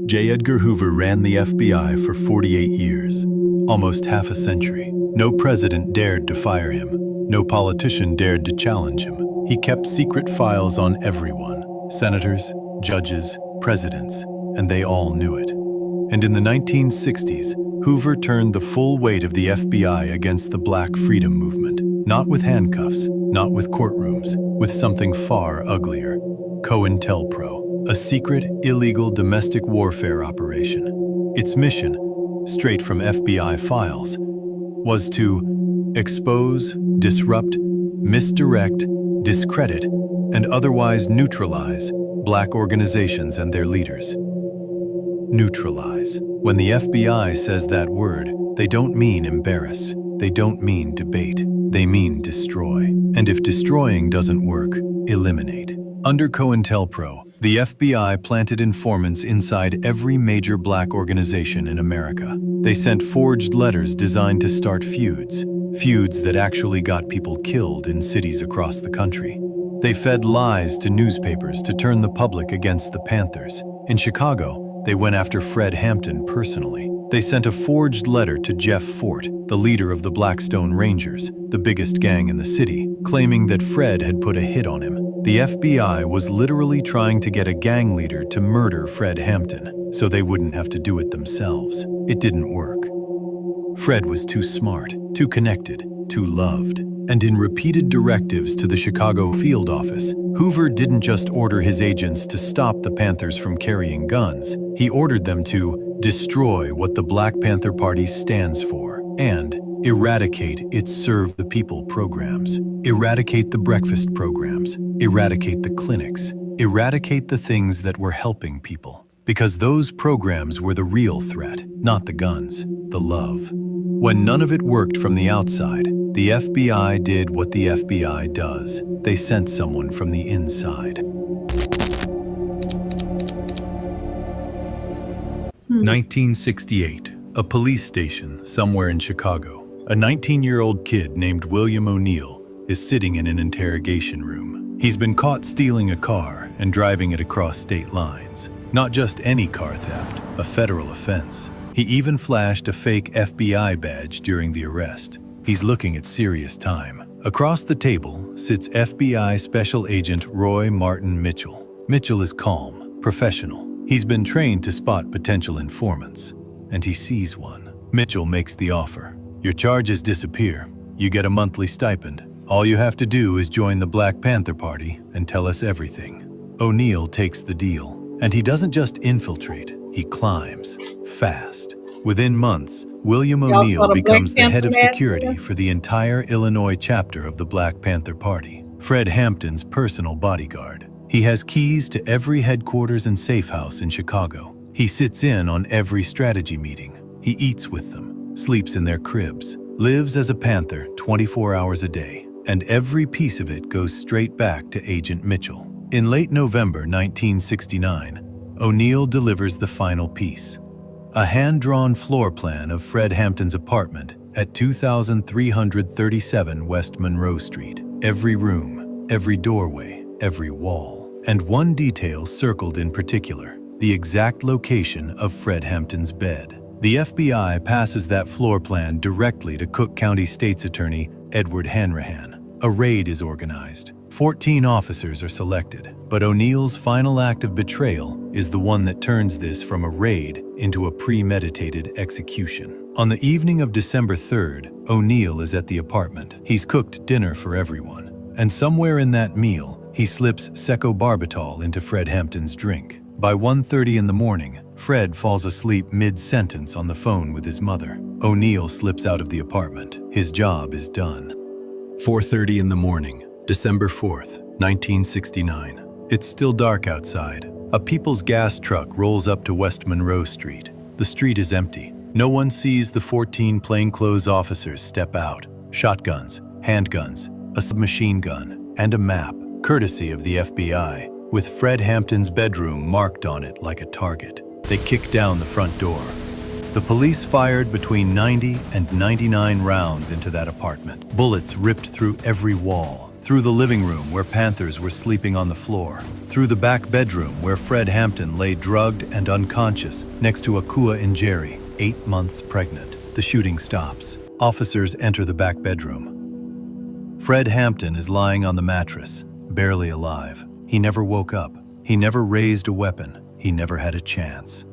J. Edgar Hoover ran the FBI for 48 years, almost half a century. No president dared to fire him. No politician dared to challenge him. He kept secret files on everyone: senators, judges, presidents, and they all knew it. And in the 1960s, Hoover turned the full weight of the FBI against the Black Freedom Movement, not with handcuffs, not with courtrooms, with something far uglier: COINTELPRO, a secret, illegal domestic warfare operation. Its mission, straight from FBI files, was to expose, disrupt, misdirect, discredit, and otherwise neutralize black organizations and their leaders. Neutralize. When the FBI says that word, they don't mean embarrass. They don't mean debate. They mean destroy. And if destroying doesn't work, eliminate. Under COINTELPRO, the FBI planted informants inside every major black organization in America. They sent forged letters designed to start feuds that actually got people killed in cities across the country. They fed lies to newspapers to turn the public against the Panthers. In Chicago, they went after Fred Hampton personally. They sent a forged letter to Jeff Fort, the leader of the Blackstone Rangers, the biggest gang in the city, claiming that Fred had put a hit on him. The FBI was literally trying to get a gang leader to murder Fred Hampton so they wouldn't have to do it themselves. It didn't work. Fred was too smart, too connected, too loved. And in repeated directives to the Chicago field office, Hoover didn't just order his agents to stop the Panthers from carrying guns. He ordered them to destroy what the Black Panther Party stands for and eradicate its Serve the People programs, eradicate the breakfast programs, eradicate the clinics, eradicate the things that were helping people. Because those programs were the real threat, not the guns, the love. When none of it worked from the outside, the FBI did what the FBI does. They sent someone from the inside. 1968, a police station somewhere in Chicago. A 19-year-old kid named William O'Neal is sitting in an interrogation room. He's been caught stealing a car and driving it across state lines. Not just any car theft, a federal offense. He even flashed a fake FBI badge during the arrest. He's looking at serious time. Across the table sits FBI Special Agent Roy Martin Mitchell. Mitchell is calm, professional. He's been trained to spot potential informants, and he sees one. Mitchell makes the offer. Your charges disappear. You get a monthly stipend. All you have to do is join the Black Panther Party and tell us everything. O'Neal takes the deal, and he doesn't just infiltrate, he climbs fast. Within months, William O'Neal becomes the head of security for the entire Illinois chapter of the Black Panther Party, Fred Hampton's personal bodyguard. He has keys to every headquarters and safe house in Chicago. He sits in on every strategy meeting. He eats with them, sleeps in their cribs, lives as a Panther 24 hours a day, and every piece of it goes straight back to Agent Mitchell. In late November 1969, O'Neal delivers the final piece. A hand-drawn floor plan of Fred Hampton's apartment at 2337 West Monroe Street. Every room, every doorway, every wall. And one detail circled in particular, the exact location of Fred Hampton's bed. The FBI passes that floor plan directly to Cook County State's Attorney Edward Hanrahan. A raid is organized. 14 officers are selected, but O'Neal's final act of betrayal is the one that turns this from a raid into a premeditated execution. On the evening of December 3rd, O'Neal is at the apartment. He's cooked dinner for everyone, and somewhere in that meal, he slips secobarbital into Fred Hampton's drink. By 1:30 in the morning, Fred falls asleep mid-sentence on the phone with his mother. O'Neal slips out of the apartment. His job is done. 4:30 in the morning, December 4th, 1969. It's still dark outside. A People's Gas truck rolls up to West Monroe Street. The street is empty. No one sees the 14 plainclothes officers step out. Shotguns, handguns, a submachine gun, and a map, courtesy of the FBI, with Fred Hampton's bedroom marked on it like a target. They kick down the front door. The police fired between 90 and 99 rounds into that apartment. Bullets ripped through every wall. Through the living room where Panthers were sleeping on the floor, through the back bedroom where Fred Hampton lay drugged and unconscious next to Akua Njeri, 8 months pregnant. The shooting stops. Officers enter the back bedroom. Fred Hampton is lying on the mattress, barely alive. He never woke up. He never raised a weapon. He never had a chance.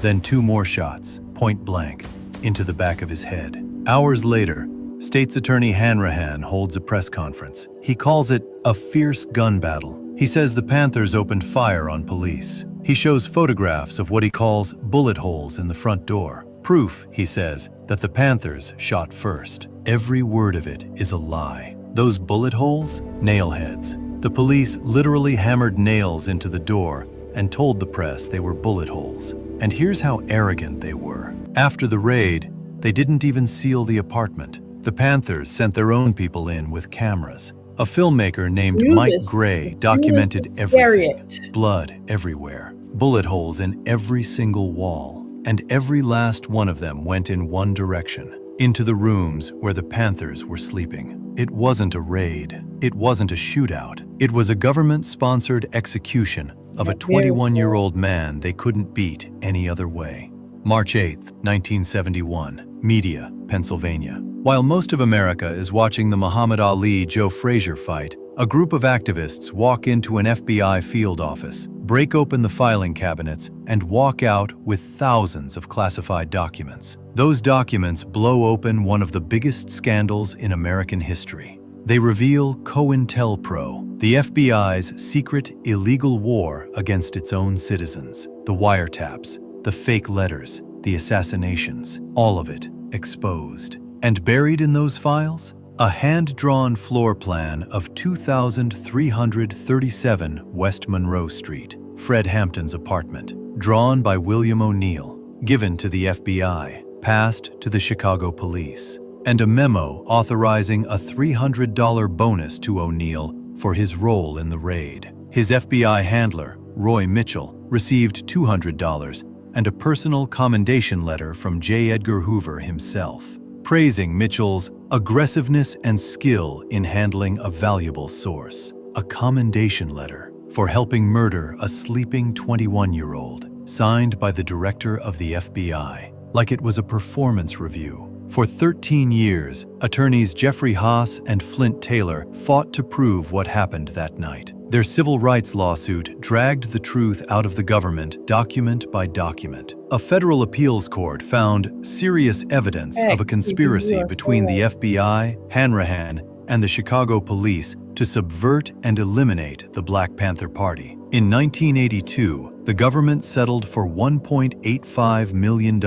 Then 2 more shots, point blank, into the back of his head. Hours later, State's Attorney Hanrahan holds a press conference. He calls it a fierce gun battle. He says the Panthers opened fire on police. He shows photographs of what he calls bullet holes in the front door. Proof, he says, that the Panthers shot first. Every word of it is a lie. Those bullet holes? Nail heads. The police literally hammered nails into the door and told the press they were bullet holes. And here's how arrogant they were. After the raid, they didn't even seal the apartment. The Panthers sent their own people in with cameras. A filmmaker named Mike Gray documented everything. Blood everywhere, bullet holes in every single wall, and every last one of them went in one direction, into the rooms where the Panthers were sleeping. It wasn't a raid. It wasn't a shootout. It was a government-sponsored execution of a 21-year-old man they couldn't beat any other way. March 8th, 1971, Media, Pennsylvania. While most of America is watching the Muhammad Ali-Joe Frazier fight, A group of activists walk into an FBI field office, break open the filing cabinets, and walk out with thousands of classified documents. Those documents blow open one of the biggest scandals in American history. They reveal COINTELPRO, the FBI's secret, illegal war against its own citizens. The wiretaps, the fake letters, the assassinations, all of it exposed. And buried in those files? A hand-drawn floor plan of 2337 West Monroe Street, Fred Hampton's apartment, drawn by William O'Neill, given to the FBI, passed to the Chicago police, and a memo authorizing a $300 bonus to O'Neill for his role in the raid. His FBI handler, Roy Mitchell, received $200 and a personal commendation letter from J. Edgar Hoover himself, praising Mitchell's aggressiveness and skill in handling a valuable source. A commendation letter for helping murder a sleeping 21-year-old, signed by the director of the FBI, like it was a performance review. For 13 years, attorneys Jeffrey Haas and Flint Taylor fought to prove what happened that night. Their civil rights lawsuit dragged the truth out of the government document by document. A federal appeals court found serious evidence of a conspiracy between the FBI, Hanrahan, and the Chicago police to subvert and eliminate the Black Panther Party. In 1982, the government settled for $1.85 million,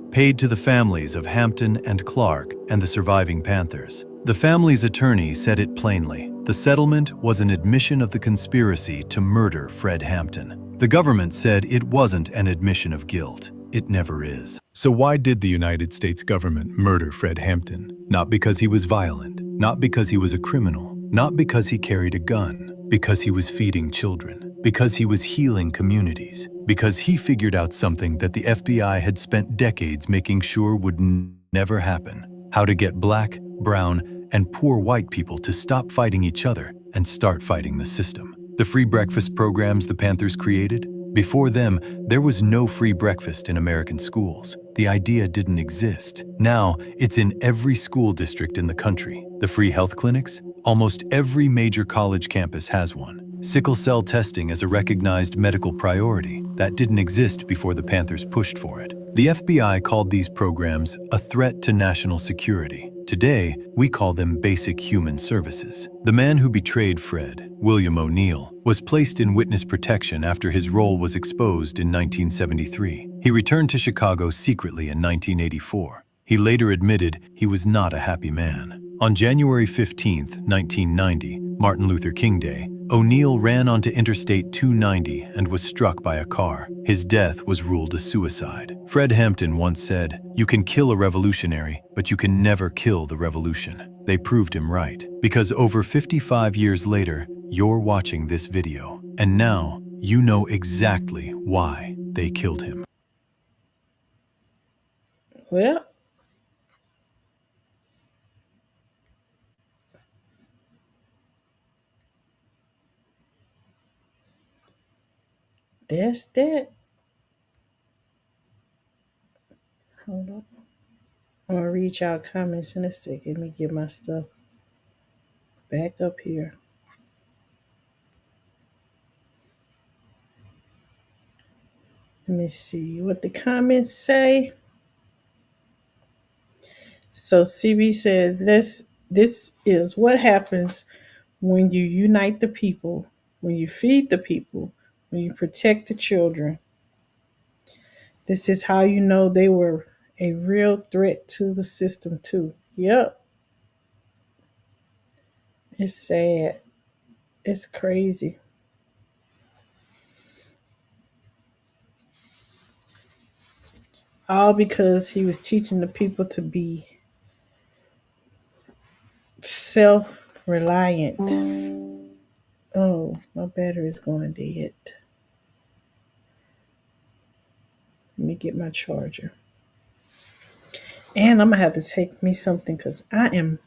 paid to the families of Hampton and Clark and the surviving Panthers. The family's attorney said it plainly. The settlement was an admission of the conspiracy to murder Fred Hampton. The government said it wasn't an admission of guilt. It never is. So why did the United States government murder Fred Hampton? Not because he was violent, not because he was a criminal, not because he carried a gun, because he was feeding children, because he was healing communities, because he figured out something that the FBI had spent decades making sure would never happen: how to get black, brown, and poor white people to stop fighting each other and start fighting the system. The free breakfast programs the Panthers created? Before them, there was no free breakfast in American schools. The idea didn't exist. Now, it's in every school district in the country. The free health clinics? Almost every major college campus has one. Sickle cell testing is a recognized medical priority. That didn't exist before the Panthers pushed for it. The FBI called these programs a threat to national security. Today, we call them basic human services. The man who betrayed Fred, William O'Neill, was placed in witness protection after his role was exposed in 1973. He returned to Chicago secretly in 1984. He later admitted he was not a happy man. On January 15, 1990, Martin Luther King Day, O'Neill ran onto Interstate 290 and was struck by a car. His death was ruled a suicide. Fred Hampton once said, "You can kill a revolutionary, but you can never kill the revolution." They proved him right, because over 55 years later, you're watching this video, and now you know exactly why they killed him. Well, that's that. Hold on. I'm gonna read y'all comments in a second. Let me get my stuff back up here. Let me see what the comments say. So CB said this is what happens when you unite the people, when you feed the people, when you protect the children. This is how you know they were a real threat to the system too. Yep. It's sad. It's crazy. All because he was teaching the people to be self-reliant. Oh, my battery is going dead. Let me get my charger. And I'm going to have to take me something because my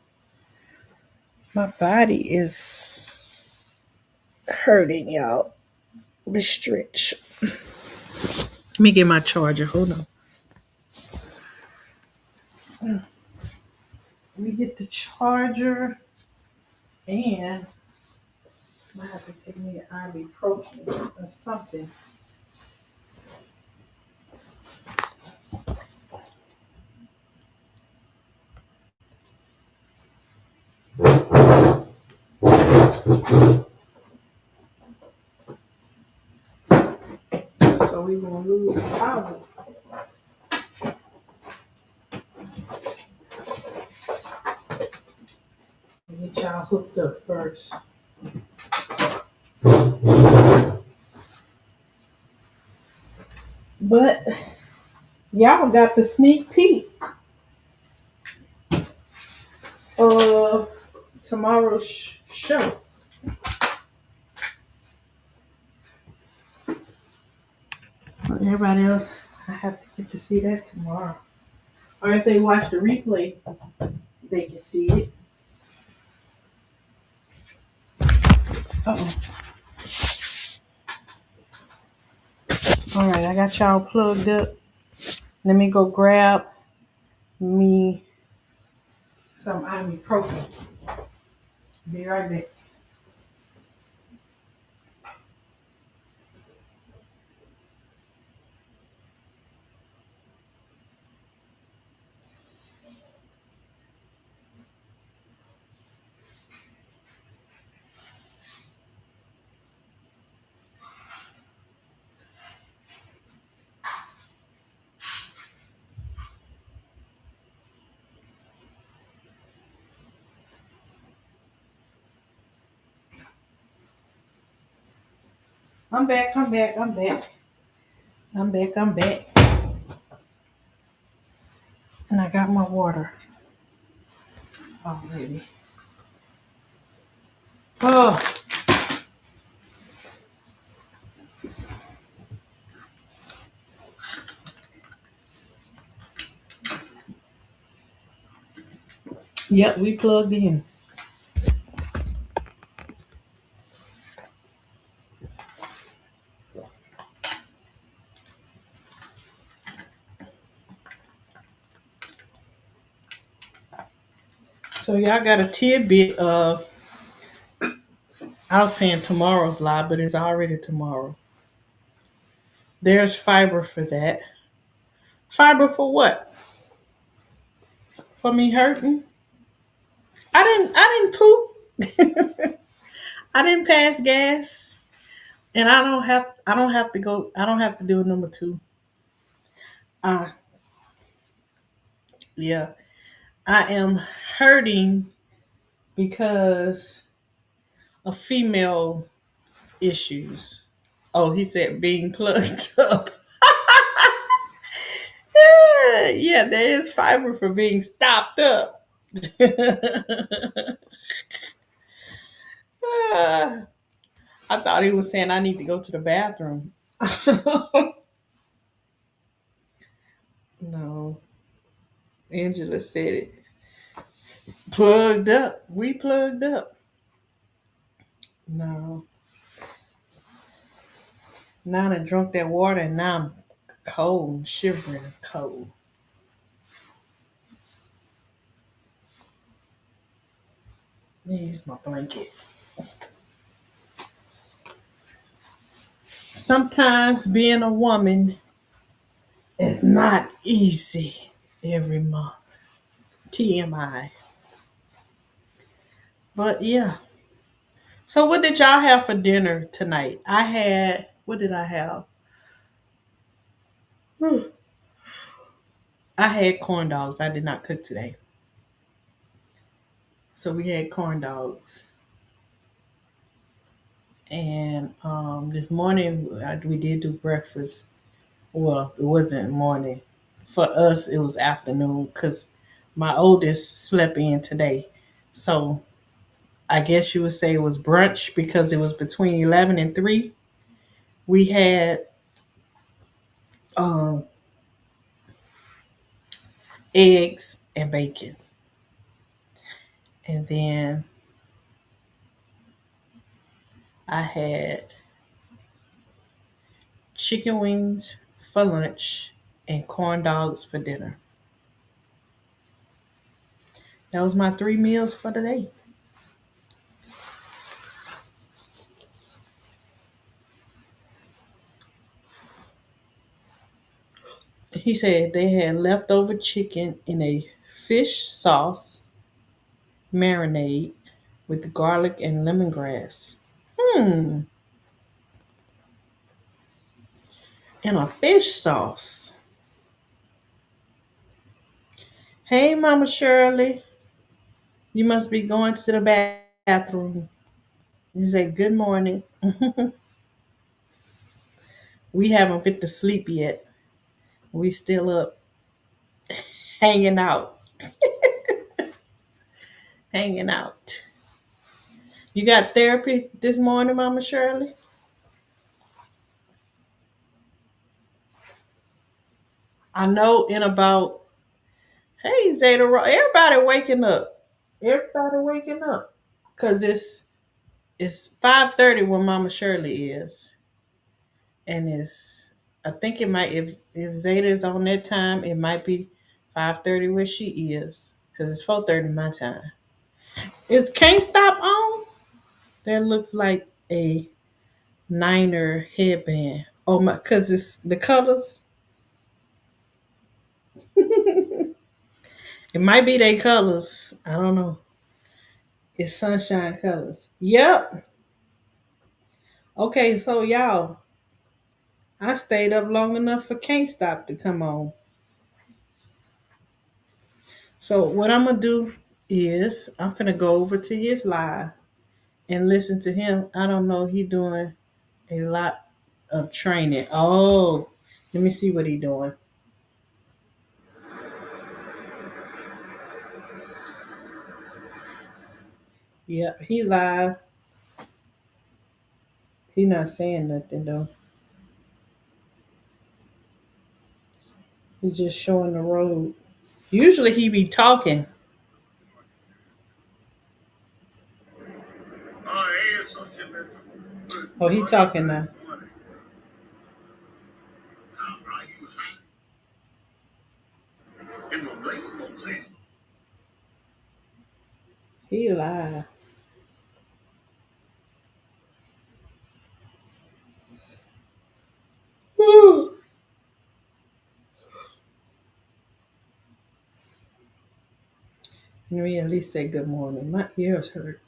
body is hurting, y'all. Let me stretch. Let me get my charger. Hold on. Let me get the charger and I have to take me an ibuprofen or something. So we gonna lose the power. Get y'all hooked up first. But y'all got the sneak peek of tomorrow's show. But everybody else, I have to get to see that tomorrow. Or if they watch the replay, they can see it. Uh-oh. All right, I got y'all plugged up. Let me go grab me some ibuprofen. Be right back. I'm back. And I got my water already. Oh, yep, we plugged in. So y'all got a tidbit of, I was saying tomorrow's live, but it's already tomorrow. There's fiber for that. Fiber for what? For me hurting? I didn't poop. I didn't pass gas. And I don't have to do number 2. Uh yeah. I am hurting because of female issues. Oh, he said being plugged up. Yeah, there is fiber for being stopped up. I thought he was saying I need to go to the bathroom. No, Angela said it. Plugged up. We plugged up. No. Now I drunk that water and now I'm cold, I'm shivering cold. Let me use my blanket. Sometimes being a woman is not easy every month. TMI. But yeah. So what did y'all have for dinner tonight? What did I have? I had corn dogs. I did not cook today. So we had corn dogs. And this morning we did do breakfast. Well, it wasn't morning. For us, it was afternoon because my oldest slept in today. So I guess you would say it was brunch because it was between 11 and 3. We had um, eggs and bacon. And then I had chicken wings for lunch and corn dogs for dinner. That was my 3 meals for the day. He said they had leftover chicken in a fish sauce marinade with garlic and lemongrass. Hmm, and a fish sauce. Hey, Mama Shirley, you must be going to the bathroom. He said, "Good morning." We haven't been to sleep yet. We still up, hanging out, hanging out. You got therapy this morning, Mama Shirley? I know in about, hey, Zeta, everybody waking up. Everybody waking up. Because it's 5:30 when Mama Shirley is. And it's, I think it might, if Zeta is on that time, it might be 5:30 where she is. Because it's 4:30 my time. Is Can't Stop on? That looks like a Niner headband. Oh my, because it's the colors. It might be they colors. I don't know. It's sunshine colors. Yep. Okay, so y'all, I stayed up long enough for Can't Stop to come on. So what I'm gonna do is I'm gonna go over to his live and listen to him. I don't know, he doing a lot of training. Oh, let me see what he doing. Yep, he live. He not saying nothing though. He's just showing the road. Usually he be talking. Oh, he talking now. He live. Whew. Let me at least say good morning. My ears hurt.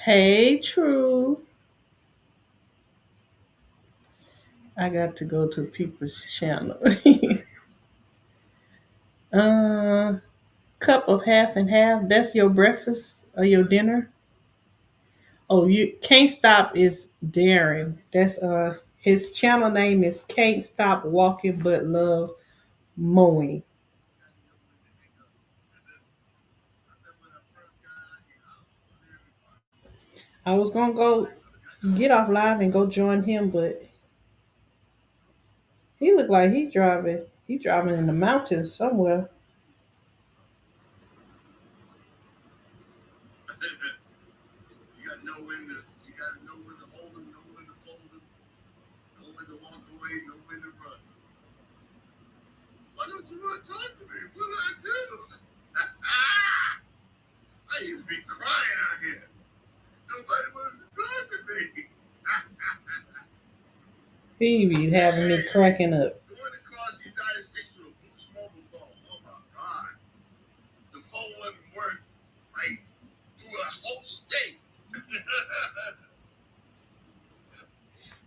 Hey, True. I got to go to people's channel. uh, cup of half and half. That's your breakfast or your dinner. Oh, you Can't Stop is Darren. That's his channel name is Can't Stop Walking But Love Mowing. I was gonna go get off live and go join him, but he looked like he driving. He driving in the mountains somewhere. He be having me cracking up.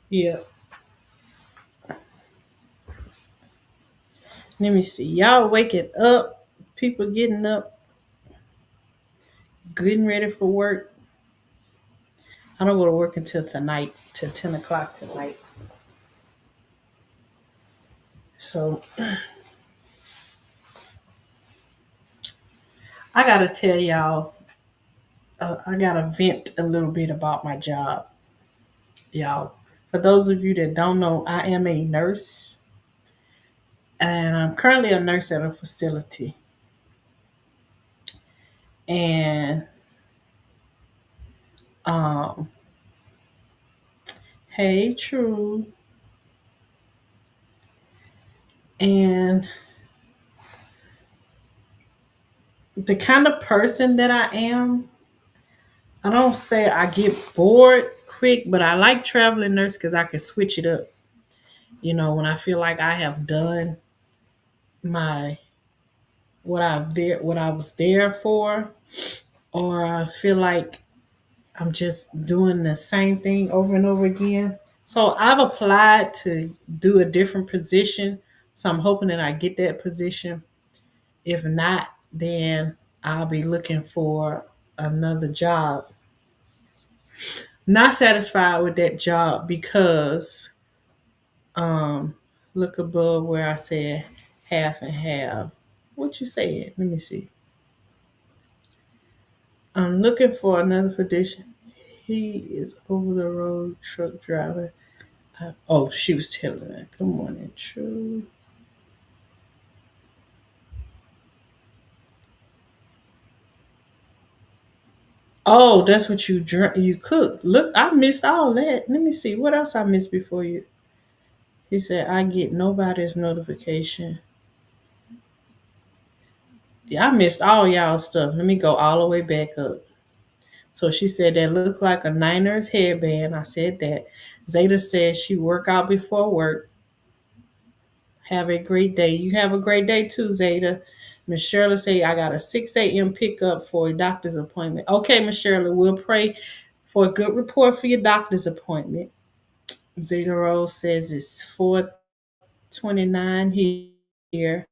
Yeah. Let me see. Y'all waking up. People getting up, getting ready for work. I don't go to work until tonight, till 10 o'clock tonight. So I gotta tell y'all, I gotta vent a little bit about my job, y'all. For those of you that don't know, I am a nurse, and I'm currently a nurse at a facility. And um, hey, True, And the kind of person that I am, I don't say I get bored quick, but I like traveling nurse because I can switch it up. When I feel like I have done my what I was there for, or I feel like I'm just doing the same thing over and over again. So I've applied to do a different position. So I'm hoping that I get that position. If not, then I'll be looking for another job. Not satisfied with that job because um look above where I said half and half. What you said? Let me see. I'm looking for another position. He is over the road truck driver. Oh, she was telling me. Good morning, true. Oh, that's what you drink. You cook. Look, I missed all that. Let me see what else I missed before you. He said, "I get nobody's notification." Yeah, I missed all y'all stuff. Let me go all the way back up. So she said that looked like a Niners headband. I said that. Zeta says she work out before work. Have a great day. You have a great day too, Zeta. Miss Shirley say I got a 6 a.m. pickup for a doctor's appointment. Okay, Miss Shirley, we'll pray for a good report for your doctor's appointment. Zeta Rose says it's 4:29 here.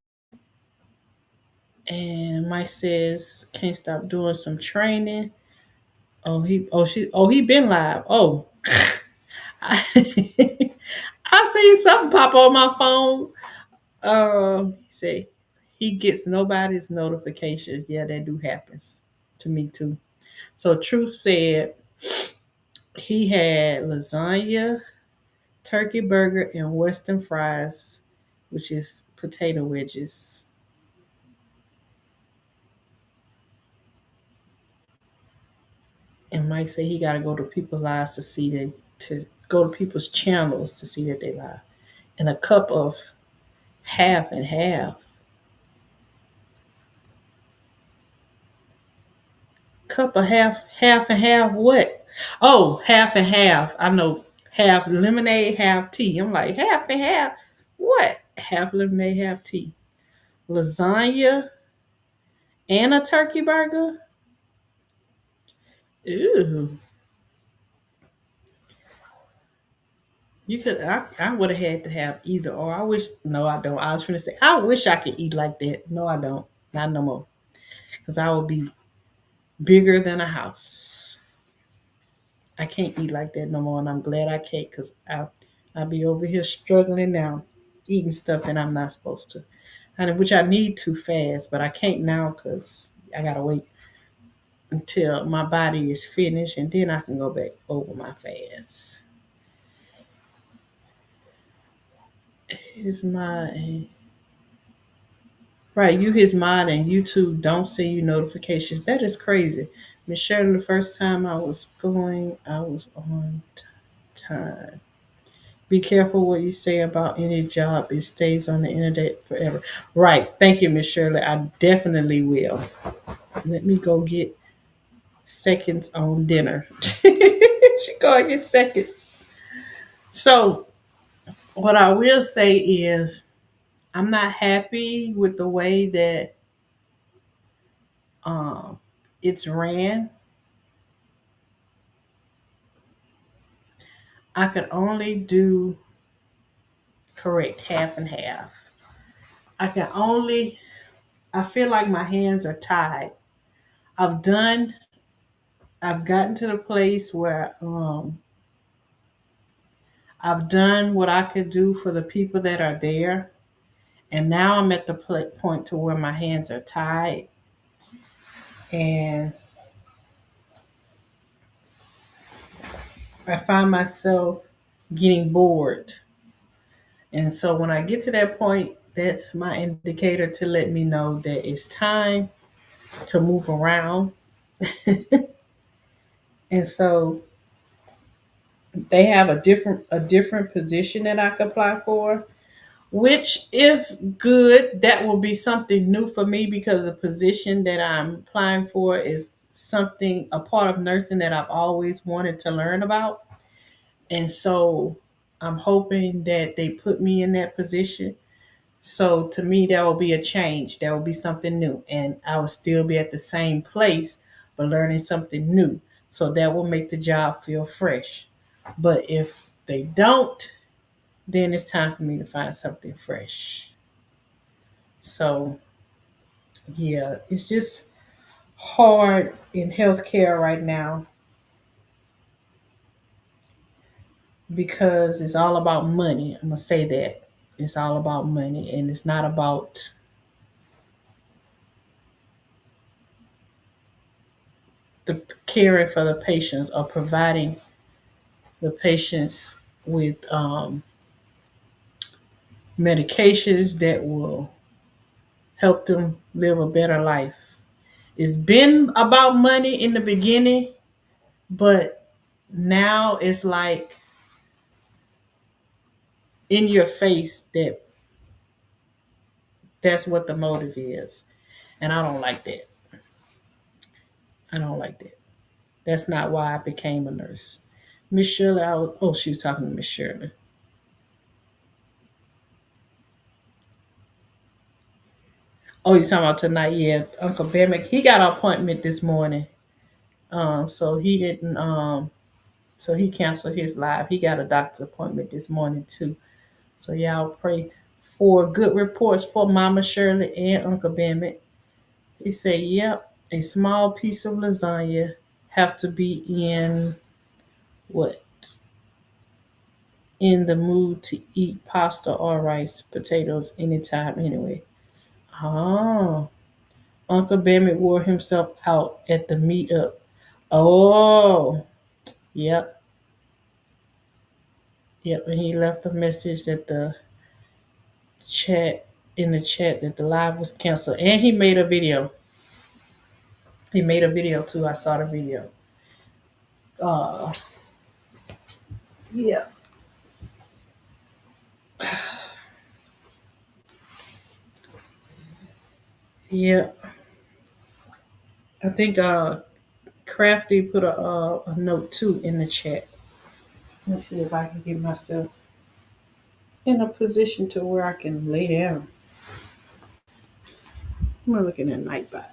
And Mike says can't stop doing some training. He been live. Oh, I, I see something pop on my phone. He say he gets nobody's notifications. Yeah, that do happens to me too. So Truth said he had lasagna, turkey burger, and Western fries, which is potato wedges. And Mike said he got to go to people's lives to see that to go to people's channels to see that they live. And a cup of half and half. Cup of half and half. What? Oh, half and half. I know half lemonade, half tea. I'm like half and half. What? Half lemonade, half tea. Lasagna and a turkey burger. Ooh, you could. I would have had to have either or. I wish. No, I don't. I was trying to say. I wish I could eat like that. No, I don't. Not no more. Because I would be bigger than a house. I can't eat like that no more, and I'm glad I can't because I'll be over here struggling now, eating stuff that I'm not supposed to, and which I need to fast, but I can't now because I gotta wait until my body is finished, and then I can go back over my fast. His mind, right? You his mind, and YouTube don't send you notifications. That is crazy. Miss Shirley, the first time I was going, I was on time. Be careful what you say about any job. It stays on the internet forever. Right. Thank you, Miss Shirley. I definitely will. Let me go get seconds on dinner. She go and get seconds. So what I will say is I'm not happy with the way that um, it's ran. I could only do correct half and half. I can only I feel like my hands are tied. I've done I've gotten to the place where I've done what I could do for the people that are there, and now I'm at the point to where my hands are tied, and I find myself getting bored. And so when I get to that point, that's my indicator to let me know that it's time to move around. And so they have a different position that I could apply for, which is good. That will be something new for me because the position that I'm applying for is something, a part of nursing that I've always wanted to learn about. And so I'm hoping that they put me in that position. So to me, that will be a change. That will be something new. And I will still be at the same place, but learning something new. So that will make the job feel fresh. But if they don't, then it's time for me to find something fresh. So yeah, it's just hard in healthcare right now because it's all about money. I'm gonna say that. It's all about money and it's not about the caring for the patients or providing the patients with medications that will help them live a better life. It's been about money in the beginning, but now it's like in your face that that's what the motive is. And I don't like that. I don't like that. That's not why I became a nurse. Miss Shirley, she was talking to Miss Shirley. Oh, you talking about tonight? Yeah, Uncle Bemek, he got an appointment this morning. So he didn't. So he canceled his live. He got a doctor's appointment this morning too. So y'all pray for good reports for Mama Shirley and Uncle Bemek. He said, "Yep, a small piece of lasagna have to be in what in the mood to eat pasta or rice, potatoes anytime anyway." Oh, Uncle Bemet wore himself out at the meetup. Oh, yep, yep. And he left a message that chat the chat that the live was canceled. And he made a video. He made a video too. I saw the video. Uh yeah. Yeah. I think Crafty put a note too in the chat. Let's see if I can get myself in a position to where I can lay down. I'm looking at Nightbot.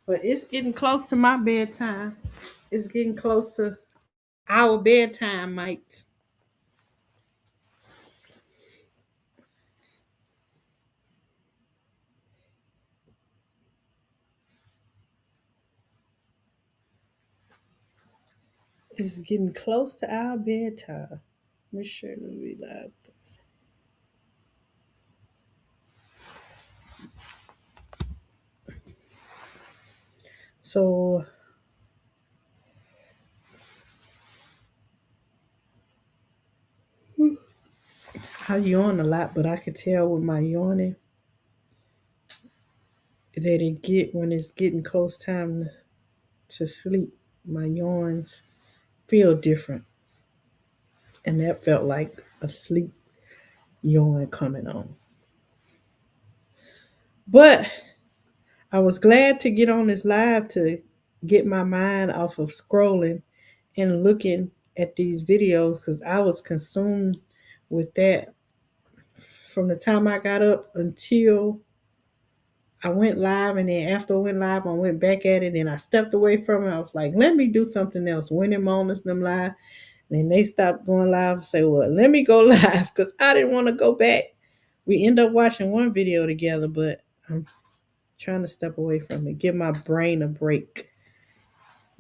But it's getting close to my bedtime. It's getting close to our bedtime, Mike. It's getting close to our bedtime. Make sure to be live. So I yawn a lot, but I could tell with my yawning that it get when it's getting close time to sleep. My yawns feel different, and that felt like a sleep yawn coming on. But I was glad to get on this live to get my mind off of scrolling and looking at these videos because I was consumed with that from the time I got up until I went live. And then after I went live, I went back at it and I stepped away from it. I was like, let me do something else. Winnie Mona's them live. And then they stopped going live and say, well, let me go live because I didn't want to go back. We end up watching one video together, but I'm trying to step away from it, give my brain a break.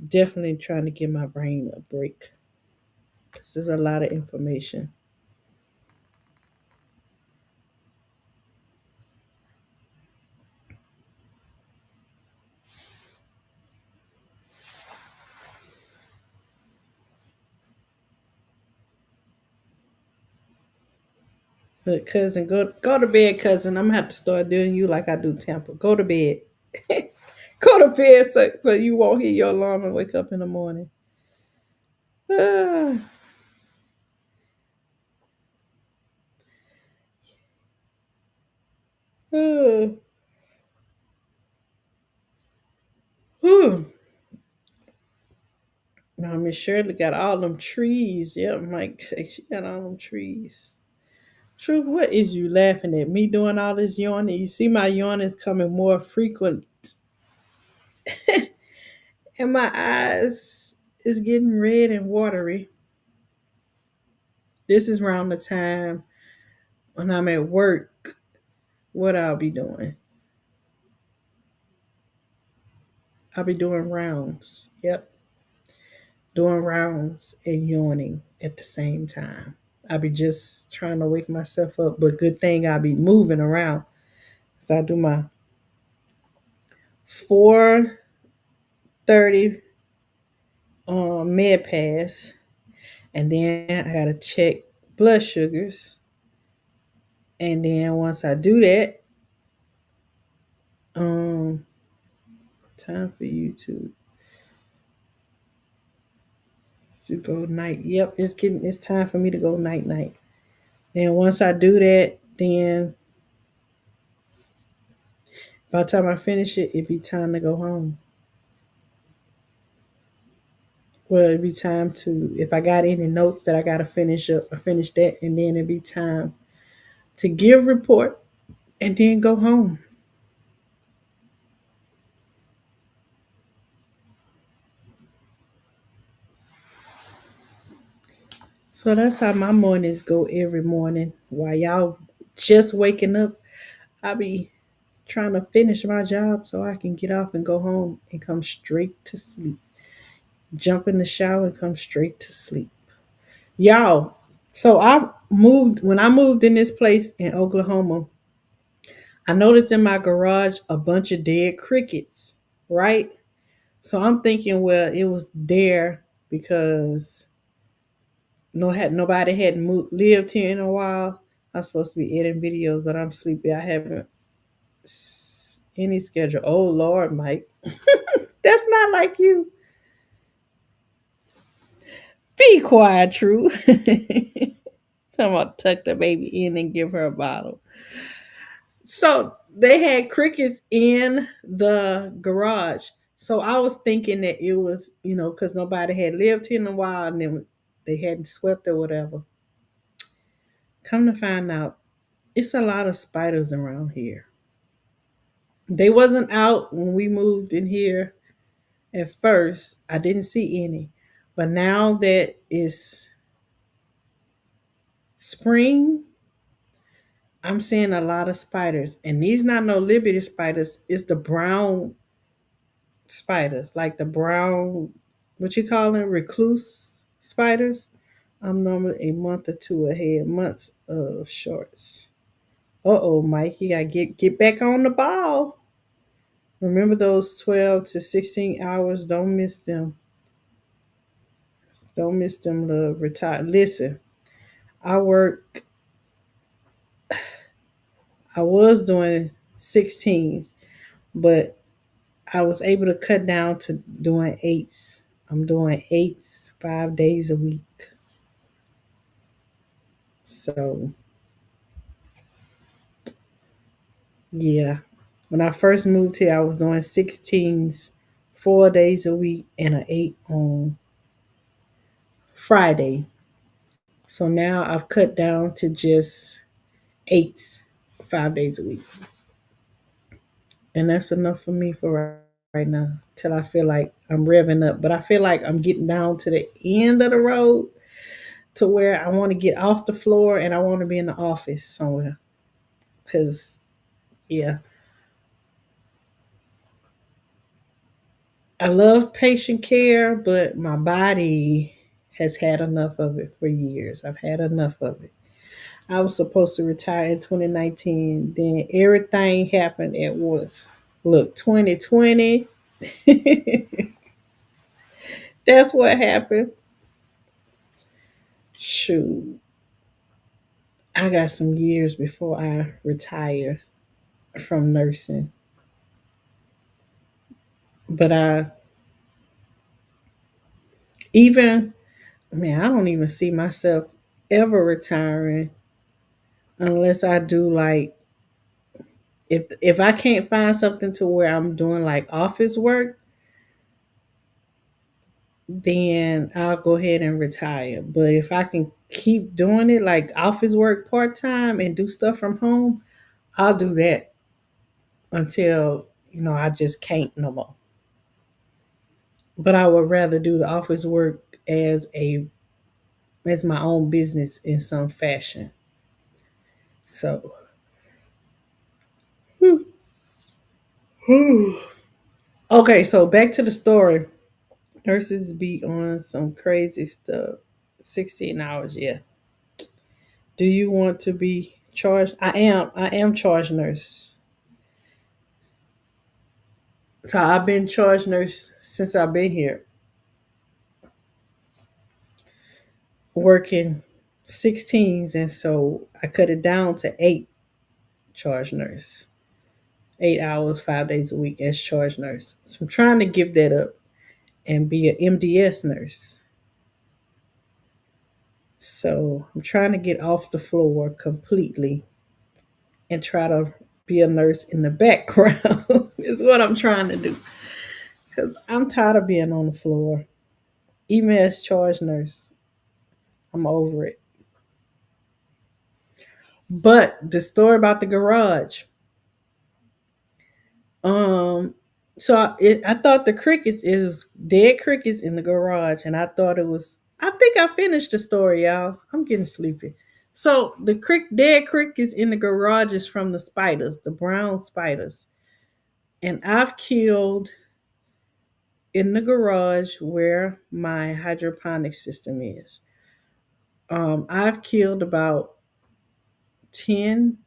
Definitely trying to give my brain a break. This is a lot of information. But cousin, go to bed, cousin. I'm gonna have to start doing you like I do Tampa. Go to bed. Go to bed so you won't hear your alarm and wake up in the morning. Uh, whew. Now Miss Shirley got all them trees. Yep, Mike say she got all them trees. True, what is you laughing at? Me doing all this yawning? You see my yawn is coming more frequent and my eyes is getting red and watery. This is around the time when I'm at work, what I'll be doing. I'll be doing rounds. Yep, doing rounds and yawning at the same time. I'll be just trying to wake myself up, but good thing I'll be moving around. So I do my 4:30 med pass, and then I gotta check blood sugars. And then once I do that, um, time for you to go night. Yep, it's time for me to go night night. And once I do that, then by the time I finish it, it'd be time to go home. Well, it'd be time to, if I got any notes that I gotta finish up, I finish that, and then it'd be time to give report and then go home. So that's how my mornings go every morning. While y'all just waking up, I be trying to finish my job so I can get off and go home and come straight to sleep. Jump in the shower and come straight to sleep. Y'all, so when I moved in this place in Oklahoma, I noticed in my garage a bunch of dead crickets, right? So I'm thinking, well, it was there because nobody had lived here in a while. I'm supposed to be editing videos, but I'm sleepy. I haven't any schedule. Oh Lord, Mike, that's not like you. Be quiet, True. Talking about tuck the baby in and give her a bottle. So they had crickets in the garage. So I was thinking that it was, because nobody had lived here in a while and then they hadn't swept or whatever. Come to find out, it's a lot of spiders around here. They wasn't out when we moved in here at first. I didn't see any. But now that it's spring, I'm seeing a lot of spiders. And these not no liberty spiders, it's the brown spiders, like the brown, what you call them, recluse spiders. I'm normally a month or two ahead, months of shorts. Uh-oh, Mike, you gotta get back on the ball. Remember those 12 to 16 hours. Don't miss them. Don't miss them, love. Retire. Listen, I work, I was doing 16s, but I was able to cut down to doing eights. I'm doing eights 5 days a week. So, yeah. When I first moved here, I was doing 16s 4 days a week and an eight on Friday. So now I've cut down to just eights 5 days a week. And that's enough for me for right now till I feel like I'm revving up. But I feel like I'm getting down to the end of the road to where I want to get off the floor and I want to be in the office somewhere. Because, yeah, I love patient care, but my body has had enough of it for years. I've had enough of it. I was supposed to retire in 2019. Then everything happened at once. Look, 2020, that's what happened. Shoot, I got some years before I retire from nursing. But even, man, I don't even see myself ever retiring unless I do like If I can't find something to where I'm doing like office work, then I'll go ahead and retire. But if I can keep doing it like office work part time and do stuff from home, I'll do that until I just can't no more. But I would rather do the office work as my own business in some fashion. So okay, so back to the story. Nurses be on some crazy stuff. 16 hours, yeah. Do you want to be charged? I am charge nurse. So I've been charge nurse since I've been here, working 16s, and so I cut it down to 8 charge nurse. 8 hours, 5 days a week as charge nurse. So I'm trying to give that up and be an MDS nurse. So I'm trying to get off the floor completely and try to be a nurse in the background is what I'm trying to do. Because I'm tired of being on the floor. Even as charge nurse, I'm over it. But the story about the garage. Um, I thought the crickets is dead crickets in the garage, and I thought it was. I think I finished the story, y'all. I'm getting sleepy. So the dead crickets in the garage is from the spiders, the brown spiders, and I've killed in the garage where my hydroponic system is. I've killed about 10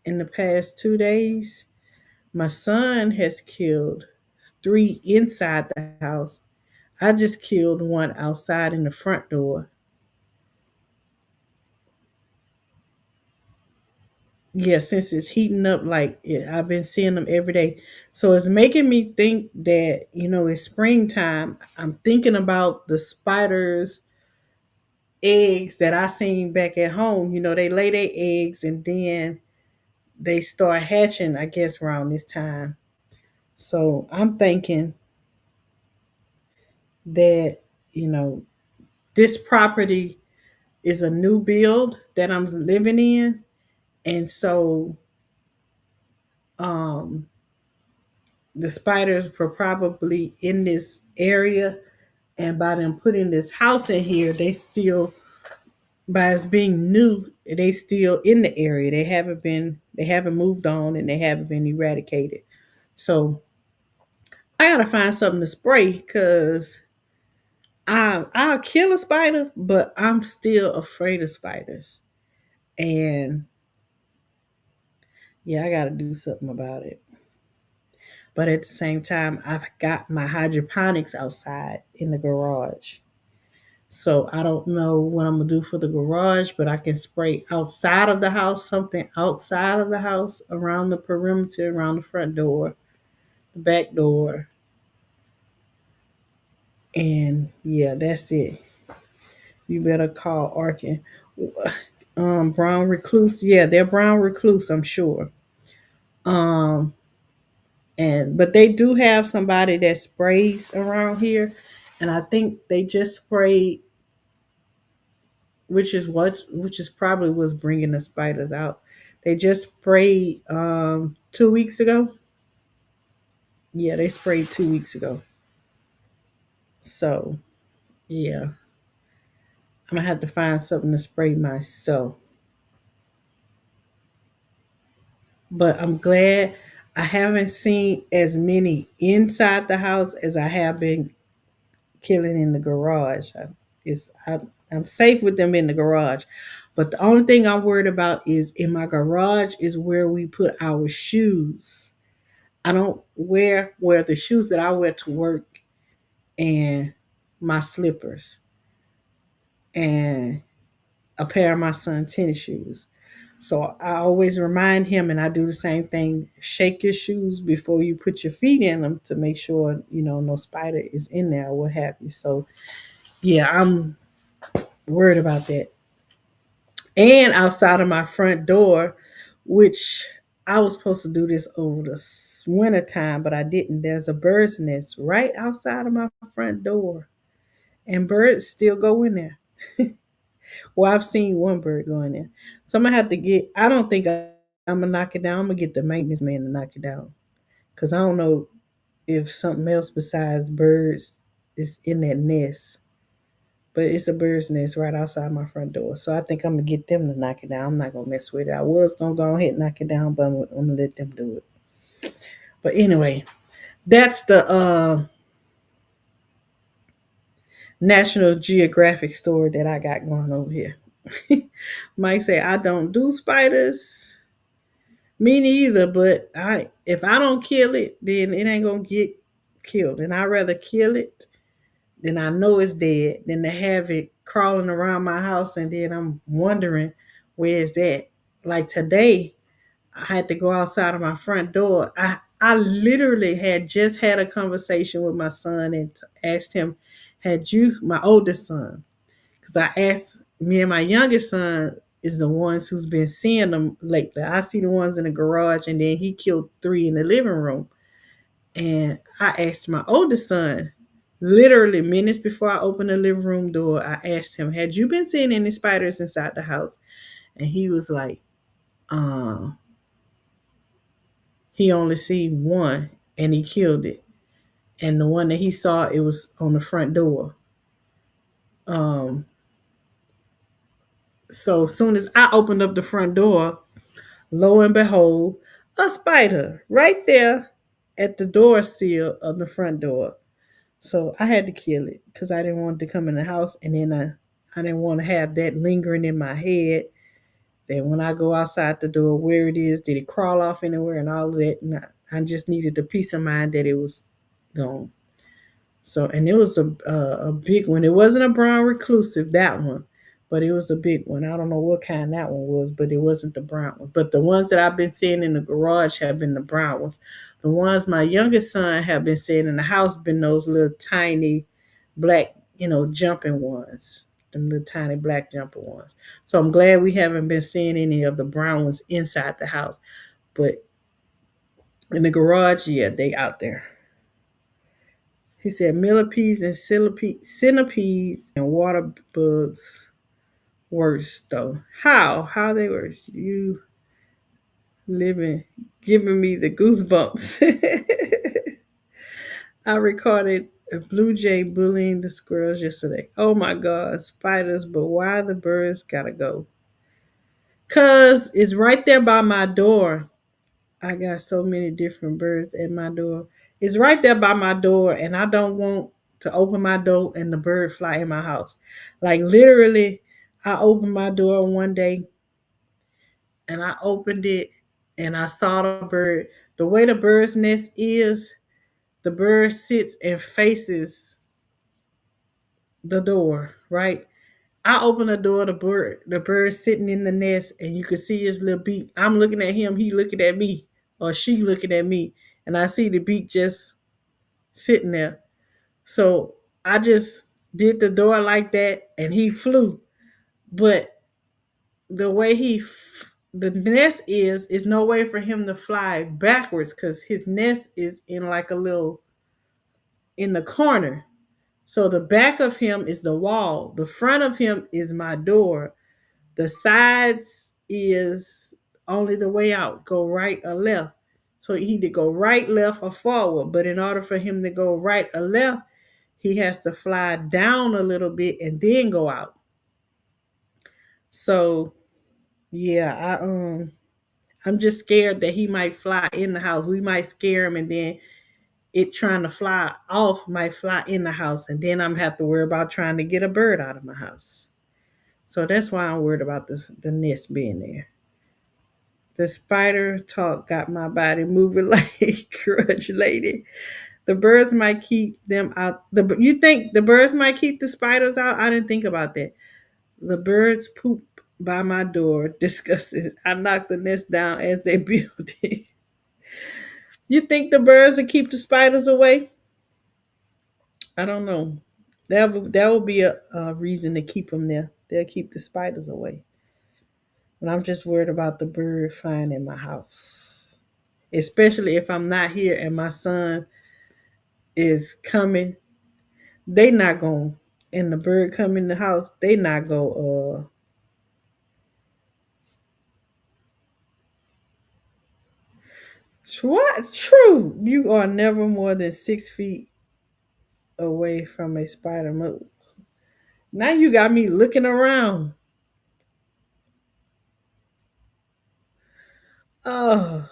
in the past 2 days. My son has killed 3 inside the house. I just killed one outside in the front door. Yeah, since it's heating up, I've been seeing them every day. So it's making me think that, it's springtime. I'm thinking about the spiders' eggs that I seen back at home. They lay their eggs and then they start hatching, I guess, around this time. So I'm thinking that, you know, this property is a new build that I'm living in. And so um, the spiders were probably in this area. And by them putting this house in here, by us being new, they still in the area. They haven't moved on and they haven't been eradicated. So I gotta find something to spray because I'll kill a spider, but I'm still afraid of spiders. And yeah, I gotta do something about it. But at the same time, I've got my hydroponics outside in the garage. So I don't know what I'm gonna do for the garage, but I can spray outside of the house, something outside of the house, around the perimeter, around the front door, the back door. And yeah, that's it. You better call Arkin. Brown recluse. Yeah, they're brown recluse, I'm sure. Um, and but they do have somebody that sprays around here, and I think they just sprayed, which is probably what's bringing the spiders out. They just sprayed 2 weeks ago. Yeah, they sprayed 2 weeks ago. So yeah, I'm gonna have to find something to spray myself. But I'm glad I haven't seen as many inside the house as I have been killing in the garage. I'm safe with them in the garage. But the only thing I'm worried about is in my garage is where we put our shoes. I don't wear the shoes that I wear to work and my slippers and a pair of my son's tennis shoes. So I always remind him, and I do the same thing. Shake your shoes before you put your feet in them to make sure no spider is in there or what have you. So yeah, I'm worried about that. And outside of my front door, which I was supposed to do this over the winter time, but I didn't. There's a bird's nest right outside of my front door, and birds still go in there. Well, I've seen one bird go in there, so I'm gonna have to get. I don't think I'm gonna knock it down. I'm gonna get the maintenance man to knock it down because I don't know if something else besides birds is in that nest. But it's a bird's nest right outside my front door, so I think I'm gonna get them to knock it down. I'm not gonna mess with it. I was gonna go ahead and knock it down, but I'm gonna let them do it. But anyway, that's the National Geographic story that I got going over here. Mike say I don't do spiders. Me neither, but I if I don't kill it, then it ain't gonna get killed. And I'd rather kill it than I know it's dead than to have it crawling around my house and then I'm wondering where is that. Like today, I had to go outside of my front door. I literally had just had a conversation with my son and asked him, had you, my oldest son, because I asked me and my youngest son is the ones who's been seeing them lately. I see the ones in the garage, and then he killed 3 in the living room. And I asked my oldest son, literally minutes before I opened the living room door, I asked him, had you been seeing any spiders inside the house? And he was like, uh, he only seen one and he killed it. And the one that he saw, it was on the front door. Um, so as soon as I opened up the front door, lo and behold, a spider right there at the door sill of the front door. So I had to kill it because I didn't want it to come in the house, and then I didn't want to have that lingering in my head. That when I go outside the door, where it is, did it crawl off anywhere, and all of that. And I just needed the peace of mind that it was gone. So, and it was a big one. It wasn't a brown reclusive, that one, but it was a big one. I don't know what kind that one was, but it wasn't the brown one. But the ones that I've been seeing in the garage have been the brown ones. The ones my youngest son have been seeing in the house been those little tiny black, jumping ones. Them little tiny black jumping ones. So I'm glad we haven't been seeing any of the brown ones inside the house. But in the garage, yeah, they out there. He said millipedes and centipedes and water bugs worse though. How? How they worse? You living, giving me the goosebumps. I recorded a blue jay bullying the squirrels yesterday. Oh my God, spiders, but why the birds gotta go? Cause it's right there by my door. I got so many different birds at my door. It's right there by my door, and I don't want to open my door and the bird fly in my house. Like literally, I opened my door one day and I opened it and I saw the bird. The way the bird's nest is, the bird sits and faces the door, right? I open the door, the bird sitting in the nest, and you can see his little beak. I'm looking at him, he looking at me, or she looking at me, and I see the beak just sitting there. So I just did the door like that, and he flew. But the way the nest is no way for him to fly backwards because his nest is in like a little in the corner. So the back of him is the wall. The front of him is my door. The sides is only the way out. Go right or left. So he either go right, left, or forward. But in order for him to go right or left, he has to fly down a little bit and then go out. So yeah, I'm just scared that he might fly in the house. We might scare him, and then it trying to fly off might fly in the house, and then I'm have to worry about trying to get a bird out of my house. So that's why I'm worried about the nest being there. The spider talk got my body moving like grudge lady. The birds might keep them out. You think the birds might keep the spiders out? I didn't think about that. The birds poop by my door. Disgusting. I knocked the nest down as they built it. You think the birds will keep the spiders away? I don't know. That would be a reason to keep them there. They'll keep the spiders away. But I'm just worried about the bird flying in my house. Especially if I'm not here and my son is coming. They not going and the bird come in the house, they not go what? True. You are never more than 6 feet away from a spider move. Now you got me looking around. Oh,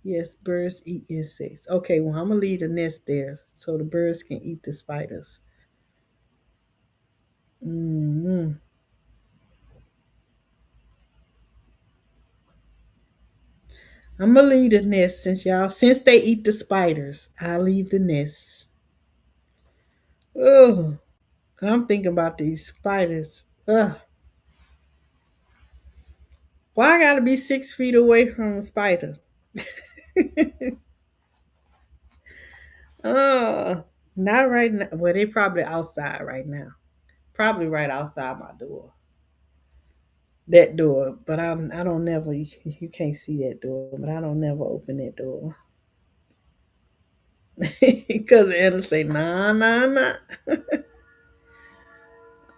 yes, birds eat insects. Okay, well, I'm gonna leave the nest there so the birds can eat the spiders. Mm-hmm. I'm gonna leave the nest since they eat the spiders. I'll leave the nest. Oh, I'm thinking about these spiders. Ugh. Why I gotta be 6 feet away from a spider? Oh, not right now. Well, they probably outside right now. Probably right outside my door. That door, but I don't never. You can't see that door, but I don't never open that door because it'll say nah, nah, nah.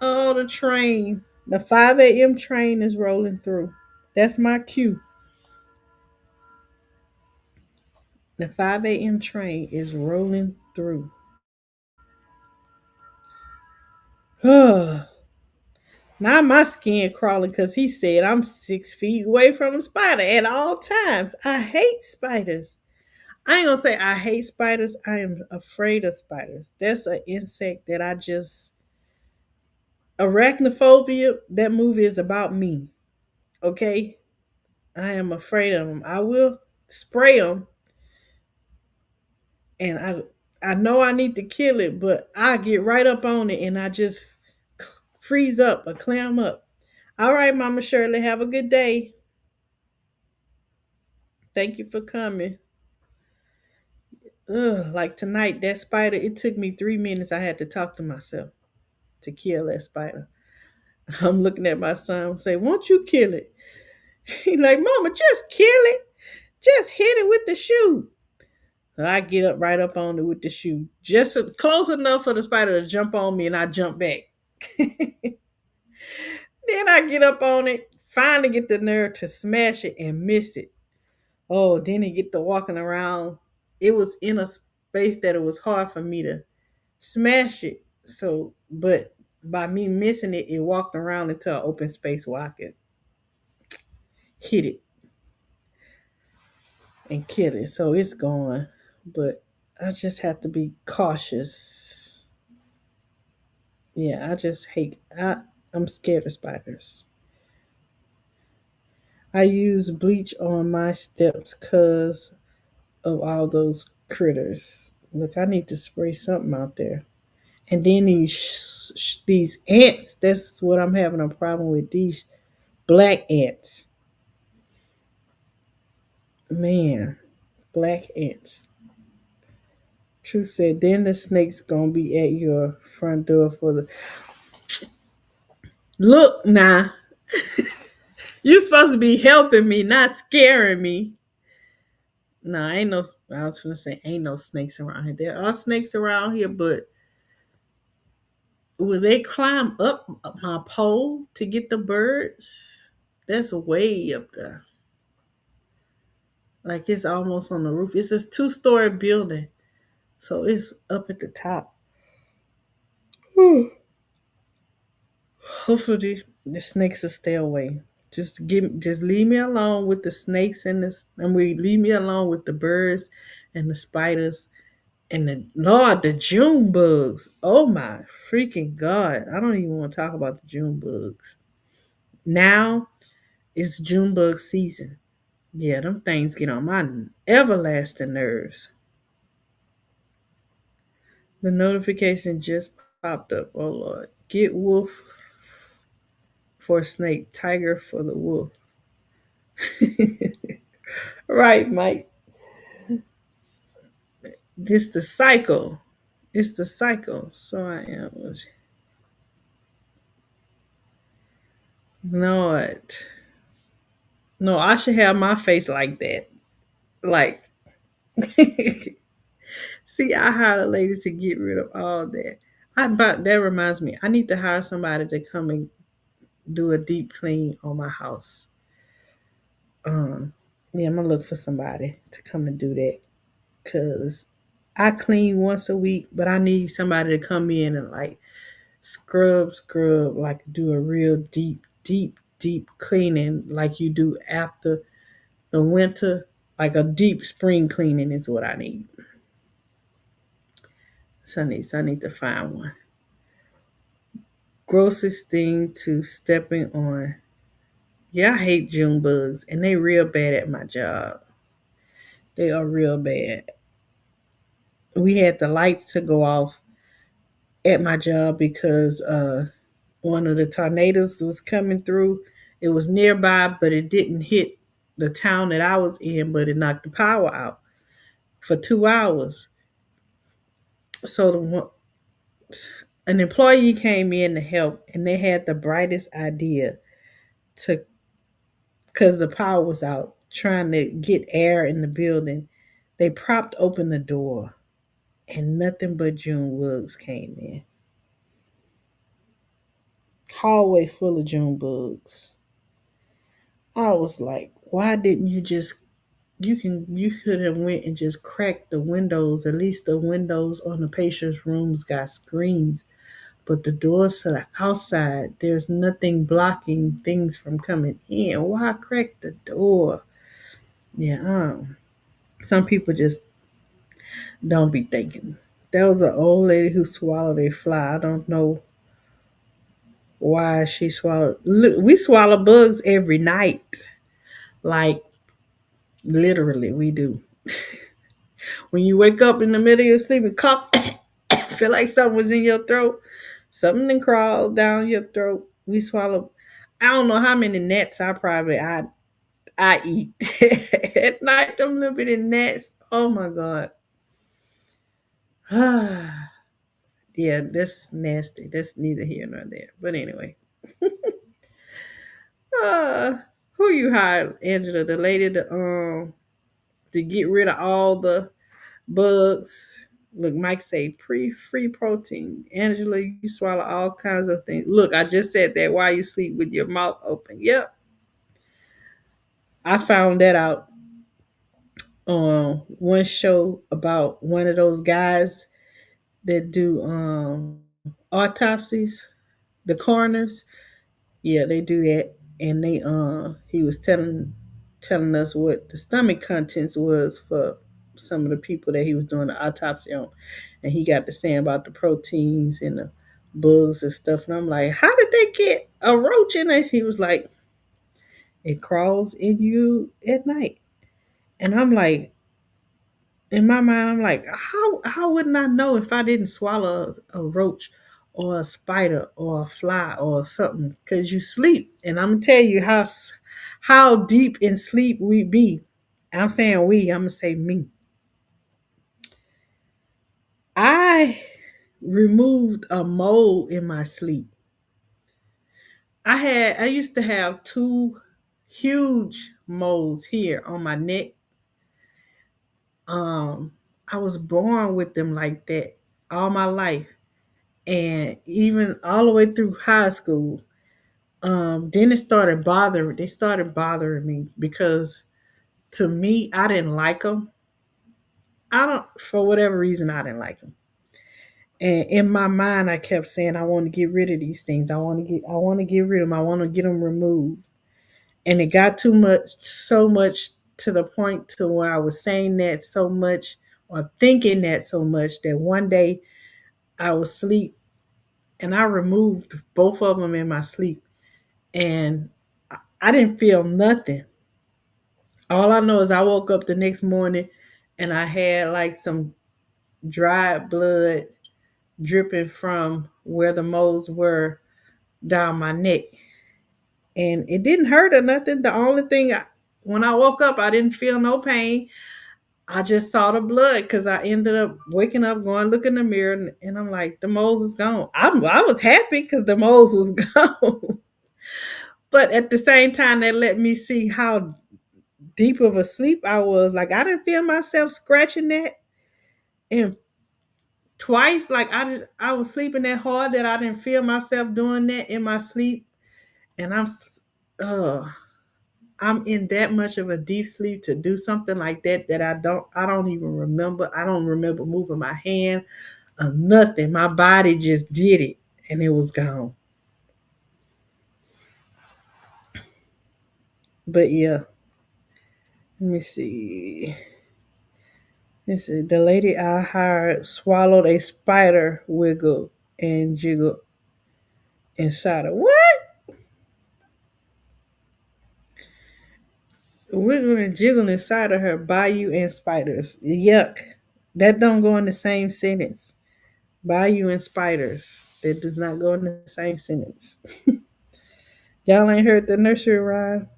Oh, the train, the 5 a.m. train is rolling through. That's my cue. The 5 a.m. train is rolling through. Now my skin crawling because he said I'm 6 feet away from a spider at all times. I hate spiders. I ain't gonna say I hate spiders. I am afraid of spiders. That's an insect that I just arachnophobia. That movie is about me. Okay, I am afraid of them. I will spray them, and I know I need to kill it, but I get right up on it and I just freeze up or clam up. All right, Mama Shirley, have a good day. Thank you for coming. Ugh, like tonight, that spider, it took me 3 minutes. I had to talk to myself to kill that spider. I'm looking at my son say, won't you kill it? He like, Mama, just kill it. Just hit it with the shoe. So I get up right up on it with the shoe. Just close enough for the spider to jump on me and I jump back. Then I get up on it, finally get the nerve to smash it and miss it. Oh, then he get to walking around. It was in a space that it was hard for me to smash it. So, but by me missing it, it walked around into an open space where I could hit it and kill it. So it's gone. But I just have to be cautious. Yeah, I just hate I'm scared of spiders. I use bleach on my steps because of all those critters. Look, I need to spray something out there. And then these ants, that's what I'm having a problem with. These black ants. Man, black ants. True said, then the snake's gonna be at your front door for the look now. You supposed to be helping me, not scaring me. No, ain't no I was gonna say ain't no snakes around here. There are snakes around here, but will they climb up my pole to get the birds? That's way up there. Like it's almost on the roof. It's a 2-story building. So it's up at the top. Hopefully the snakes will stay away. Just leave me alone with the snakes and we leave me alone with the birds and the spiders and the June bugs. Oh my freaking God. I don't even want to talk about the June bugs. Now it's June bug season. Yeah, them things get on my everlasting nerves. The notification just popped up. Oh Lord. Get wolf for snake, tiger for the wolf. Right, Mike. This the cycle. It's the cycle. So I am. Lord. No, I should have my face like that. Like, see, I hired a lady to get rid of all that. But that reminds me, I need to hire somebody to come and do a deep clean on my house. Um, yeah, I'm gonna look for somebody to come and do that because I clean once a week, but I need somebody to come in and like scrub, like do a real deep cleaning, like you do after the winter, like a deep spring cleaning is what I need. So I need to find one. Grossest thing to stepping on. Yeah, I hate June bugs, and they real bad at my job. They are real bad. We had the lights to go off at my job because one of the tornadoes was coming through. It was nearby, but it didn't hit the town that I was in, but it knocked the power out for 2 hours. So an employee came in to help, and they had the brightest idea to, because the power was out, trying to get air in the building. They propped open the door, and nothing but June bugs came in. Hallway full of June bugs. I was like, why didn't you just you could have went and just cracked the windows. At least the windows on the patient's rooms got screens. But the doors to the outside, there's nothing blocking things from coming in. Why crack the door? Yeah, some people just don't be thinking. There was an old lady who swallowed a fly. I don't know why she swallowed. Look, we swallow bugs every night. Like, literally, we do. When you wake up in the middle of your sleep and cough, feel like something was in your throat, something crawled down your throat. We swallow. I don't know how many gnats I eat at night. Them little bitty gnats. Oh my god. Yeah, that's nasty. That's neither here nor there. But anyway, uh, who you hired, Angela? The lady to get rid of all the bugs. Look, Mike say free protein. Angela, you swallow all kinds of things. Look, I just said that while you sleep with your mouth open. Yep. I found that out on one show about one of those guys that do autopsies, the coroners. Yeah, they do that. And they he was telling us what the stomach contents was for some of the people that he was doing the autopsy on. And he got to saying about the proteins and the bugs and stuff. And I'm like, how did they get a roach in it? He was like, it crawls in you at night. And I'm like, in my mind, I'm like, how wouldn't I know if I didn't swallow a roach or a spider or a fly or something? Because you sleep, and I'm gonna tell you how deep in sleep we be. I'm saying we. I'm gonna say me. I removed a mole in my sleep. I used to have two huge moles here on my neck. I was born with them like that all my life, and even all the way through high school. Then they started bothering me because to me I didn't like them. I don't, for whatever reason, I didn't like them. And in my mind I kept saying I want to get rid of these things. I want to get rid of them. I want to get them removed. And it got too much, so much, to the point to where I was saying that so much or thinking that so much that one day I was asleep and I removed both of them in my sleep, and I didn't feel nothing. All I know is I woke up the next morning and I had like some dried blood dripping from where the moles were down my neck. And it didn't hurt or nothing. The only thing, when I woke up, I didn't feel no pain. I just saw the blood because I ended up waking up, going look in the mirror, and I'm like, the moles is gone. I was happy because the moles was gone. But at the same time, that let me see how deep of a sleep I was. Like I didn't feel myself scratching that, and twice, like I was sleeping that hard that I didn't feel myself doing that in my sleep, and uh, I'm in that much of a deep sleep to do something like that that I don't even remember. I don't remember moving my hand or nothing. My body just did it, and it was gone. But yeah, let me see. This is the lady I hired swallowed a spider wiggle and jiggle inside her. What? Wiggle and jiggle inside of her. Bayou and spiders. Yuck. That don't go in the same sentence. Bayou and spiders. That does not go in the same sentence. Y'all ain't heard the nursery rhyme?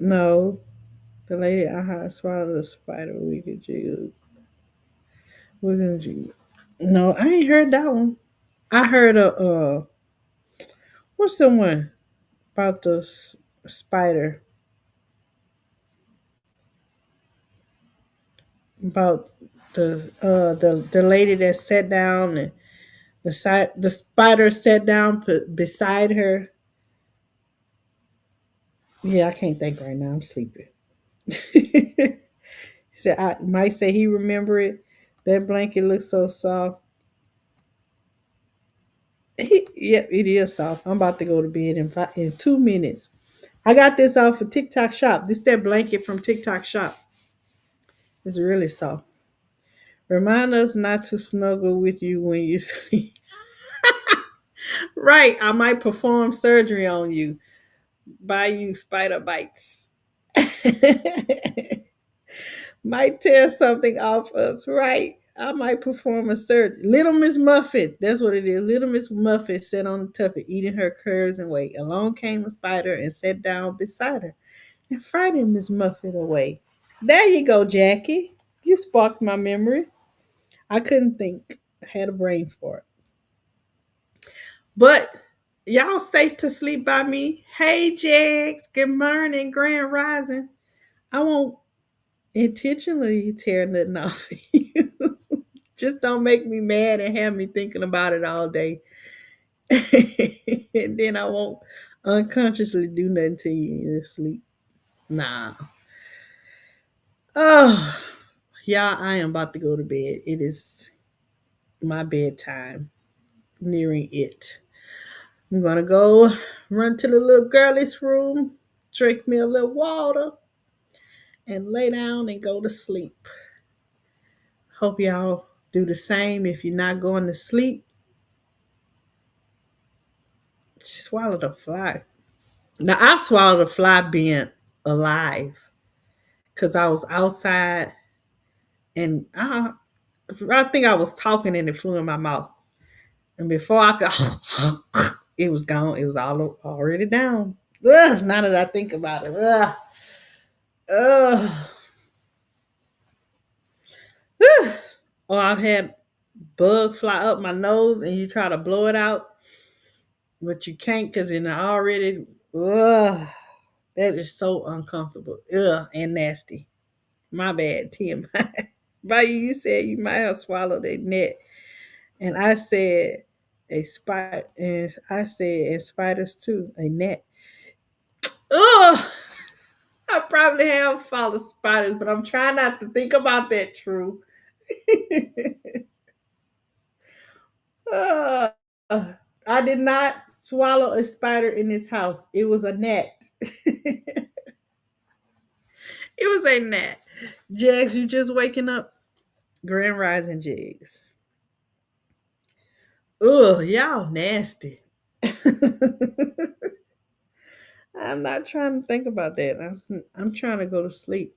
No. The lady I hired swallowed a spider wiggle jiggle. Wiggle and jiggle. No, I ain't heard that one. I heard what's the one about the spider? About the lady that sat down and the spider sat down beside her. Yeah, I can't think right now. I'm sleeping. He said, I might say he remember it. That blanket looks so soft. Yep, it is soft. I'm about to go to bed in 2 minutes. I got this off of TikTok Shop. This that blanket from TikTok Shop. It's really soft. Remind us not to snuggle with you when you sleep. Right, I might perform surgery on you. Buy you spider bites. Might tear something off us, right? I might perform a surgery. Little Miss Muffet, that's what it is. Little Miss Muffet sat on the tuffet eating her curds and whey. Along came a spider and sat down beside her and frightened Miss Muffet away. There you go, Jackie. You sparked my memory. I couldn't think. I had a brain for it. But y'all safe to sleep by me. Hey, Jags. Good morning, Grand Rising. I won't intentionally tear nothing off of you. Just don't make me mad and have me thinking about it all day. And then I won't unconsciously do nothing to you in your sleep. Nah. Oh, yeah, I am about to go to bed. It is my bedtime, nearing it. I'm gonna go run to the little girlie's room, drink me a little water, and lay down and go to sleep. Hope y'all do the same. If you're not going to sleep, swallow the fly. Now I've swallowed a fly being alive because I was outside and I think I was talking and it flew in my mouth. And before I could, it was gone. It was all already down. Ugh, now that I think about it, ugh, ugh. Ugh. Or I've had bug fly up my nose and you try to blow it out, but you can't because it's already. Ugh, that is so uncomfortable. Ugh, and nasty. My bad, Tim. By you said you might have swallowed a net, and I said a spider, and I said and spiders too, a net. Ugh, I probably have swallowed spiders, but I'm trying not to think about that. True. Uh, I did not swallow a spider in this house. It was a net. It was a net. Jags, you just waking up? Grand Rising Jags. Ugh, y'all nasty. I'm not trying to think about that. I'm trying to go to sleep.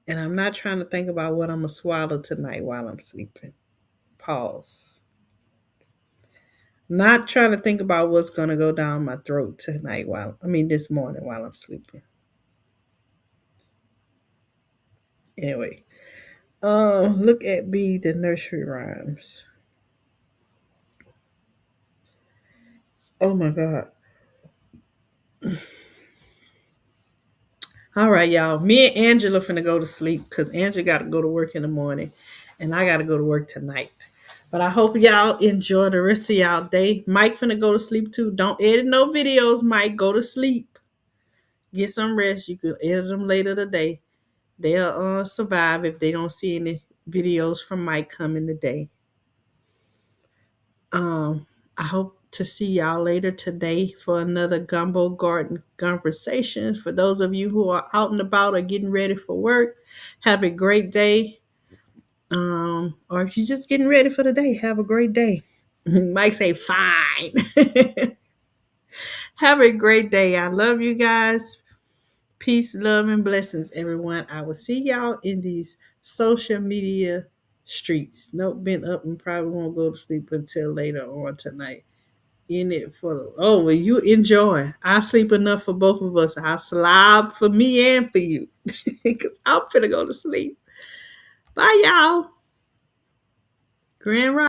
And I'm not trying to think about what I'm going to swallow tonight while I'm sleeping. Pause. Not trying to think about what's going to go down my throat tonight this morning while I'm sleeping. Anyway, look at the nursery rhymes. Oh my God. All right, y'all. Me and Angela finna go to sleep because Angela got to go to work in the morning and I got to go to work tonight. But I hope y'all enjoy the rest of y'all day. Mike finna go to sleep too. Don't edit no videos, Mike. Go to sleep. Get some rest. You can edit them later today. They'll survive if they don't see any videos from Mike coming today. I hope to see y'all later today for another Gumbo Garden Conversations. For those of you who are out and about or getting ready for work, have a great day. Or if you're just getting ready for the day, have a great day. Mike say fine. Have a great day. I love you guys. Peace, love, and blessings, everyone. I will see y'all in these social media streets. Nope, been up and probably won't go to sleep until later on tonight. In it for well, you enjoy. I sleep enough for both of us. I'll slob for me and for you. Because I'm finna go to sleep. Bye, y'all. Grand Rising.